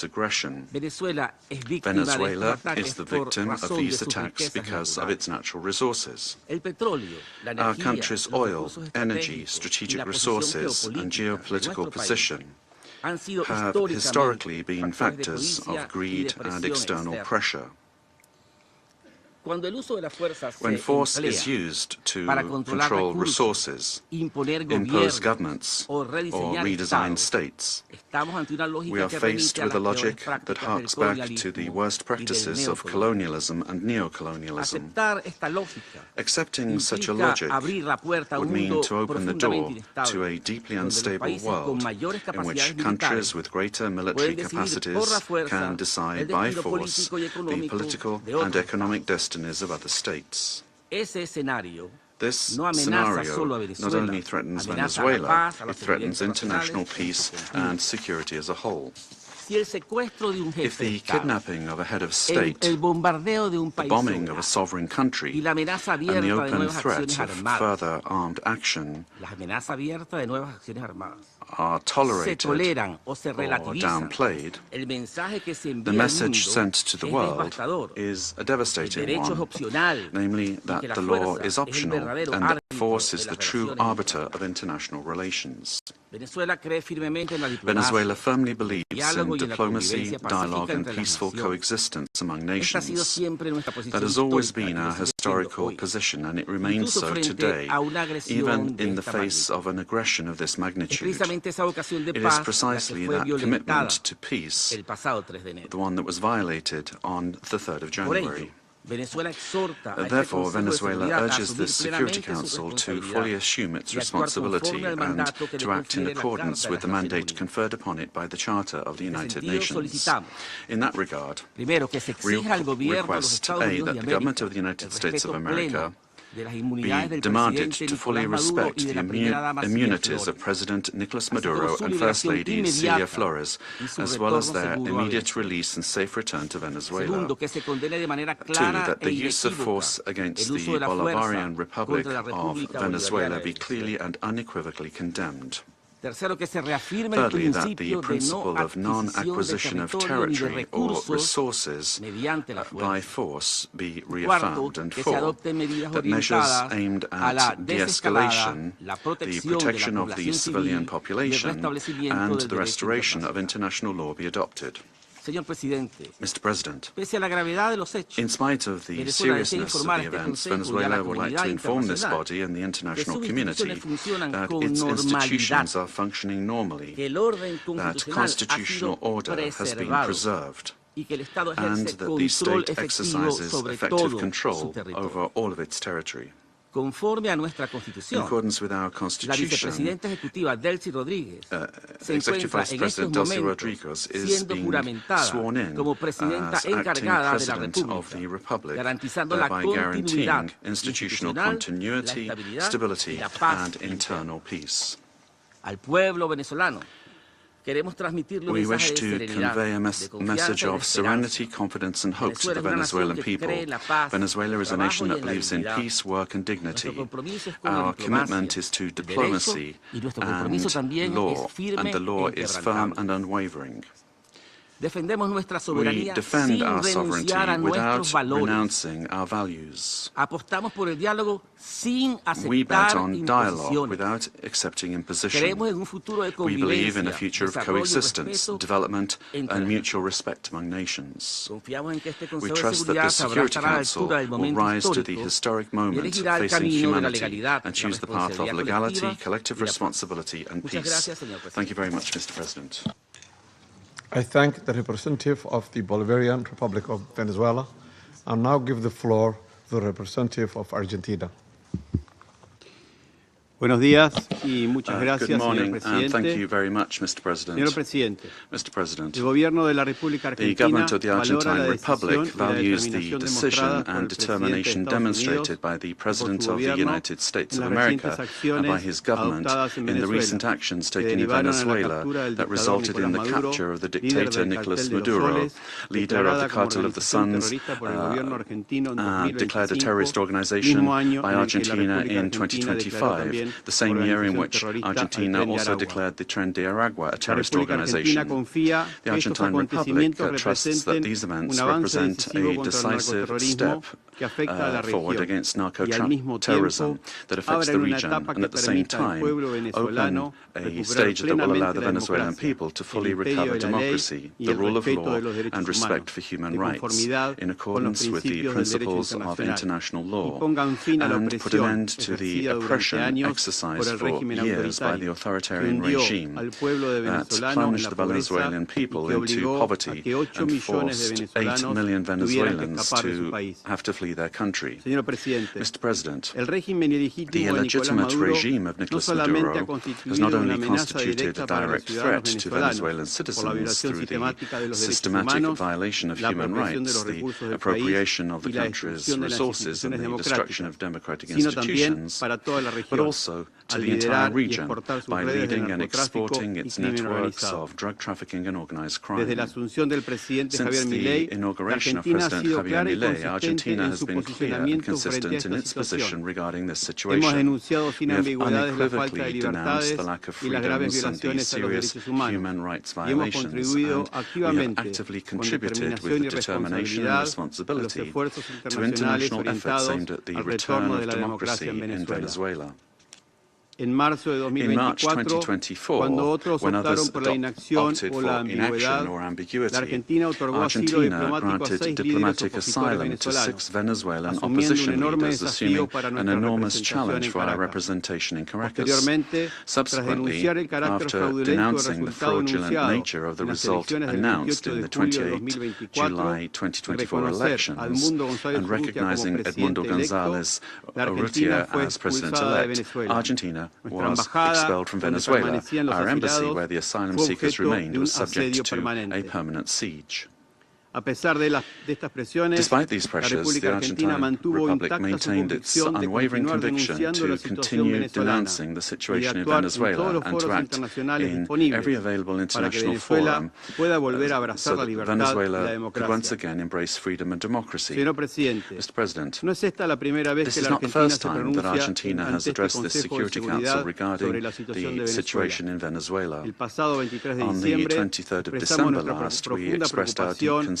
this aggression. Venezuela is the victim of these attacks because of its natural resources. Our country's oil, energy, strategic resources, and geopolitical position have historically been factors of greed and external pressure. When force is used to control resources, impose governments, or redesign states, we are faced with a logic that harks back to the worst practices of colonialism and neocolonialism. Accepting such a logic would mean to open the door to a deeply unstable world in which countries with greater military capacities can decide by force the political and economic destinies of other states. This scenario not only threatens Venezuela, it threatens international peace and security as a whole. If the kidnapping of a head of state, the bombing of a sovereign country, and the open threat of further armed action are tolerated or downplayed, the message sent to the world is a devastating one, namely that the law is optional and that force is the true arbiter of international relations. Venezuela firmly believes in diplomacy, dialogue, and peaceful coexistence among nations. That has always been our historical position, and it remains so today, even in the face of an aggression of this magnitude. It is precisely that commitment to peace, the one that was violated on the 3rd of January. Therefore, Venezuela urges the Security Council to fully assume its responsibility and to act in accordance with the mandate conferred upon it by the Charter of the United Nations. In that regard, we request, A, that the government of the United States of America be demanded to fully respect the immunities of President Nicolas Maduro and First Lady Celia Flores, as well as their immediate release and safe return to Venezuela. 2, that the use of force against the Bolivarian Republic of Venezuela be clearly and unequivocally condemned. Thirdly, that the principle of non-acquisition of territory or resources by force be reaffirmed. And 4, that measures aimed at de-escalation, the protection of the civilian population, and the restoration of international law be adopted. Mr. President, in spite of the seriousness of the events, Venezuela would like to inform this body and the international community that its institutions are functioning normally, that constitutional order has been preserved, and that the state exercises effective control over all of its territory. In accordance with our Constitution, Executive Vice President Delcy Rodriguez is being sworn in as acting President of the Republic, thereby guaranteeing institutional continuity, stability, and internal peace. We wish to convey a message of serenity, confidence, and hope to the Venezuelan people. Venezuela is a nation that believes in peace, work, and dignity. Our commitment is to diplomacy and law, and the law is firm and unwavering. We defend our sovereignty without renouncing our values. We bet on dialogue without accepting imposition. We believe in a future of coexistence, development, and mutual respect among nations. We trust that the Security Council will rise to the historic moment facing humanity and choose the path of legality, collective responsibility, and peace. Thank you very much, Mr. President. I thank the representative of the Bolivarian Republic of Venezuela. I'll now give the floor to the representative of Argentina. Buenos días y muchas gracias, good morning, señor presidente. And thank you very much, Mr. President. Señor presidente, Mr. President, el gobierno de la República Argentina the government of the Argentine valora la Republic decisión y la values the determinación decision demostrada por el and determination presidente de Estados demonstrated by the President of the United States of America and by his government in the recent actions taken in Venezuela that resulted in the capture of the dictator Nicolas Maduro, leader of the Cartel of the Suns, declared a terrorist organization by Argentina in 2025, the same year in which Argentina also declared the Tren de Aragua a terrorist organization. The Argentine Republic trusts that these events represent a decisive step forward against narco-terrorism that affects the region, and at the same time open a stage that will allow the Venezuelan people to fully recover democracy, the rule of law, and respect for human rights, in accordance with the principles of international law, and put an end to the oppression exercised for years by the authoritarian regime that plunged the Venezuelan people into poverty and forced 8 million Venezuelans to have to flee their country. Mr. President, the illegitimate regime of Nicolas Maduro has not only constituted a direct threat to Venezuelan citizens through the systematic violation of human rights, the appropriation of the country's resources and the destruction of democratic institutions, but also to the entire region by leading and exporting its networks of drug trafficking and organized crime. Since the inauguration of President Javier Milei, Argentina has been clear and consistent in its position regarding this situation. We have unequivocally denounced the lack of freedoms and the serious human rights violations, and we have actively contributed with determination and responsibility to international efforts aimed at the return of democracy in Venezuela. In March 2024, when others opted for inaction or ambiguity, Argentina granted diplomatic asylum to 6 Venezuelan opposition leaders, assuming an enormous challenge for our representation in Caracas. Subsequently, after denouncing the fraudulent nature of the result announced in the 28 July 2024 elections, and recognizing Edmundo González Urrutia as president-elect, Argentina was expelled from Venezuela. Our embassy, where the asylum seekers remained, was subject to a permanent siege. Despite these pressures, the Argentine Republic maintained its unwavering conviction to continue denouncing the situation in Venezuela and to act in every available international forum so that Venezuela could once again embrace freedom and democracy. Mr. President, this is not the first time that Argentina has addressed the Security Council regarding the situation in Venezuela. On the 23rd of December last, we expressed our deep concern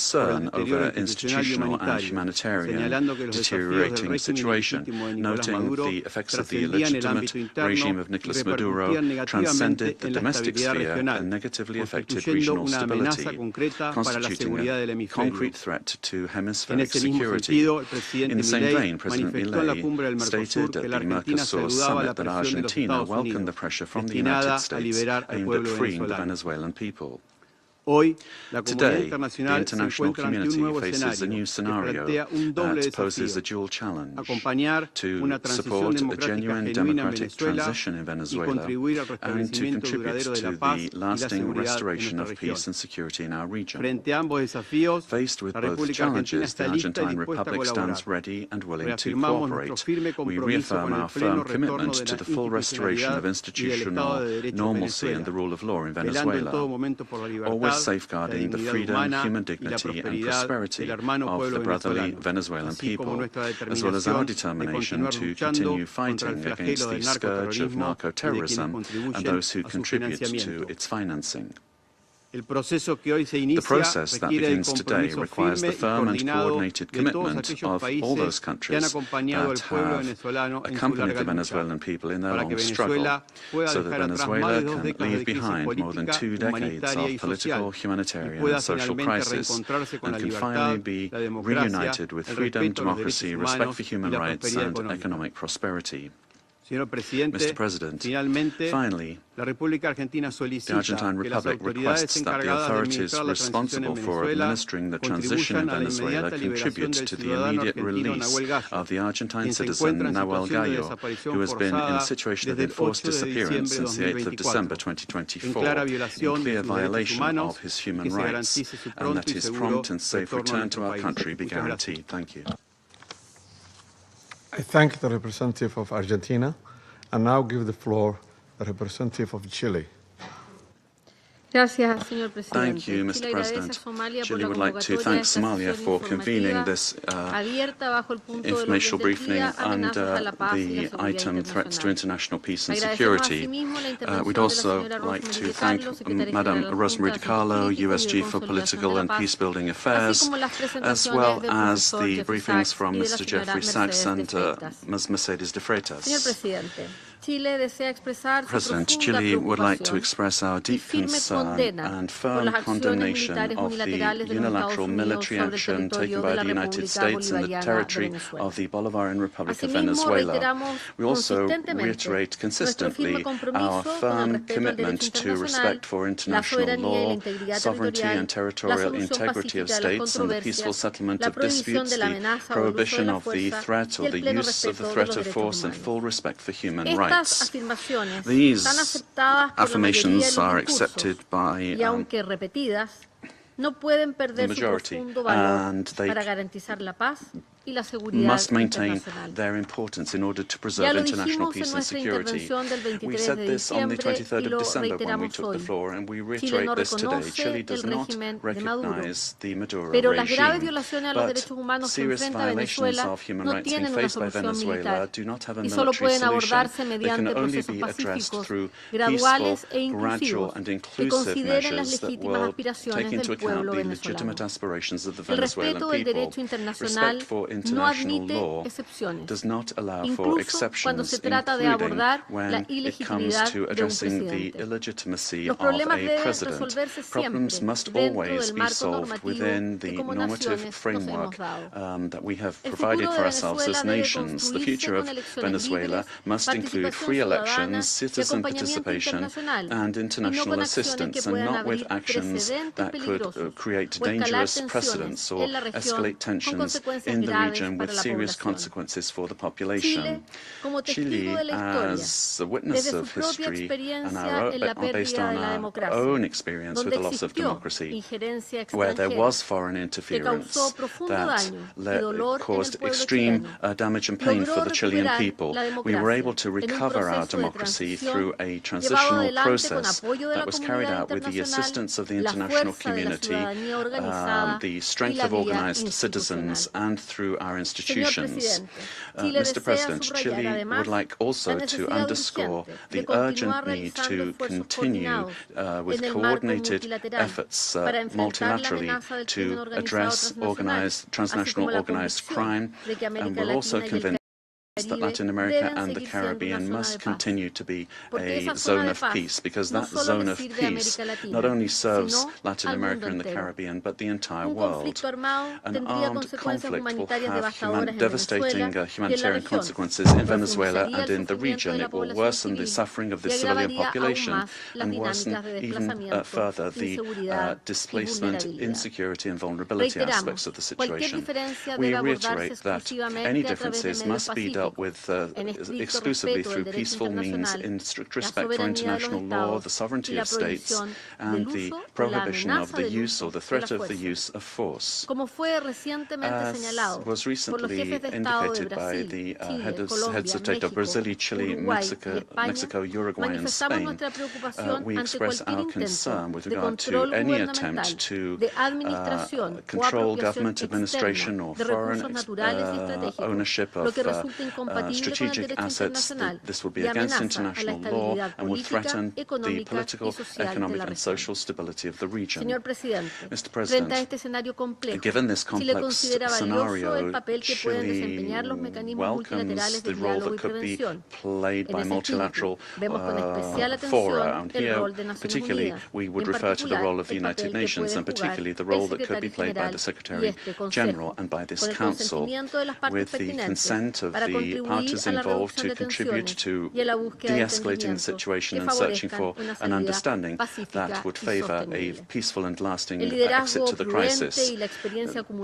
over institutional and humanitarian deteriorating situation, noting the effects of the illegitimate regime of Nicolas Maduro transcended the domestic sphere and negatively affected regional stability, constituting a concrete threat to hemispheric security. In the same vein, President Milei stated at the Mercosur summit that Argentina welcomed the pressure from the United States aimed at freeing the Venezuelan people. Today, the international community faces a new scenario that poses a dual challenge: to support a genuine democratic transition in Venezuela and to contribute to the lasting restoration of peace and security in our region. Faced with both challenges, the Argentine Republic stands ready and willing to cooperate. We reaffirm our firm commitment to the full restoration of institutional normalcy and the rule of law in Venezuela, always safeguarding the freedom, human dignity and prosperity of the brotherly Venezuelan people, as well as our determination to continue fighting against the scourge of narco-terrorism and those who contribute to its financing. The process that begins today requires the firm and coordinated commitment of all those countries that have accompanied the Venezuelan people in their long struggle, so that Venezuela can leave behind more than 2 decades of political, humanitarian and social crisis and can finally be reunited with freedom, democracy, respect for human rights and economic prosperity. Mr. President, finally, the Argentine Republic requests that the authorities responsible for administering the transition in Venezuela contribute to the immediate release of the Argentine citizen Nahuel Gallo, who has been in a situation of enforced disappearance since the 8th of December 2024, in clear violation of his human rights, and that his prompt and safe return to our country be guaranteed. Thank you. I thank the representative of Argentina and now give the floor to the representative of Chile. Thank you, Mr. President. Chile would like to thank Somalia for convening this informational briefing under the item Threats to International Peace and Security. We'd also like to thank Madam Rosemary DiCarlo, USG for Political and Peacebuilding Affairs, as well as the briefings from Mr. Jeffrey Sachs and Ms. Mercedes de Freitas. President, Chile would like to express our deep concern and firm condemnation of the unilateral military action taken by the United States in the territory of the Bolivarian Republic of Venezuela. We also reiterate consistently our firm commitment to respect for international law, sovereignty and territorial integrity of states, and the peaceful settlement of disputes, the prohibition of the threat or the use of the threat of force, and full respect for human rights. These affirmations are accepted by the majority, and they must maintain their importance in order to preserve international peace and security. We said this on the 23rd of December when we took the floor, and we reiterate this today. Chile does not recognize the Maduro regime, but serious violations of human rights being faced by Venezuela do not have a military solution. They can only be addressed through peaceful, gradual and inclusive measures that will take into account the legitimate aspirations of the Venezuelan people. Respect for international law does not allow for exceptions, including when it comes to addressing the illegitimacy of a president. Problems must always be solved within the normative framework that we have provided for ourselves as nations. The future of Venezuela must include free elections, citizen participation, and international assistance, and not with actions that could create dangerous precedents or escalate tensions in the region with serious consequences for the population. Chile, as a witness of history and based on our own experience with the loss of democracy, where there was foreign interference that caused extreme damage and pain for the Chilean people, we were able to recover our democracy through a transitional process that was carried out with the assistance of the international community, the strength of organized citizens, and through our institutions. Mr. President, Chile would like also to underscore the urgent need to continue with coordinated efforts multilaterally to address transnational organized crime, and we're also convinced that Latin America and the Caribbean must continue to be a zone of peace, because that zone of peace not only serves Latin America and the Caribbean, but the entire world. An armed conflict will have devastating humanitarian consequences in Venezuela and in the region. It will worsen the suffering of the civilian population and worsen even further the displacement, insecurity and vulnerability aspects of the situation. We reiterate that any differences must be dealt with exclusively through peaceful means in strict respect for international law, the sovereignty of states, and the prohibition of the use or the threat of the use of force. As was recently indicated by the heads of state of Brazil, Chile, Mexico, Uruguay, and Spain, we express our concern with regard to any attempt to control government administration or foreign ownership of strategic assets. This would be against international law and would threaten the political, economic and social stability of the region. Mr. President, given this complex scenario, Chile welcomes the role that could be played by multilateral fora. And here, particularly, we would refer to the role of the United Nations, and particularly the role that could be played by the Secretary General and by this Council, with the consent of the parties involved to contribute to de-escalating the situation and searching for an understanding that would favor a peaceful and lasting exit to the crisis.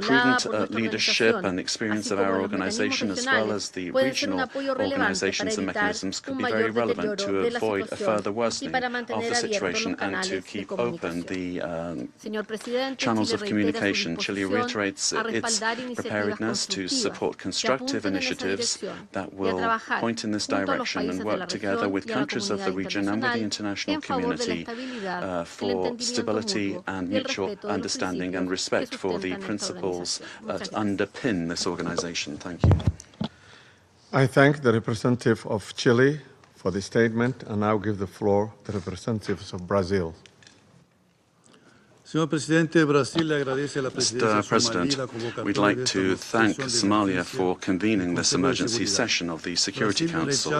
Prudent leadership and experience of our organization, as well as the regional organizations and mechanisms, could be very relevant to avoid a further worsening of the situation and to keep open the channels of communication. Chile reiterates its preparedness to support constructive initiatives that will point in this direction and work together with countries of the region and with the international community for stability and mutual understanding and respect for the principles that underpin this organization. Thank you. I thank the representative of Chile for the statement and now give the floor to the representatives of Brazil. Mr. President, we'd like to thank Somalia for convening this emergency session of the Security Council.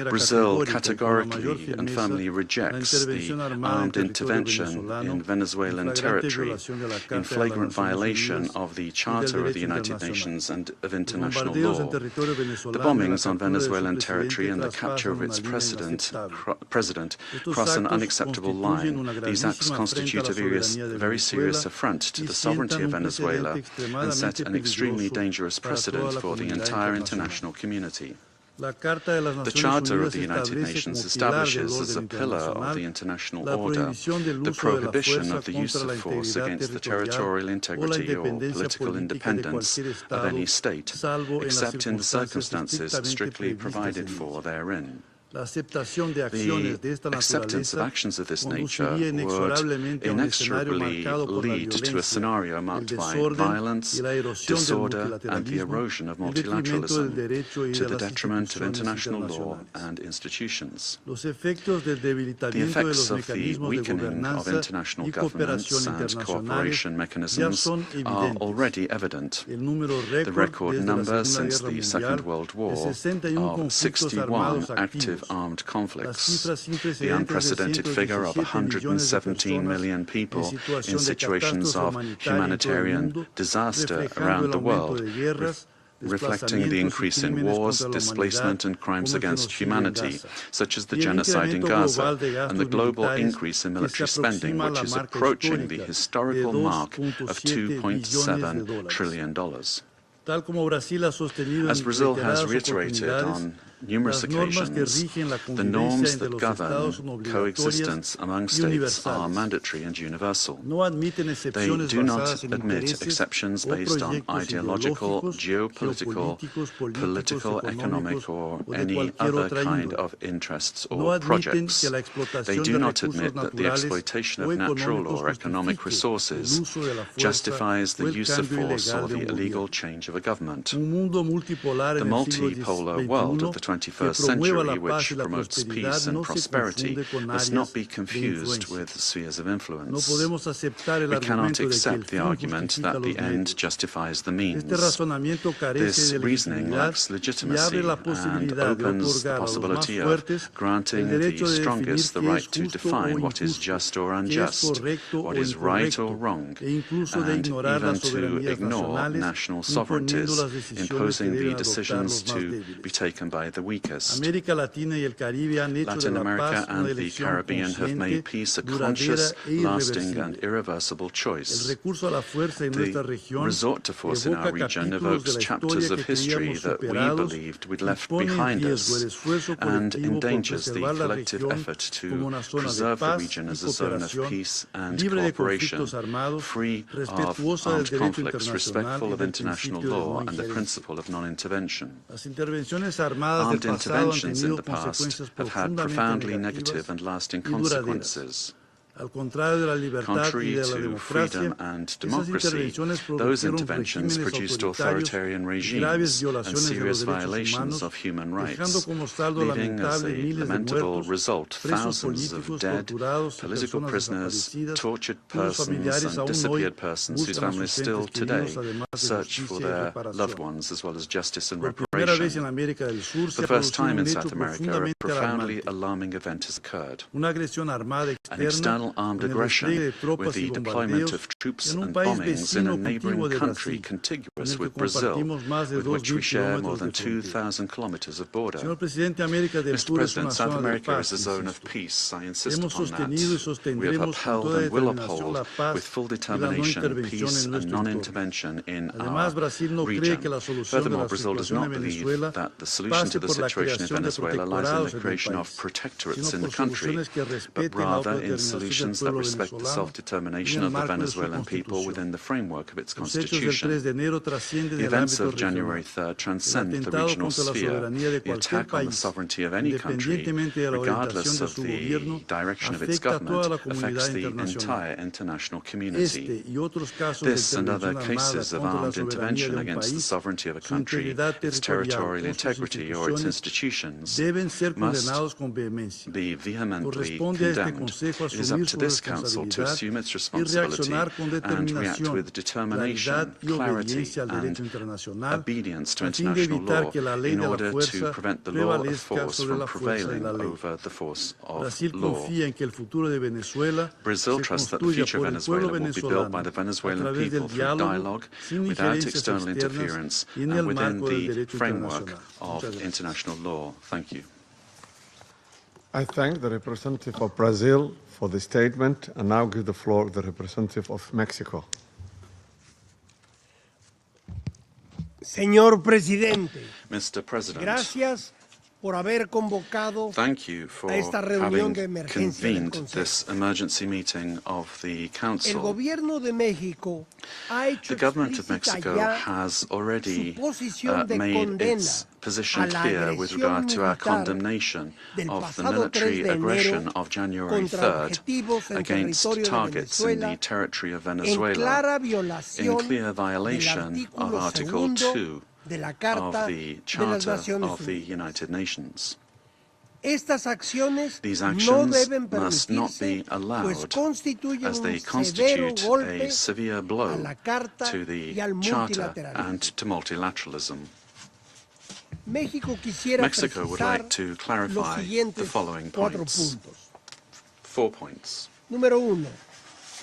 Brazil categorically and firmly rejects the armed intervention in Venezuelan territory in flagrant violation of the Charter of the United Nations and of international law. The bombings on Venezuelan territory and the capture of its president cross an unacceptable line. These acts constitute a very serious affront to the sovereignty of Venezuela and set an extremely dangerous precedent for the entire international community. The Charter of the United Nations establishes as a pillar of the international order the prohibition of the use of force against the territorial integrity or political independence of any state, except in the circumstances strictly provided for therein. The acceptance of actions of this nature would inexorably lead to a scenario marked by violence, disorder, and the erosion of multilateralism to the detriment of international law and institutions. The effects of the weakening of international governance and cooperation mechanisms are already evident. The record number since the Second World War of 61 active armed conflicts, the unprecedented figure of 117 million people in situations of humanitarian disaster around the world, reflecting the increase in wars, displacement and crimes against humanity, such as the genocide in Gaza, and the global increase in military spending, which is approaching the historical mark of $2.7 trillion. As Brazil has reiterated on numerous occasions, the norms that govern coexistence among states are mandatory and universal. They do not admit exceptions based on ideological, geopolitical, political, economic, or any other kind of interests or projects. They do not admit that the exploitation of natural or economic resources justifies the use of force or the illegal change of a government. The multipolar world of the 21st century, which promotes peace and prosperity, must not be confused with spheres of influence. We cannot accept the argument that the end justifies the means. This reasoning lacks legitimacy and opens the possibility of granting the strongest the right to define what is just or unjust, what is right or wrong, and even to ignore national sovereignties, imposing the decisions to be taken by the weakest. Latin America and the Caribbean have made peace a conscious, lasting, and irreversible choice. The resort to force in our region evokes chapters of history that we believed we'd left behind us and endangers the collective effort to preserve the region as a zone of peace and cooperation, free of armed conflicts, respectful of international law and the principle of non-intervention. Armed interventions in the past have had profoundly negative and lasting consequences. Contrary to freedom and democracy, those interventions produced authoritarian regimes and serious violations of human rights, leaving as a lamentable result thousands of dead, political prisoners, tortured persons and disappeared persons whose families still today search for their loved ones as well as justice and reparation. For the first time in South America, a profoundly alarming event has occurred. An external armed aggression with the deployment of troops and bombings in a neighboring country contiguous with Brazil, with which we share more than 2,000 kilometers of border. Mr. President, South America is a zone of peace. I insist upon that. We have upheld and will uphold with full determination peace and non-intervention in our region. Furthermore, Brazil does not believe that the solution to the situation in Venezuela lies in the creation of protectorates in the country, but rather in solutions conditions that respect the self-determination of the Venezuelan people within the framework of its constitution. The events of January 3rd transcend the regional sphere. The attack on the sovereignty of any country, regardless of the direction of its government, affects the entire international community. This and other cases of armed intervention against the sovereignty of a country, its territorial integrity, or its institutions must be vehemently condemned. It is up to this Council to assume its responsibility and react with determination, clarity, and obedience to international law in order to prevent the law of force from prevailing over the force of law. Brazil trusts that the future of Venezuela will be built by the Venezuelan people through dialogue, without external interference, and within the framework of international law. Thank you. I thank the representative of Brazil for the statement, and now give the floor to the representative of Mexico. Señor Presidente, Mr. President, gracias por haber convocado thank you for a esta reunión de having emergencia del convened Consejo. this emergency meeting of the El Council. gobierno de México ha hecho The government of explícita Mexico ya has already su posición de made condena its position a la clear with agresión regard to our militar condemnation del of the pasado military 3 de enero aggression of January contra 3rd objetivos en against territorio de targets in Venezuela, the territory of en Venezuela, clara in violación clear violation del of artículo Article 2 de la of Carta the de las Charter Naciones of the Unidas. United Nations. Estas acciones These no actions deben must not permitirse, be pues allowed, constituyen as they un severo constitute golpe a severe blow a la Carta to y the al Charter multilateralismo. and to multilateralism. México quisiera Mexico would precisar like to los clarify the siguientes following 4 points. puntos. 4 points. Número 1.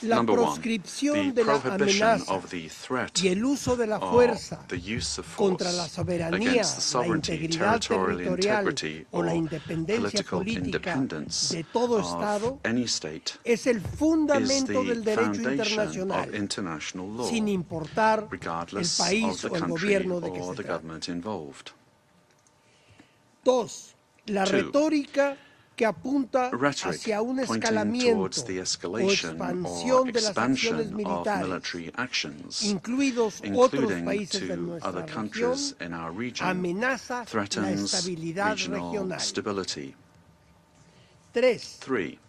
La Number 1, proscripción the de la prohibition amenaza of the threat y el uso de la or fuerza the use of contra la force soberanía, against the la sovereignty, integridad territorial territorial integrity, o la or independencia political política independence de todo of Estado any state es el is fundamento the del derecho foundation internacional, of international law, sin importar el regardless país of the o el country gobierno de que or se the trate. government involved. 2. La 2. retórica que apunta Rhetoric hacia un pointing escalamiento towards the o escalation expansión or de las acciones expansion of militares, military actions, incluidos otros including países de to nuestra other región, countries in our region, amenaza la threatens estabilidad regional regional. stability. 3. 3.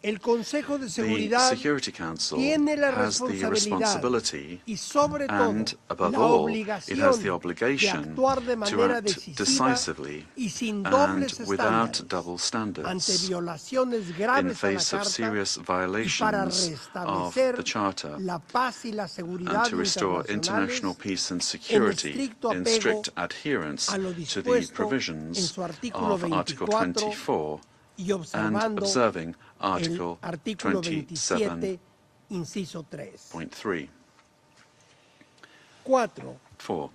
El Consejo de The Seguridad Security Council tiene la has the responsabilidad responsibility y sobre todo and, above la all, it has obligación the de obligation actuar de to manera act decisiva decisively y sin and dobles without estándares double ante standards violaciones in graves a la face of Carta serious y para violations of restablecer the Charter la paz y la and seguridad to restore international internacionales peace and en security estricto in apego strict adherence a lo to the dispuesto en provisions su artículo of Article 24 24 y and observando observing el Article artículo 27, inciso 3. 27.3. 4. 4.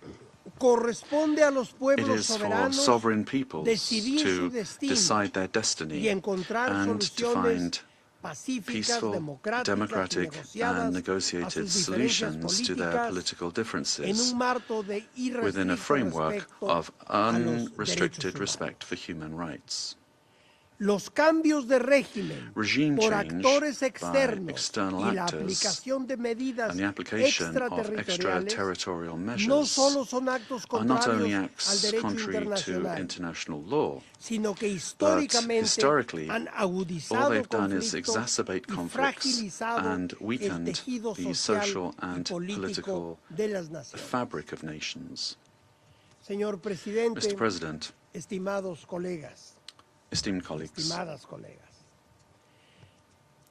Corresponde a los It pueblos is for soberanos sovereign peoples decidir su to destino decide their destiny y encontrar and to soluciones find pacíficas, peaceful, democráticas y democratic negociadas and a negotiated sus diferencias solutions to their políticas political en differences un marco de within a irrestricto framework respeto of a los unrestricted derechos respect for human rights. Los cambios de régimen Regime por change actores by externos external y la actors aplicación de medidas and the application of extraterritoriales extraterritorial no measures solo son actos are not only contrarios al acts derecho contrary to internacional, international law, sino que but históricamente historically han all agudizado they've el done is conflicto exacerbate y conflicts fragilizado and el weakened tejido the social social y and político political de las naciones. fabric of nations. Señor presidente, Mr. President, estimados colegas, esteemed colleagues, estimadas colegas,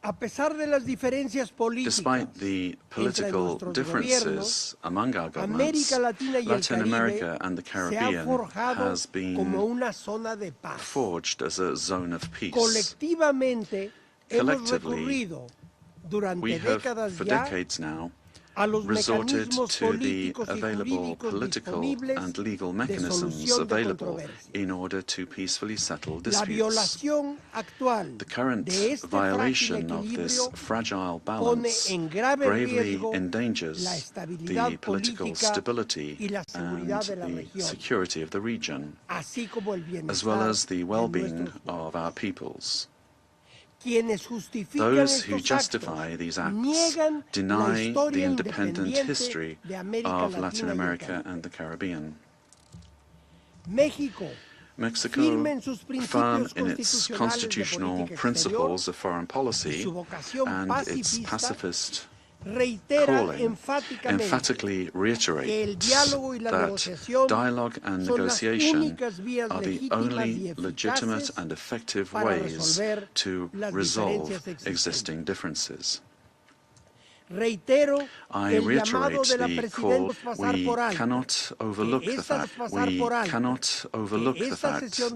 a pesar de las diferencias políticas despite the entre political nuestros differences gobiernos, among our governments, América Latina y el Latin Caribe America and the se ha Caribbean forjado has como been una zona de paz. forged as a zone of peace. Colectivamente hemos Collectively, recurrido durante we have, décadas for ya decades now, a los resorted mecanismos to the políticos y available jurídicos political disponibles and legal de mechanisms solución de available controversias. in order to peacefully settle La disputes. violación actual The current de este frágil violation of this equilibrio fragile pone balance en grave gravely riesgo endangers la estabilidad the political política stability y la seguridad and de la the región, security of the region, así como el as well bienestar as the de well-being nuestros pueblos. of our peoples. Those who justify these acts deny the independent history of Latin America and the Caribbean. Mexico, firm in its constitutional principles of foreign policy and its pacifist calling, emphatically reiterates that dialogue and negotiation are the only legitimate and effective ways to resolve existing differences. I reiterate the call. We cannot overlook the fact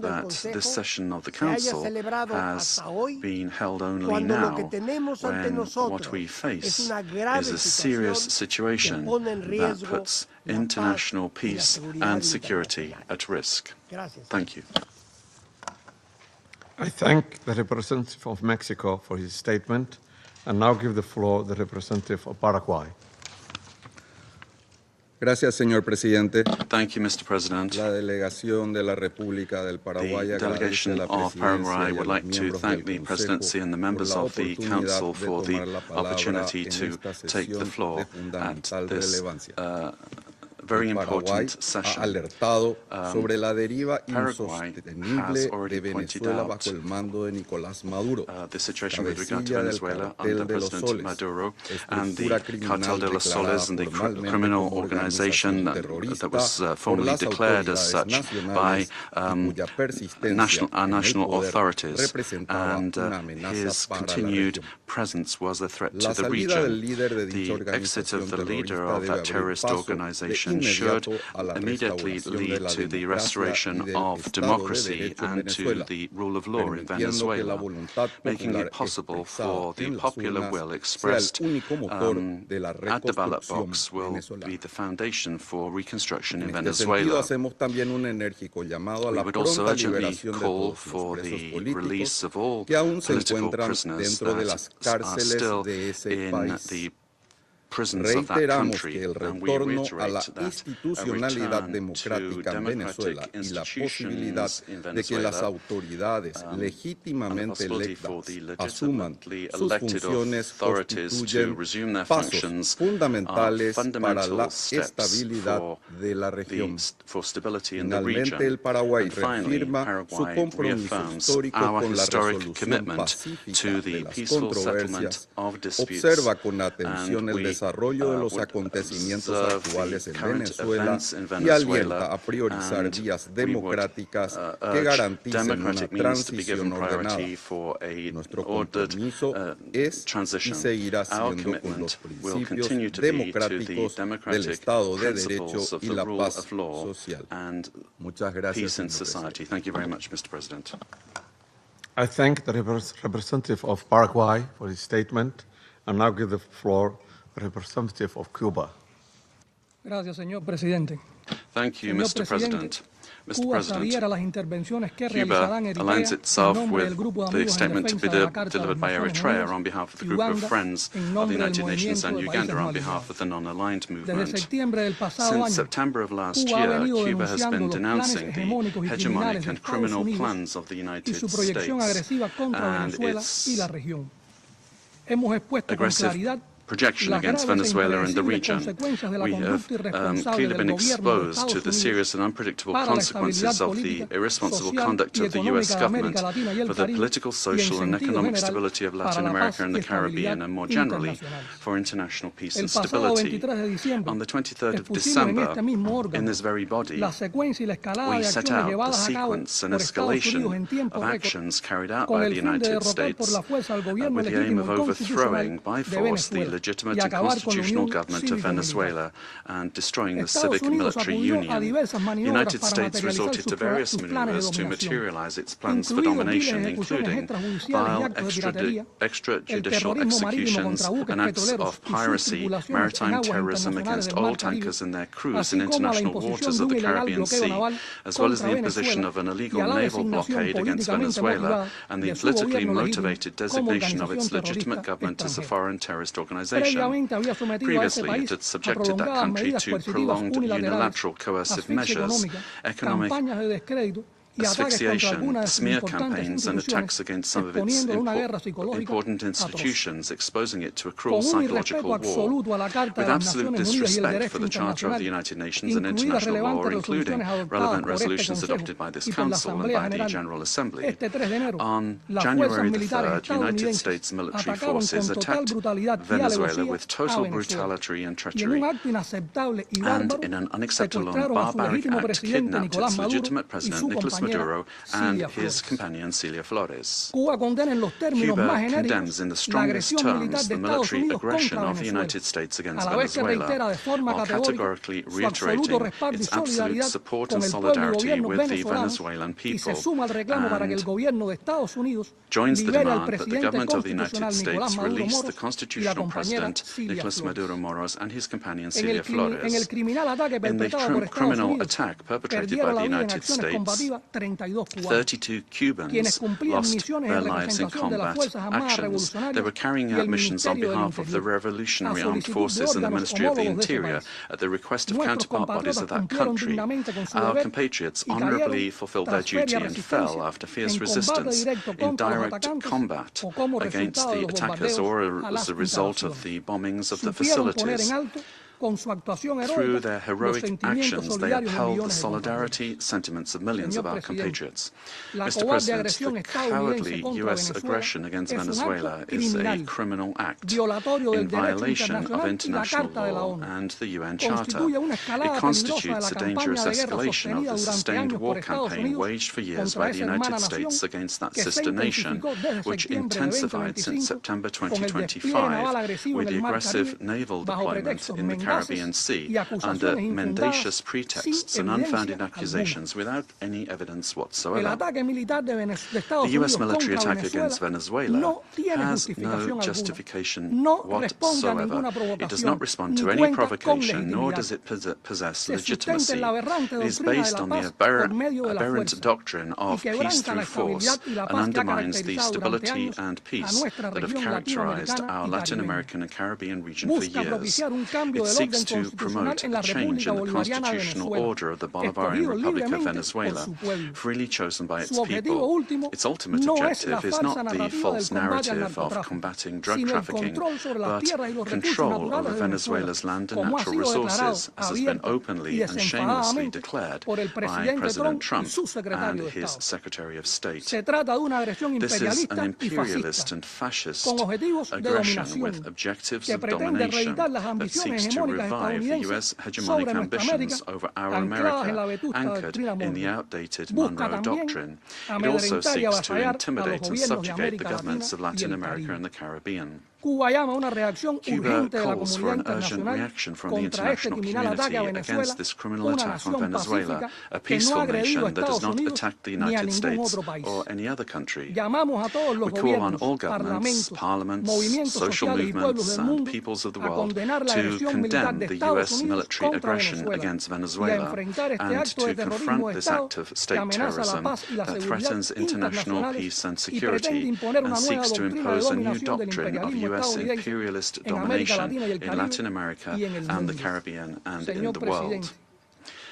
that this session of the Council has been held only now, when what we face is a serious situation that puts international peace and security at risk. Thank you. I thank the representative of Mexico for his statement, and now give the floor to the representative of Paraguay. Gracias, señor presidente. Thank you, Mr. President. La delegación de la República del Paraguay the delegation of Paraguay would like to thank the presidency and the members of the Council for the opportunity to take the floor at this very important session. Sobre la deriva Paraguay has already pointed out the situation with regard to Venezuela under President Maduro and the Cartel de los Soles and the criminal organization that was formally declared as such by our national authorities, and his continued presence was a threat to the region. The exit of the leader of that terrorist organization should immediately lead to the restoration of democracy and to the rule of law in Venezuela, making it possible for the popular will expressed at the ballot box will be the foundation for reconstruction in Venezuela. We would also urgently call for the release of all political prisoners that are still in the prisons of that country, and we reiterate that a return to democratic institutions in Venezuela and the possibility for the legitimately elected authorities to resume their functions are fundamental steps for stability in the region. And finally, Paraguay reaffirms our historic commitment to the peaceful settlement of disputes, and we desarrollo de los acontecimientos actuales en Venezuela y alienta a priorizar vías democráticas que garanticen una transición ordenada. Nuestro compromiso es y seguirá siendo con los principios democráticos del Estado de Derecho y la paz social. Muchas gracias, señor presidente. Thank you very much, Mr. President. I thank the representative of Paraguay for his statement, and now give the floor to the representative of Cuba. Gracias, señor presidente. Thank you, Mr. President. Mr. President, Cuba aligns aligns itself with the statement to be delivered by Eritrea on behalf of the group of friends of the United Nations and Uganda on behalf of the non-aligned movement. Since September of last year, Cuba has been denouncing the hegemonic and criminal plans of the United States and its aggressive projection against Venezuela and the region. We have clearly been exposed to the serious and unpredictable consequences of the irresponsible conduct of the U.S. government for the political, social and economic stability of Latin America and the Caribbean, and more generally for international peace and stability. On the 23rd of December, in this very body, we set out the sequence and escalation of actions carried out by the United States with the aim of overthrowing by force the legitimate and constitutional government of Venezuela and destroying the civic and military union. The United States resorted to various maneuvers to materialize its plans for domination, including vile extrajudicial executions and acts of piracy, maritime terrorism against oil tankers and their crews in international waters of the Caribbean Sea, as well as the imposition of an illegal naval blockade against Venezuela and the politically motivated designation of its legitimate government as a foreign terrorist organization. Previously, it had subjected that country to prolonged unilateral coercive measures, economic asphyxiation, smear campaigns, and attacks against some of its important institutions, exposing it to a cruel psychological war, with absolute disrespect for the Charter of the United Nations and international law, including relevant resolutions adopted by this Council and by the General Assembly. On January the 3rd, United States military forces attacked Venezuela with total brutality and treachery, and in an unacceptable and barbaric act kidnapped its legitimate president, Nicolas Maduro, and his companion, Celia Flores. Cuba condemns in the strongest terms the military aggression of the United States against Venezuela, while categorically reiterating its absolute support and solidarity with the Venezuelan people, and joins the demand that the government of the United States release the constitutional president, Nicolas Maduro Moros, and his companion, Celia Flores. In the criminal attack perpetrated by the United States, 32 Cubans lost their lives in combat actions. They were carrying out missions on behalf of the Revolutionary Armed Forces and the Ministry of the Interior at the request of counterpart bodies of that country. Our compatriots honorably fulfilled their duty and fell after fierce resistance in direct combat against the attackers or as a result of the bombings of the facilities. Through their heroic actions, they upheld the solidarity sentiments of millions of our compatriots. Mr. President, the cowardly U.S. aggression against Venezuela is a criminal act in violation of international law and the UN Charter. It constitutes a dangerous escalation of the sustained war campaign waged for years by the United States against that sister nation, which intensified since September 2025 with the aggressive naval deployment in the Caribbean Sea under mendacious pretexts and unfounded accusations without any evidence whatsoever. The U.S. military attack against Venezuela has no justification whatsoever. It does not respond to any provocation, nor does it possess legitimacy. It is based on the aberrant doctrine of peace through force and undermines the stability and peace that have characterized our Latin American and Caribbean region for years. It seeks to promote a change in the constitutional order of the Bolivarian Republic of Venezuela, freely chosen by its people. Its ultimate objective is not the false narrative of combating drug trafficking, but control over Venezuela's land and natural resources, as has been openly and shamelessly declared by President Trump and his Secretary of State. This is an imperialist and fascist aggression with objectives of domination that seeks to revive the U.S. hegemonic ambitions over our America, anchored in the outdated Monroe Doctrine. It also seeks to intimidate and subjugate the governments of Latin America and the Caribbean. Cuba calls for an urgent reaction from the international community against this criminal attack on Venezuela, a peaceful nation that does not attack the United States or any other country. We call on all governments, parliaments, social movements, and peoples of the world to condemn the U.S. military aggression against Venezuela and to confront this act of state terrorism that threatens international peace and security and seeks to impose a new doctrine of U.S. imperialist domination in Latin America and the Caribbean and in the world.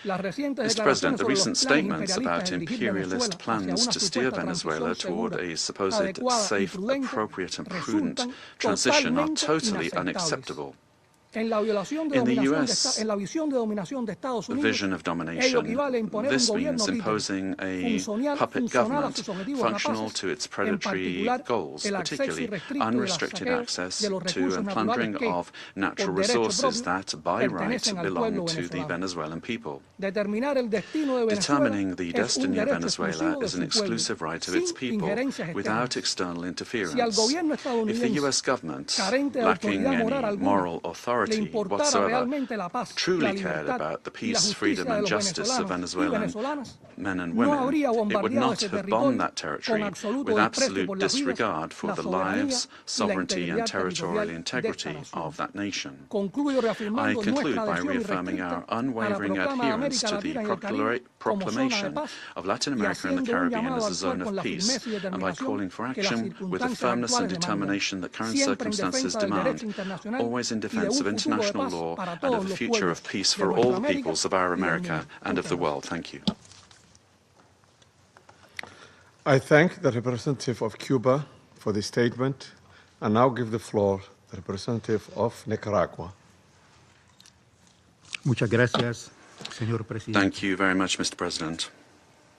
Mr. President, the recent statements about imperialist plans to steer Venezuela toward a supposed safe, appropriate and prudent transition are totally unacceptable. In the U.S. vision of domination, this means imposing a puppet government functional to its predatory goals, particularly unrestricted access to and plundering of natural resources that, by right, belong to the Venezuelan people. Determining the destiny of Venezuela is an exclusive right of its people, without external interference. If the U.S. government, lacking any moral authority whatsoever, truly cared about the peace, freedom and justice of Venezuelan men and women, it would not have bombed that territory with absolute disregard for the lives, sovereignty and territorial integrity of that nation. I conclude by reaffirming our unwavering adherence to the proclamation of Latin America and the Caribbean as a zone of peace, and by calling for action with the firmness and determination that current circumstances demand, always in defense of international law and of the future of peace for all the peoples of our America and of the world. Thank you. I thank the representative of Cuba for the statement and now give the floor to the representative of Nicaragua. Muchas gracias, señor presidente. Thank you very much, Mr. President.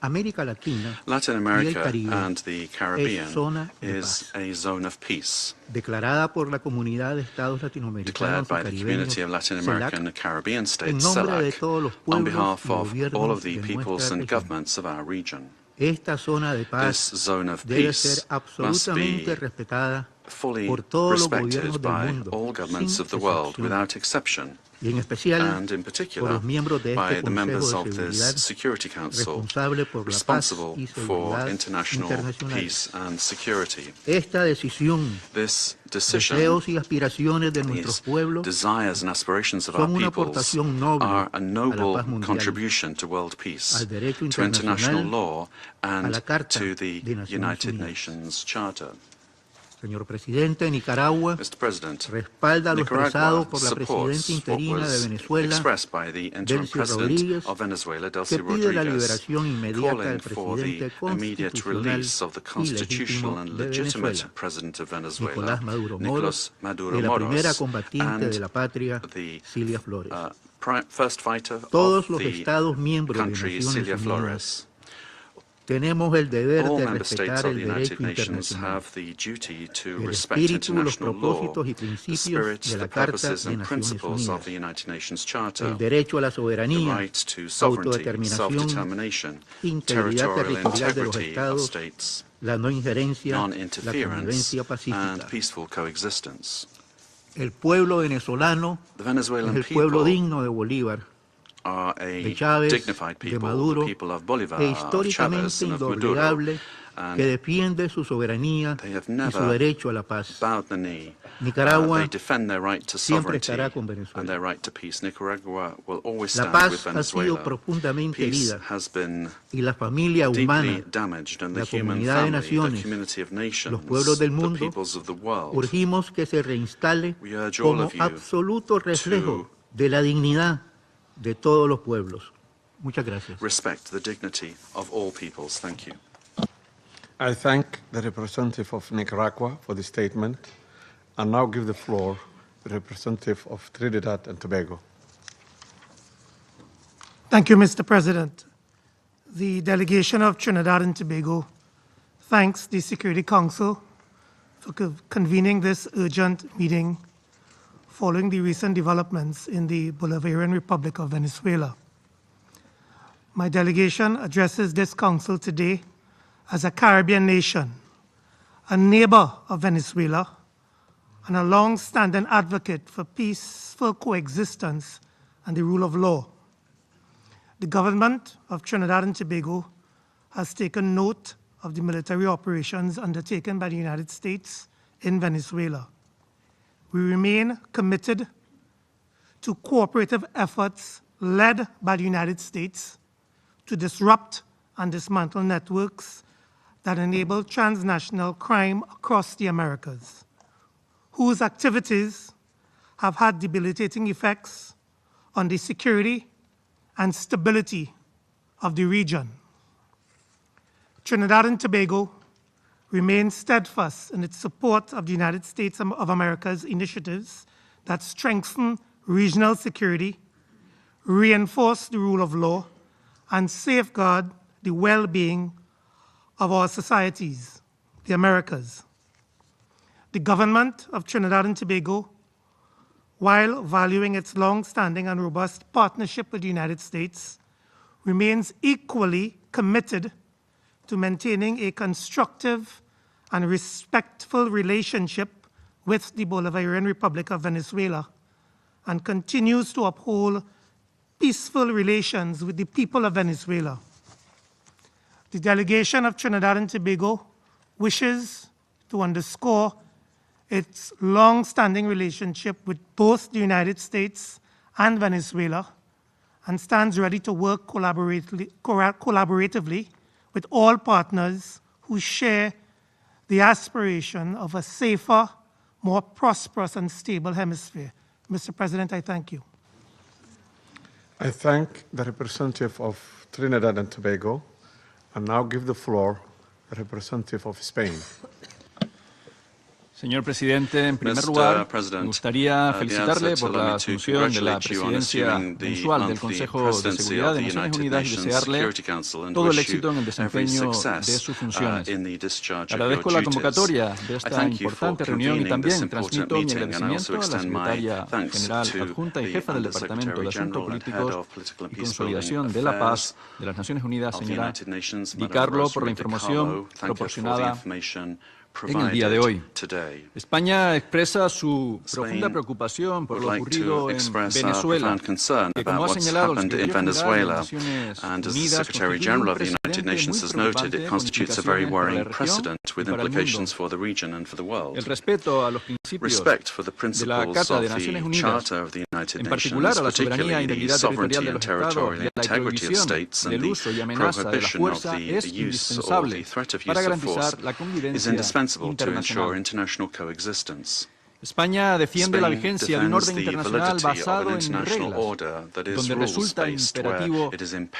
Latin y America el Caribe and the Caribbean es zona de is paz, a zone of peace, declarada por la Comunidad de Estados declared Latinoamericanos by y the Caribeños, Community of Latin American and Caribbean en States, nombre de CELAC, todos los on pueblos behalf y of all gobiernos of the de peoples nuestra and región. governments of our region. Esta zona de This paz zone of debe peace ser must absolutamente be respetada fully por todos los respected gobiernos del by mundo, all governments sin of the world excepción, without exception, y en especial and in por particular los miembros de by este the members Consejo de of this Seguridad Security Council responsable por la paz responsible y for seguridad international internacional. peace and security. Esta decisión, This decision, deseos y aspiraciones de nuestros these pueblos desires and aspirations of our son una peoples aportación noble are a a la noble paz mundial, contribution to world peace, al derecho to international internacional, law, a and la Carta to the de Naciones United Unidas. Nations Charter. Señor presidente, Nicaragua Mr. President, respalda lo Nicaragua expresado por la supports presidenta what interina de was Venezuela, expressed by the interim Delcy president Rodríguez, of Venezuela, que Delcy pide la Rodriguez, liberación inmediata calling del for the presidente immediate constitucional release of the y constitutional legítimo and de legitimate Venezuela, president of Venezuela, Nicolás Maduro Moros, Nicolás Maduro y la primera Moros, combatiente de la and patria, the Cilia Flores. first fighter Todos of los the Estados miembros de country, Naciones Cilia Unidas, Flores. tenemos el deber All de member states respetar of el the United derecho Nations internacional, have the duty to el respect espíritu, los international law, propósitos y the principios spirit, de the la Carta purposes de and Naciones principles of Unidas, the United Nations Charter, el derecho a la the soberanía, right to sovereignty, autodeterminación, self-determination, integridad territorial territorial de los integrity of Estados, states, la no injerencia, la non-interference, convivencia and pacífica. peaceful coexistence. El pueblo venezolano The es Venezuelan el pueblo people digno de Bolívar, are de a Chávez, dignified de people, Maduro, the people of Bolivar, e of históricamente Chavez, and of Maduro, indoblegable, and que defiende su soberanía they have y su never derecho a la paz. bowed the knee. Nicaragua They defend their right to siempre sovereignty estará con and Venezuela. their right to peace. Nicaragua will always La stand paz with ha sido Venezuela. profundamente Peace herida has been y la familia deeply humana, damaged, and the la human comunidad de family, the naciones, community of nations, los pueblos del the mundo, peoples of the world, urgimos que se reinstale we urge all como of you absoluto reflejo de la dignidad de todos los pueblos. Muchas gracias. respect the dignity of all peoples. Thank you. I thank the representative of Nicaragua for the statement and now give the floor to the representative of Trinidad and Tobago. Thank you, Mr. President. The delegation of Trinidad and Tobago thanks the Security Council for convening this urgent meeting following the recent developments in the Bolivarian Republic of Venezuela. My delegation addresses this council today as a Caribbean nation, a neighbor of Venezuela, and a long-standing advocate for peaceful coexistence and the rule of law. The government of Trinidad and Tobago has taken note of the military operations undertaken by the United States in Venezuela. We remain committed to cooperative efforts led by the United States to disrupt and dismantle networks that enable transnational crime across the Americas, whose activities have had debilitating effects on the security and stability of the region. Trinidad and Tobago remains steadfast in its support of the United States of America's initiatives that strengthen regional security, reinforce the rule of law, and safeguard the well-being of our societies, the Americas. The government of Trinidad and Tobago, while valuing its long-standing and robust partnership with the United States, remains equally committed to maintaining a constructive and respectful relationship with the Bolivarian Republic of Venezuela and continues to uphold peaceful relations with the people of Venezuela. The delegation of Trinidad and Tobago wishes to underscore its long-standing relationship with both the United States and Venezuela and stands ready to work collaboratively with all partners who share the aspiration of a safer, more prosperous and stable hemisphere. Mr. President, I thank you. I thank the representative of Trinidad and Tobago and now give the floor the representative of Spain. Señor presidente, en primer lugar, me gustaría felicitarle por la asunción de la presidencia mensual del Consejo de Seguridad de Naciones Unidas y desearle todo el éxito en el desempeño de sus funciones. Agradezco la convocatoria de esta importante reunión y también transmito mi agradecimiento a la secretaria general adjunta y jefa del Departamento de Asuntos Políticos y Consolidación de la Paz de las Naciones Unidas, señora Di Carlo, por la información proporcionada en el día de hoy. España expresa su profunda preocupación por lo ocurrido en Venezuela, que, como ha señalado el secretario general de Naciones Unidas, constituye un precedente muy preocupante con implicaciones para la región y para el mundo. El respeto a los principios de la Carta de Naciones Unidas, en particular a la soberanía e integridad territorial de los Estados y a la prohibición del uso y amenaza de la fuerza, es indispensable para garantizar la convivencia internacional. España defiende la vigencia de un orden internacional basado en reglas, donde resulta imperativo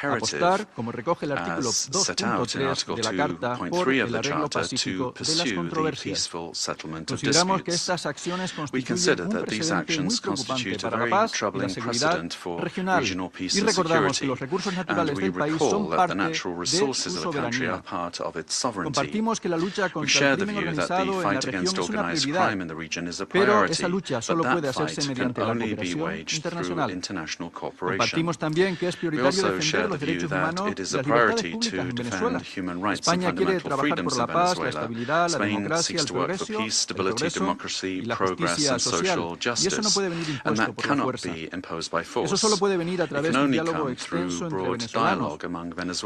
apostar, como recoge el artículo 2.3 de la Carta, por el arreglo pacífico de las controversias. Consideramos que estas acciones constituyen un precedente muy preocupante para la paz y la seguridad regional, y recordamos que los recursos naturales del país son parte de su soberanía. Compartimos que la lucha contra el crimen organizado en la región es una prioridad, pero esa lucha solo puede hacerse mediante la cooperación internacional. Compartimos también que es prioritario defender los derechos humanos y las libertades públicas en Venezuela. España quiere trabajar por la paz, la estabilidad, la democracia, el progreso y la justicia social. Y eso no puede venir impuesto por la fuerza. Eso solo puede venir a través de un diálogo extenso entre venezolanos,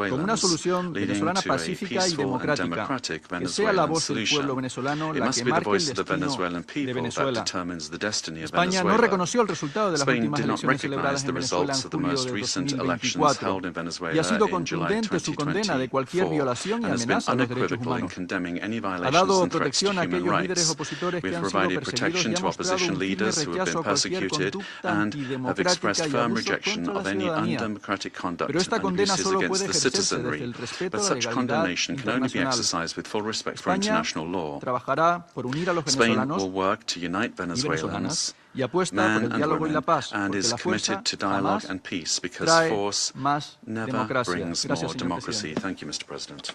con una solución venezolana pacífica y democrática, que sea la voz del pueblo venezolano la que marque el destino de Venezuela. España no reconoció el resultado de las últimas elecciones celebradas en Venezuela en julio de 2024 y ha sido contundente su condena de cualquier violación y amenaza a los derechos humanos. Ha dado protección a aquellos líderes opositores que han sido perseguidos y ha mostrado un firme rechazo a cualquier conducta antidemocrática y abuso contra la ciudadanía. Pero esta condena solo puede ejercerse desde el respeto a la legalidad internacional. España trabajará por unir a los venezolanos y venezolanas y apuesta por el diálogo y la paz, porque la fuerza jamás trae más democracia. Gracias, señor presidente.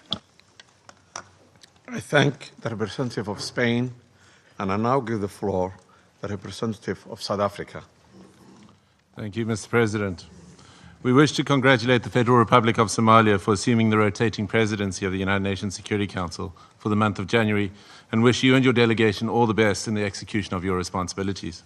I thank the representative of Spain, and I now give the floor to the representative of South Africa. Thank you, Mr. President. We wish to congratulate the Federal Republic of Somalia for assuming the rotating presidency of the United Nations Security Council for the month of January, and wish you and your delegation all the best in the execution of your responsibilities.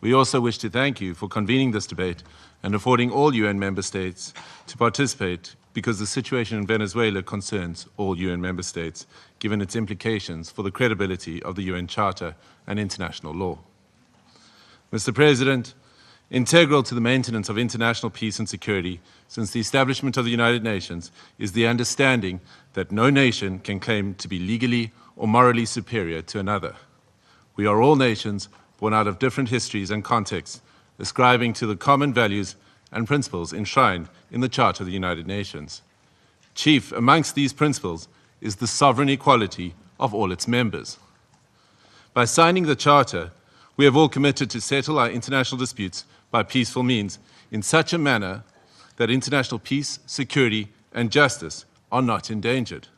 We also wish to thank you for convening this debate and affording all UN member states to participate, because the situation in Venezuela concerns all UN member states, given its implications for the credibility of the UN Charter and international law. Mr. President, integral to the maintenance of international peace and security since the establishment of the United Nations is the understanding that no nation can claim to be legally or morally superior to another. We are all nations born out of different histories and contexts, ascribing to the common values and principles enshrined in the Charter of the United Nations. Chief amongst these principles is the sovereign equality of all its members. By signing the Charter, we have all committed to settle our international disputes by peaceful means in such a manner that international peace, security, and justice are not endangered.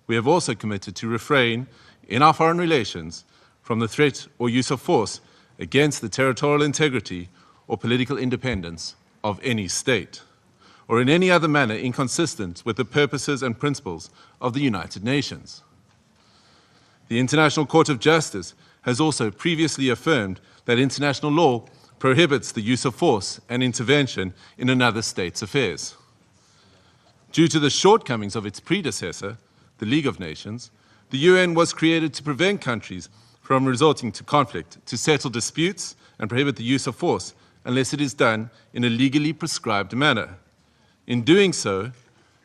We have also committed to refrain in our foreign relations from the threat or use of force against the territorial integrity or political independence of any state, or in any other manner inconsistent with the purposes and principles of the United Nations. The International Court of Justice has also previously affirmed that international law prohibits the use of force and intervention in another state's affairs. Due to the shortcomings of its predecessor, the League of Nations, the UN was created to prevent countries from resorting to conflict, to settle disputes and prohibit the use of force unless it is done in a legally prescribed manner. In doing so,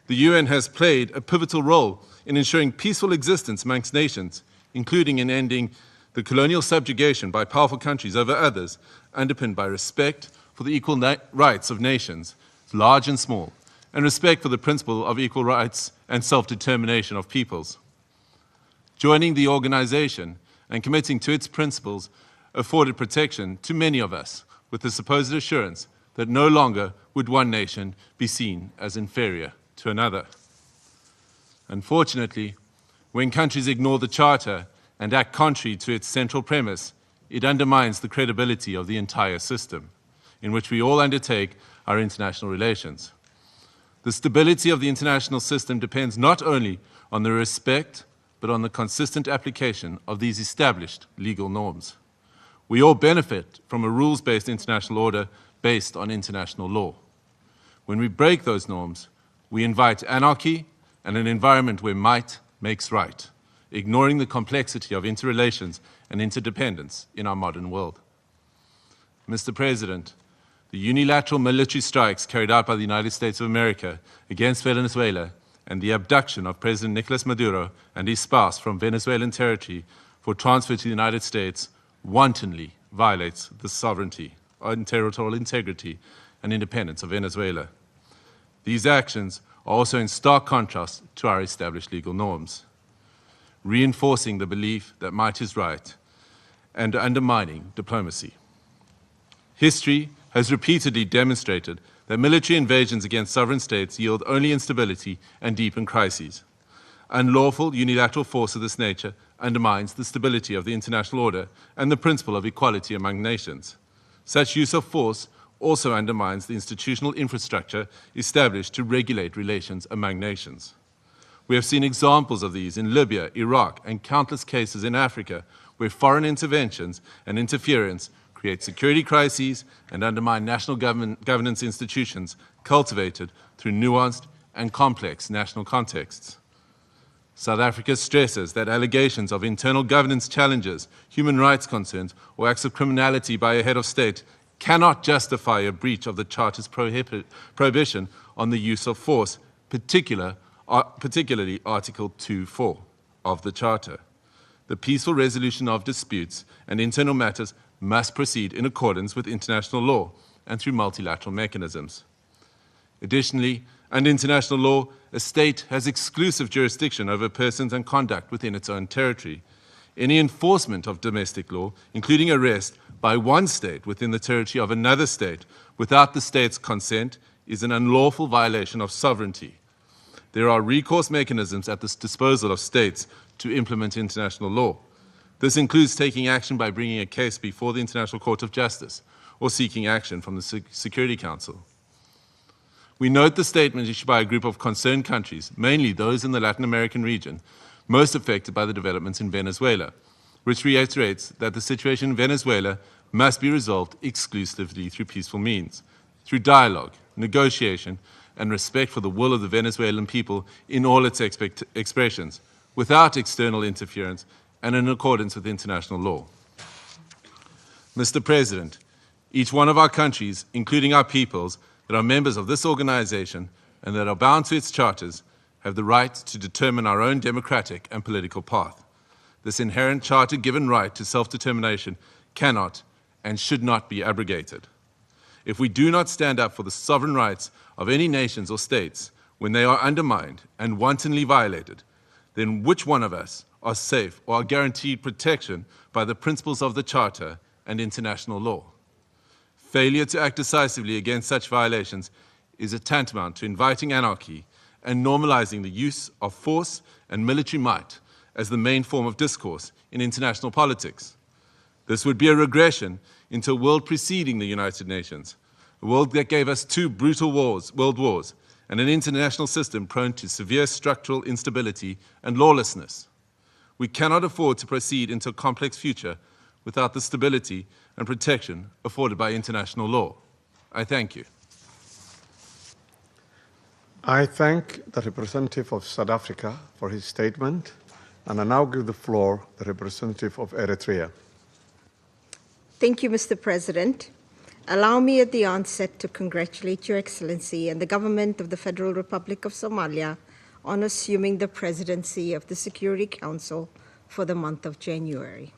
the UN has played a pivotal role in ensuring peaceful existence amongst nations, including in ending the colonial subjugation by powerful countries over others, underpinned by respect for the equal rights of nations, large and small, and respect for the principle of equal rights and self-determination of peoples. Joining the organization and committing to its principles afforded protection to many of us with the supposed assurance that no longer would one nation be seen as inferior to another. Unfortunately, when countries ignore the Charter and act contrary to its central premise, it undermines the credibility of the entire system in which we all undertake our international relations. The stability of the international system depends not only on the respect, but on the consistent application of these established legal norms. We all benefit from a rules-based international order based on international law. When we break those norms, we invite anarchy and an environment where might makes right, ignoring the complexity of interrelations and interdependence in our modern world. Mr. President, the unilateral military strikes carried out by the United States of America against Venezuela and the abduction of President Nicolas Maduro and his spouse from Venezuelan territory for transfer to the United States wantonly violates the sovereignty and territorial integrity and independence of Venezuela. These actions are also in stark contrast to our established legal norms, reinforcing the belief that might is right and undermining diplomacy. History has repeatedly demonstrated that military invasions against sovereign states yield only instability and deepen crises. Unlawful unilateral force of this nature undermines the stability of the international order and the principle of equality among nations. Such use of force also undermines the institutional infrastructure established to regulate relations among nations. We have seen examples of these in Libya, Iraq, and countless cases in Africa where foreign interventions and interference create security crises and undermine national governance institutions cultivated through nuanced and complex national contexts. South Africa stresses that allegations of internal governance challenges, human rights concerns, or acts of criminality by a head of state cannot justify a breach of the Charter's prohibition on the use of force, particularly Article 2.4 of the Charter. The peaceful resolution of disputes and internal matters must proceed in accordance with international law and through multilateral mechanisms. Additionally, under international law, a state has exclusive jurisdiction over persons and conduct within its own territory. Any enforcement of domestic law, including arrest by one state within the territory of another state without the state's consent, is an unlawful violation of sovereignty. There are recourse mechanisms at the disposal of states to implement international law. This includes taking action by bringing a case before the International Court of Justice or seeking action from the Security Council. We note the statement issued by a group of concerned countries, mainly those in the Latin American region, most affected by the developments in Venezuela, which reiterates that the situation in Venezuela must be resolved exclusively through peaceful means, through dialogue, negotiation, and respect for the will of the Venezuelan people in all its expressions, without external interference and in accordance with international law. Mr. President, each one of our countries, including our peoples, that are members of this organization and that are bound to its charters, have the right to determine our own democratic and political path. This inherent charter-given right to self-determination cannot and should not be abrogated. If we do not stand up for the sovereign rights of any nations or states when they are undermined and wantonly violated, then which one of us are safe or are guaranteed protection by the principles of the Charter and international law? Failure to act decisively against such violations is a tantamount to inviting anarchy and normalizing the use of force and military might as the main form of discourse in international politics. This would be a regression into a world preceding the United Nations, a world that gave us two brutal world wars, and an international system prone to severe structural instability and lawlessness. We cannot afford to proceed into a complex future without the stability and protection afforded by international law. I thank you. I thank the representative of South Africa for his statement, and I now give the floor to the representative of Eritrea. Thank you, Mr. President. Allow me at the onset to congratulate Your Excellency and the government of the Federal Republic of Somalia on assuming the presidency of the Security Council for the month of January.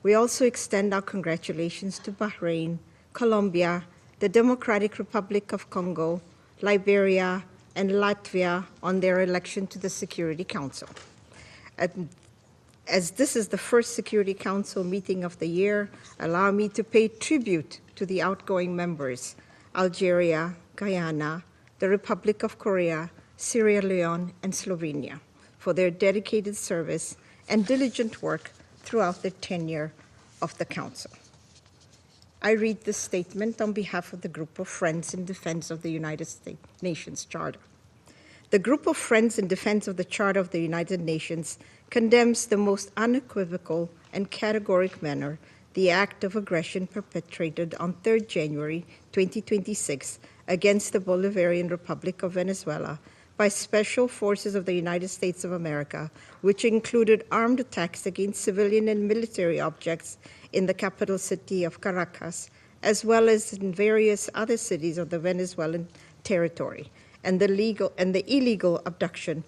We also extend our congratulations to Bahrain, Colombia, the Democratic Republic of Congo, Liberia, and Latvia on their election to the Security Council. As this is the first Security Council meeting of the year, allow me to pay tribute to the outgoing members, Algeria, Guyana, the Republic of Korea, Sierra Leone, and Slovenia, for their dedicated service and diligent work throughout the tenure of the Council. I read this statement on behalf of the Group of Friends in Defense of the United Nations Charter. The Group of Friends in Defense of the Charter of the United Nations condemns the most unequivocal and categoric manner the act of aggression perpetrated on 3rd January 2026 against the Bolivarian Republic of Venezuela by special forces of the United States of America, which included armed attacks against civilian and military objects in the capital city of Caracas, as well as in various other cities of the Venezuelan territory, and the illegal abduction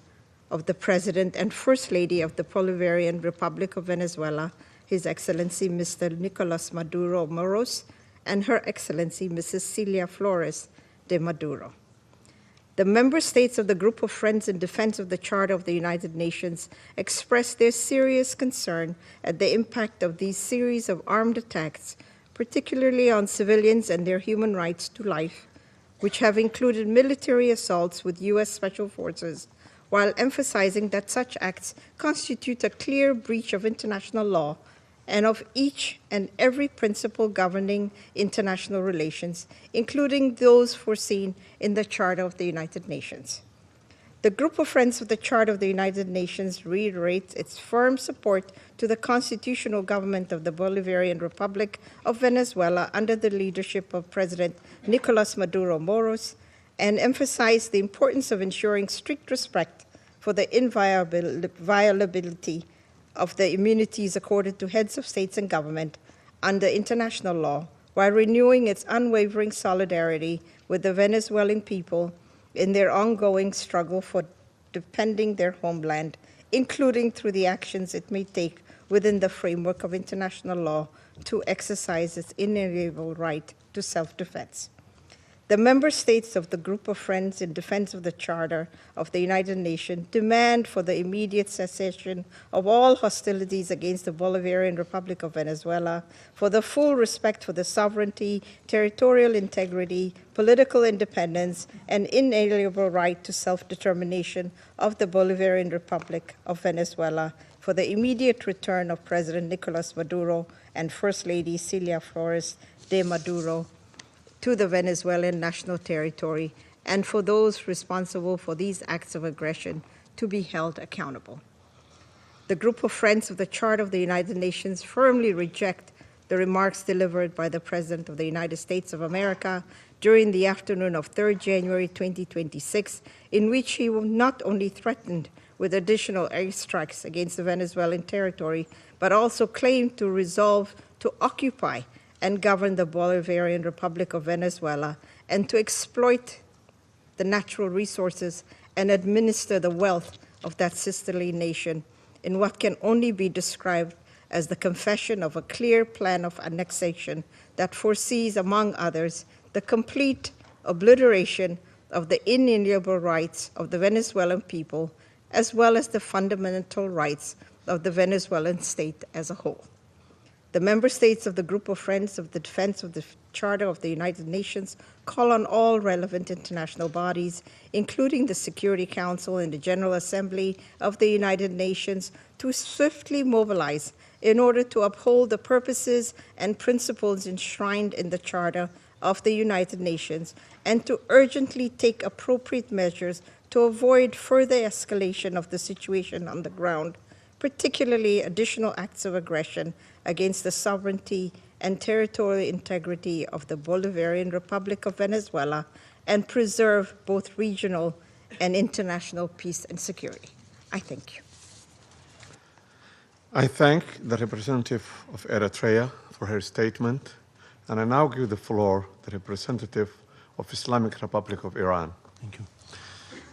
of the President and First Lady of the Bolivarian Republic of Venezuela, His Excellency Mr. Nicolas Maduro Moros, and Her Excellency Mrs. Celia Flores de Maduro. The member states of the Group of Friends in Defense of the Charter of the United Nations expressed their serious concern at the impact of these series of armed attacks, particularly on civilians and their human rights to life, which have included military assaults with U.S. Special Forces, while emphasizing that such acts constitute a clear breach of international law and of each and every principle governing international relations, including those foreseen in the Charter of the United Nations. The Group of Friends of the Charter of the United Nations reiterates its firm support to the constitutional government of the Bolivarian Republic of Venezuela under the leadership of President Nicolas Maduro Moros, and emphasize the importance of ensuring strict respect for the inviolability of the immunities accorded to heads of states and government under international law, while renewing its unwavering solidarity with the Venezuelan people in their ongoing struggle for defending their homeland, including through the actions it may take within the framework of international law to exercise its inalienable right to self-defense. The member states of the Group of Friends in Defense of the Charter of the United Nations demand for the immediate cessation of all hostilities against the Bolivarian Republic of Venezuela, for the full respect for the sovereignty, territorial integrity, political independence, and inalienable right to self-determination of the Bolivarian Republic of Venezuela, for the immediate return of President Nicolas Maduro and First Lady Celia Flores de Maduro to the Venezuelan national territory, and for those responsible for these acts of aggression to be held accountable. The Group of Friends of the Charter of the United Nations firmly reject the remarks delivered by the President of the United States of America during the afternoon of 3rd January 2026, in which he not only threatened with additional airstrikes against the Venezuelan territory, but also claimed to resolve to occupy and govern the Bolivarian Republic of Venezuela, and to exploit the natural resources and administer the wealth of that sisterly nation in what can only be described as the confession of a clear plan of annexation that foresees, among others, the complete obliteration of the inalienable rights of the Venezuelan people, as well as the fundamental rights of the Venezuelan state as a whole. The member states of the Group of Friends of the Defense of the Charter of the United Nations call on all relevant international bodies, including the Security Council and the General Assembly of the United Nations, to swiftly mobilize in order to uphold the purposes and principles enshrined in the Charter of the United Nations, and to urgently take appropriate measures to avoid further escalation of the situation on the ground, particularly additional acts of aggression against the sovereignty and territorial integrity of the Bolivarian Republic of Venezuela, and preserve both regional and international peace and security. I thank you. I thank the representative of Eritrea for her statement, and I now give the floor to the representative of Islamic Republic of Iran. Thank you.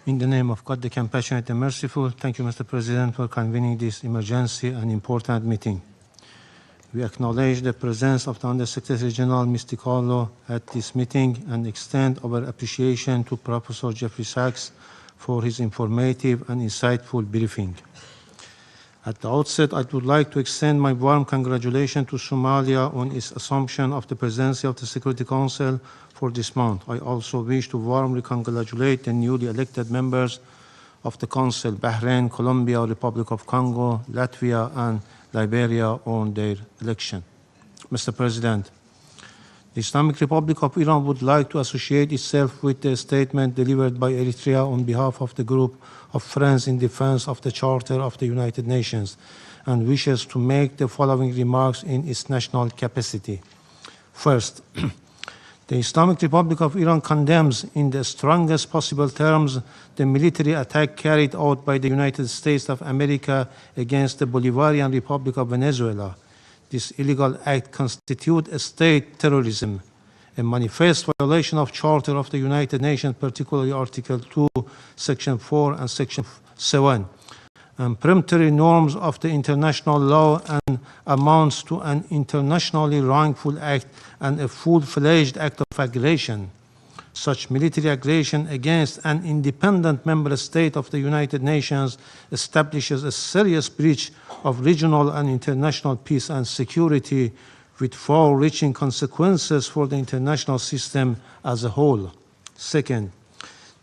In the name of God, the compassionate and merciful, thank you, Mr. President, for convening this emergency and important meeting. We acknowledge the presence of the Undersecretary General Ms. DiCarlo at this meeting and extend our appreciation to Professor Jeffrey Sachs for his informative and insightful briefing. At the outset, I would like to extend my warm congratulations to Somalia on its assumption of the presidency of the Security Council for this month. I also wish to warmly congratulate the newly elected members of the Council, Bahrain, Colombia, Republic of Congo, Latvia, and Liberia on their election. Mr. President, the Islamic Republic of Iran would like to associate itself with the statement delivered by Eritrea on behalf of the group of Friends in Defense of the Charter of the United Nations and wishes to make the following remarks in its national capacity. First, the Islamic Republic of Iran condemns in the strongest possible terms the military attack carried out by the United States of America against the Bolivarian Republic of Venezuela. This illegal act constitutes a state terrorism, a manifest violation of Charter of the United Nations, particularly Article 2, Section 4, and Section 7, and peremptory norms of the international law and amounts to an internationally wrongful act and a full-fledged act of aggression. Such military aggression against an independent member state of the United Nations establishes a serious breach of regional and international peace and security with far-reaching consequences for the international system as a whole. Second,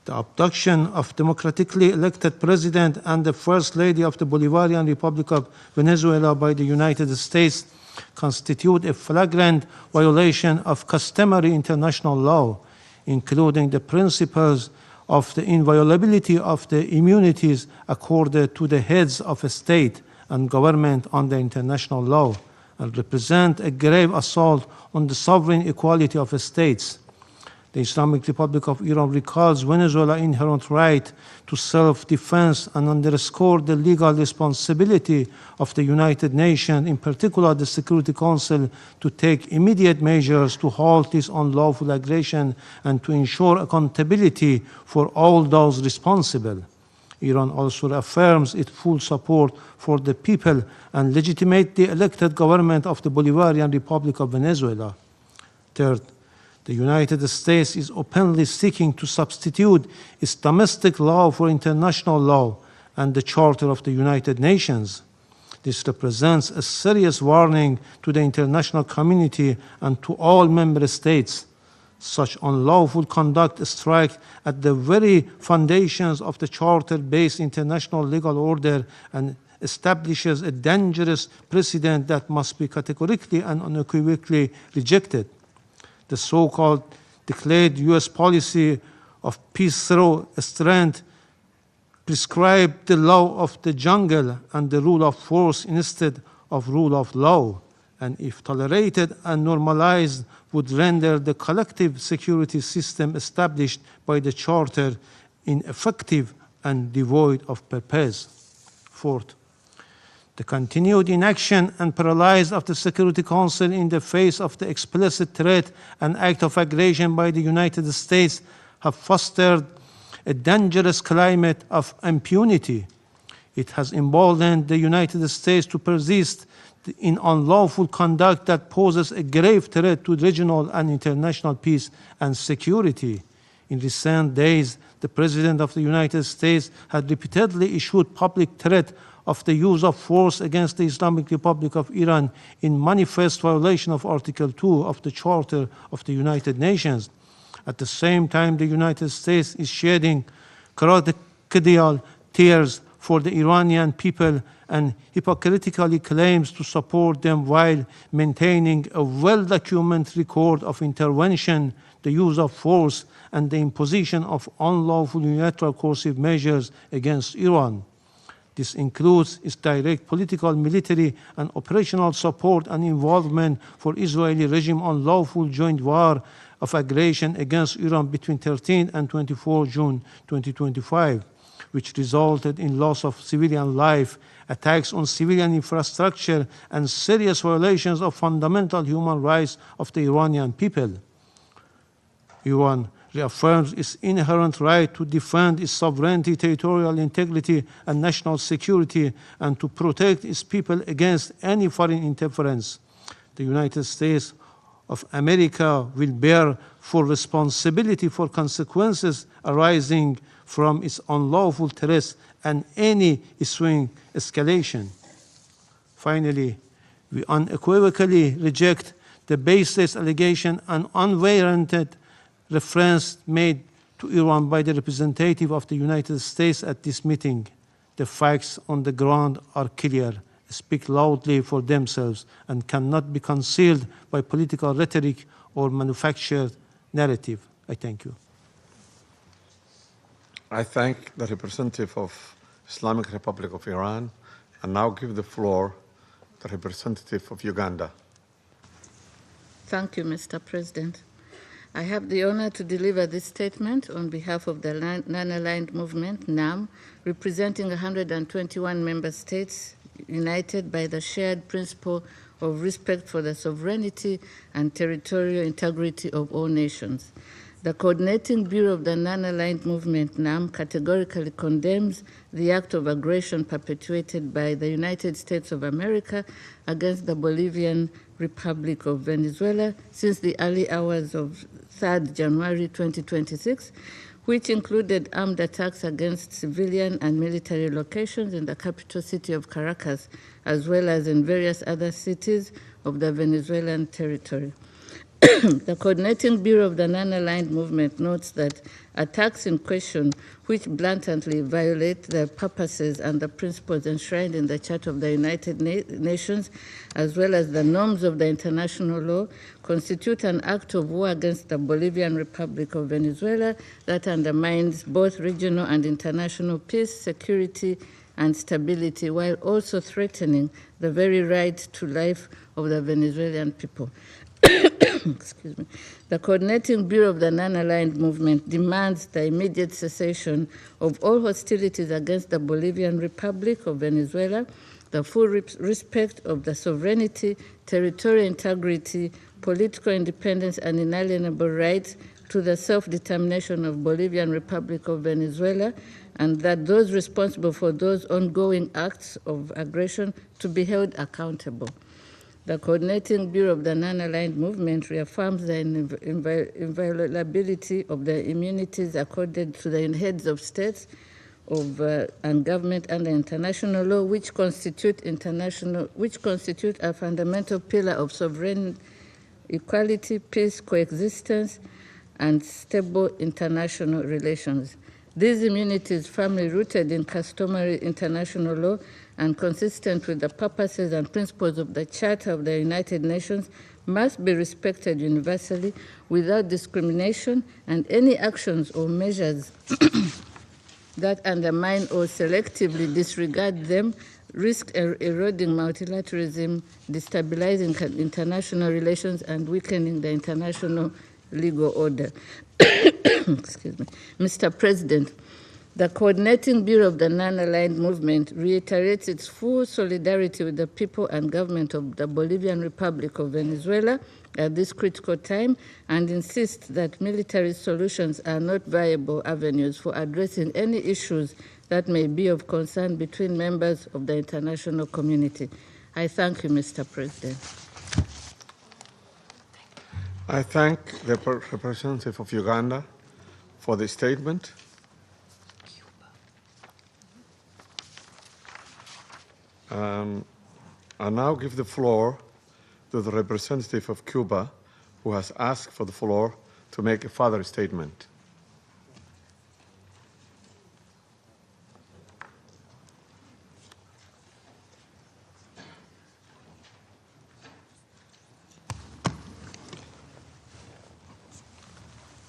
the abduction of democratically elected president and the First Lady of the Bolivarian Republic of Venezuela by the United States constitute a flagrant violation of customary international law, including the principles of the inviolability of the immunities accorded to the heads of a state and government under international law, and represent a grave assault on the sovereign equality of states. The Islamic Republic of Iran recalls Venezuela's inherent right to self-defense and underscores the legal responsibility of the United Nations, in particular the Security Council, to take immediate measures to halt this unlawful aggression and to ensure accountability for all those responsible. Iran also affirms its full support for the people and legitimately elected government of the Bolivarian Republic of Venezuela. Third, the United States is openly seeking to substitute its domestic law for international law and the Charter of the United Nations. This represents a serious warning to the international community and to all member states. Such unlawful conduct strikes at the very foundations of the Charter-based international legal order and establishes a dangerous precedent that must be categorically and unequivocally rejected. The so-called declared U.S. policy of peace through strength prescribed the law of the jungle and the rule of force instead of rule of law, and if tolerated and normalized, would render the collective security system established by the Charter ineffective and devoid of purpose. Fourth, the continued inaction and paralysis of the Security Council in the face of the explicit threat and act of aggression by the United States have fostered a dangerous climate of impunity. It has emboldened the United States to persist in unlawful conduct that poses a grave threat to regional and international peace and security. In recent days, the President of the United States had repeatedly issued public threat of the use of force against the Islamic Republic of Iran in manifest violation of Article 2 of the Charter of the United Nations. At the same time, the United States is shedding crocodile tears for the Iranian people and hypocritically claims to support them while maintaining a well-documented record of intervention, the use of force, and the imposition of unlawful unilateral coercive measures against Iran. This includes its direct political, military, and operational support and involvement for Israeli regime unlawful joint war of aggression against Iran between 13 and 24 June 2025, which resulted in loss of civilian life, attacks on civilian infrastructure, and serious violations of fundamental human rights of the Iranian people. Iran reaffirms its inherent right to defend its sovereignty, territorial integrity, and national security, and to protect its people against any foreign interference. the United States of America will bear full responsibility for consequences arising from its unlawful threats and any ensuing escalation. Finally, we unequivocally reject the baseless allegation and unwarranted reference made to Iran by the representative of the United States at this meeting. The facts on the ground are clear, speak loudly for themselves, and cannot be concealed by political rhetoric or manufactured narrative. I thank you. I thank the representative of Islamic Republic of Iran and now give the floor to the representative of Uganda. Thank you, Mr. President. I have the honor to deliver this statement on behalf of the Non-Aligned Movement, NAM, representing 121 member states united by the shared principle of respect for the sovereignty and territorial integrity of all nations. The Coordinating Bureau of the Non-Aligned Movement, NAM, categorically condemns the act of aggression perpetuated by the United States of America against the Bolivian Republic of Venezuela since the early hours of 3rd January 2026, which included armed attacks against civilian and military locations in the capital city of Caracas, as well as in various other cities of the Venezuelan territory. The Coordinating Bureau of the Non-Aligned Movement notes that attacks in question, which blatantly violate the purposes and the principles enshrined in the Charter of the United Nations, as well as the norms of the international law, constitute an act of war against the Bolivian Republic of Venezuela that undermines both regional and international peace, security, and stability, while also threatening the very right to life of the Venezuelan people. Excuse me. The Coordinating Bureau of the Non-Aligned Movement demands the immediate cessation of all hostilities against the Bolivian Republic of Venezuela, the full respect of the sovereignty, territorial integrity, political independence, and inalienable rights to the self-determination of Bolivian Republic of Venezuela, and that those responsible for those ongoing acts of aggression to be held accountable. The Coordinating Bureau of the Non-Aligned Movement reaffirms the inviolability of the immunities accorded to the heads of states and government under international law, which constitute a fundamental pillar of sovereign equality, peace, coexistence, and stable international relations. These immunities, firmly rooted in customary international law and consistent with the purposes and principles of the Charter of the United Nations, must be respected universally without discrimination, and any actions or measures that undermine or selectively disregard them risk eroding multilateralism, destabilizing international relations, and weakening the international legal order. Excuse me. Mr. President, the Coordinating Bureau of the Non-Aligned Movement reiterates its full solidarity with the people and government of the Bolivian Republic of Venezuela at this critical time, and insists that military solutions are not viable avenues for addressing any issues that may be of concern between members of the international community. I thank you, Mr. President. I thank the representative of Uganda for the statement. I now give the floor to the representative of Cuba, who has asked for the floor to make a further statement.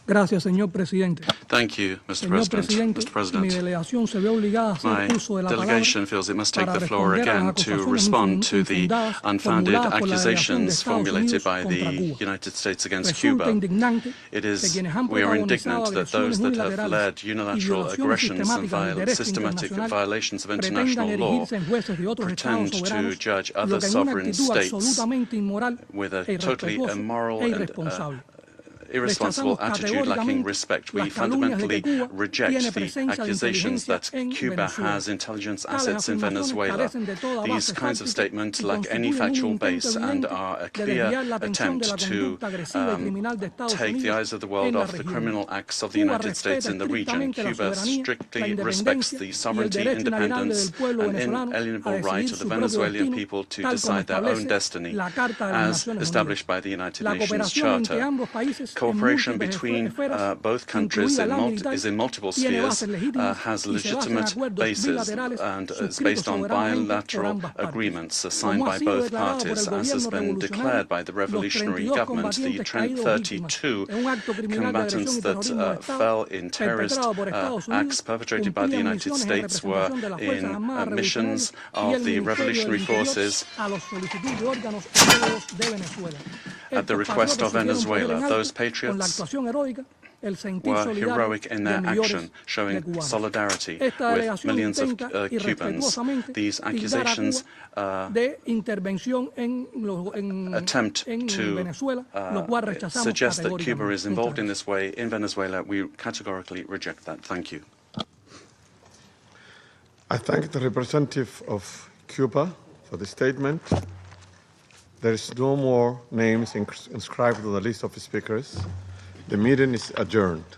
Gracias, señor presidente. Thank you, Mr. Señor President. presidente, Mr. President, mi delegación se ve obligada a hacer uso de my la delegation palabra feels it must take para the floor responder a las again to acusaciones respond to the infundadas unfounded formuladas por la delegación de accusations Estados formulated Unidos by contra the Cuba. United States against Resulta Cuba. indignante It que is, quienes han we are protagonizado indignant that those agresiones that have unilaterales led y unilateral violaciones aggressions and sistemáticas del derecho systematic internacional violations of pretendan international law erigirse en jueces de otros pretend estados to soberanos, judge lo other que en una sovereign actitud states absolutamente inmoral with a e totally irrespetuoso immoral e and irresponsable. irresponsible attitude lacking respect. We fundamentally reject the accusations that Cuba has intelligence assets in Venezuela. These kinds of statements lack any factual base and are a clear attempt to take the eyes of the world off the criminal acts of the United States in the region. Cuba strictly respects the sovereignty, independence, and inalienable right of the Venezuelan people to decide their own destiny, as established by the United Nations Charter. Cooperation between both countries is in multiple spheres, has legitimate basis, and is based on bilateral agreements signed by both parties, as has been declared by the revolutionary government. The 32 combatants that fell in terrorist acts perpetrated by the United States were in missions of the revolutionary forces at the request of Venezuela. Those patriots were heroic in their action, showing solidarity with millions of Cubans. These accusations attempt to suggest that Cuba is involved in this way in Venezuela. We categorically reject that. Thank you. I thank the representative of Cuba for the statement. There is no more names inscribed on the list of speakers. The meeting is adjourned.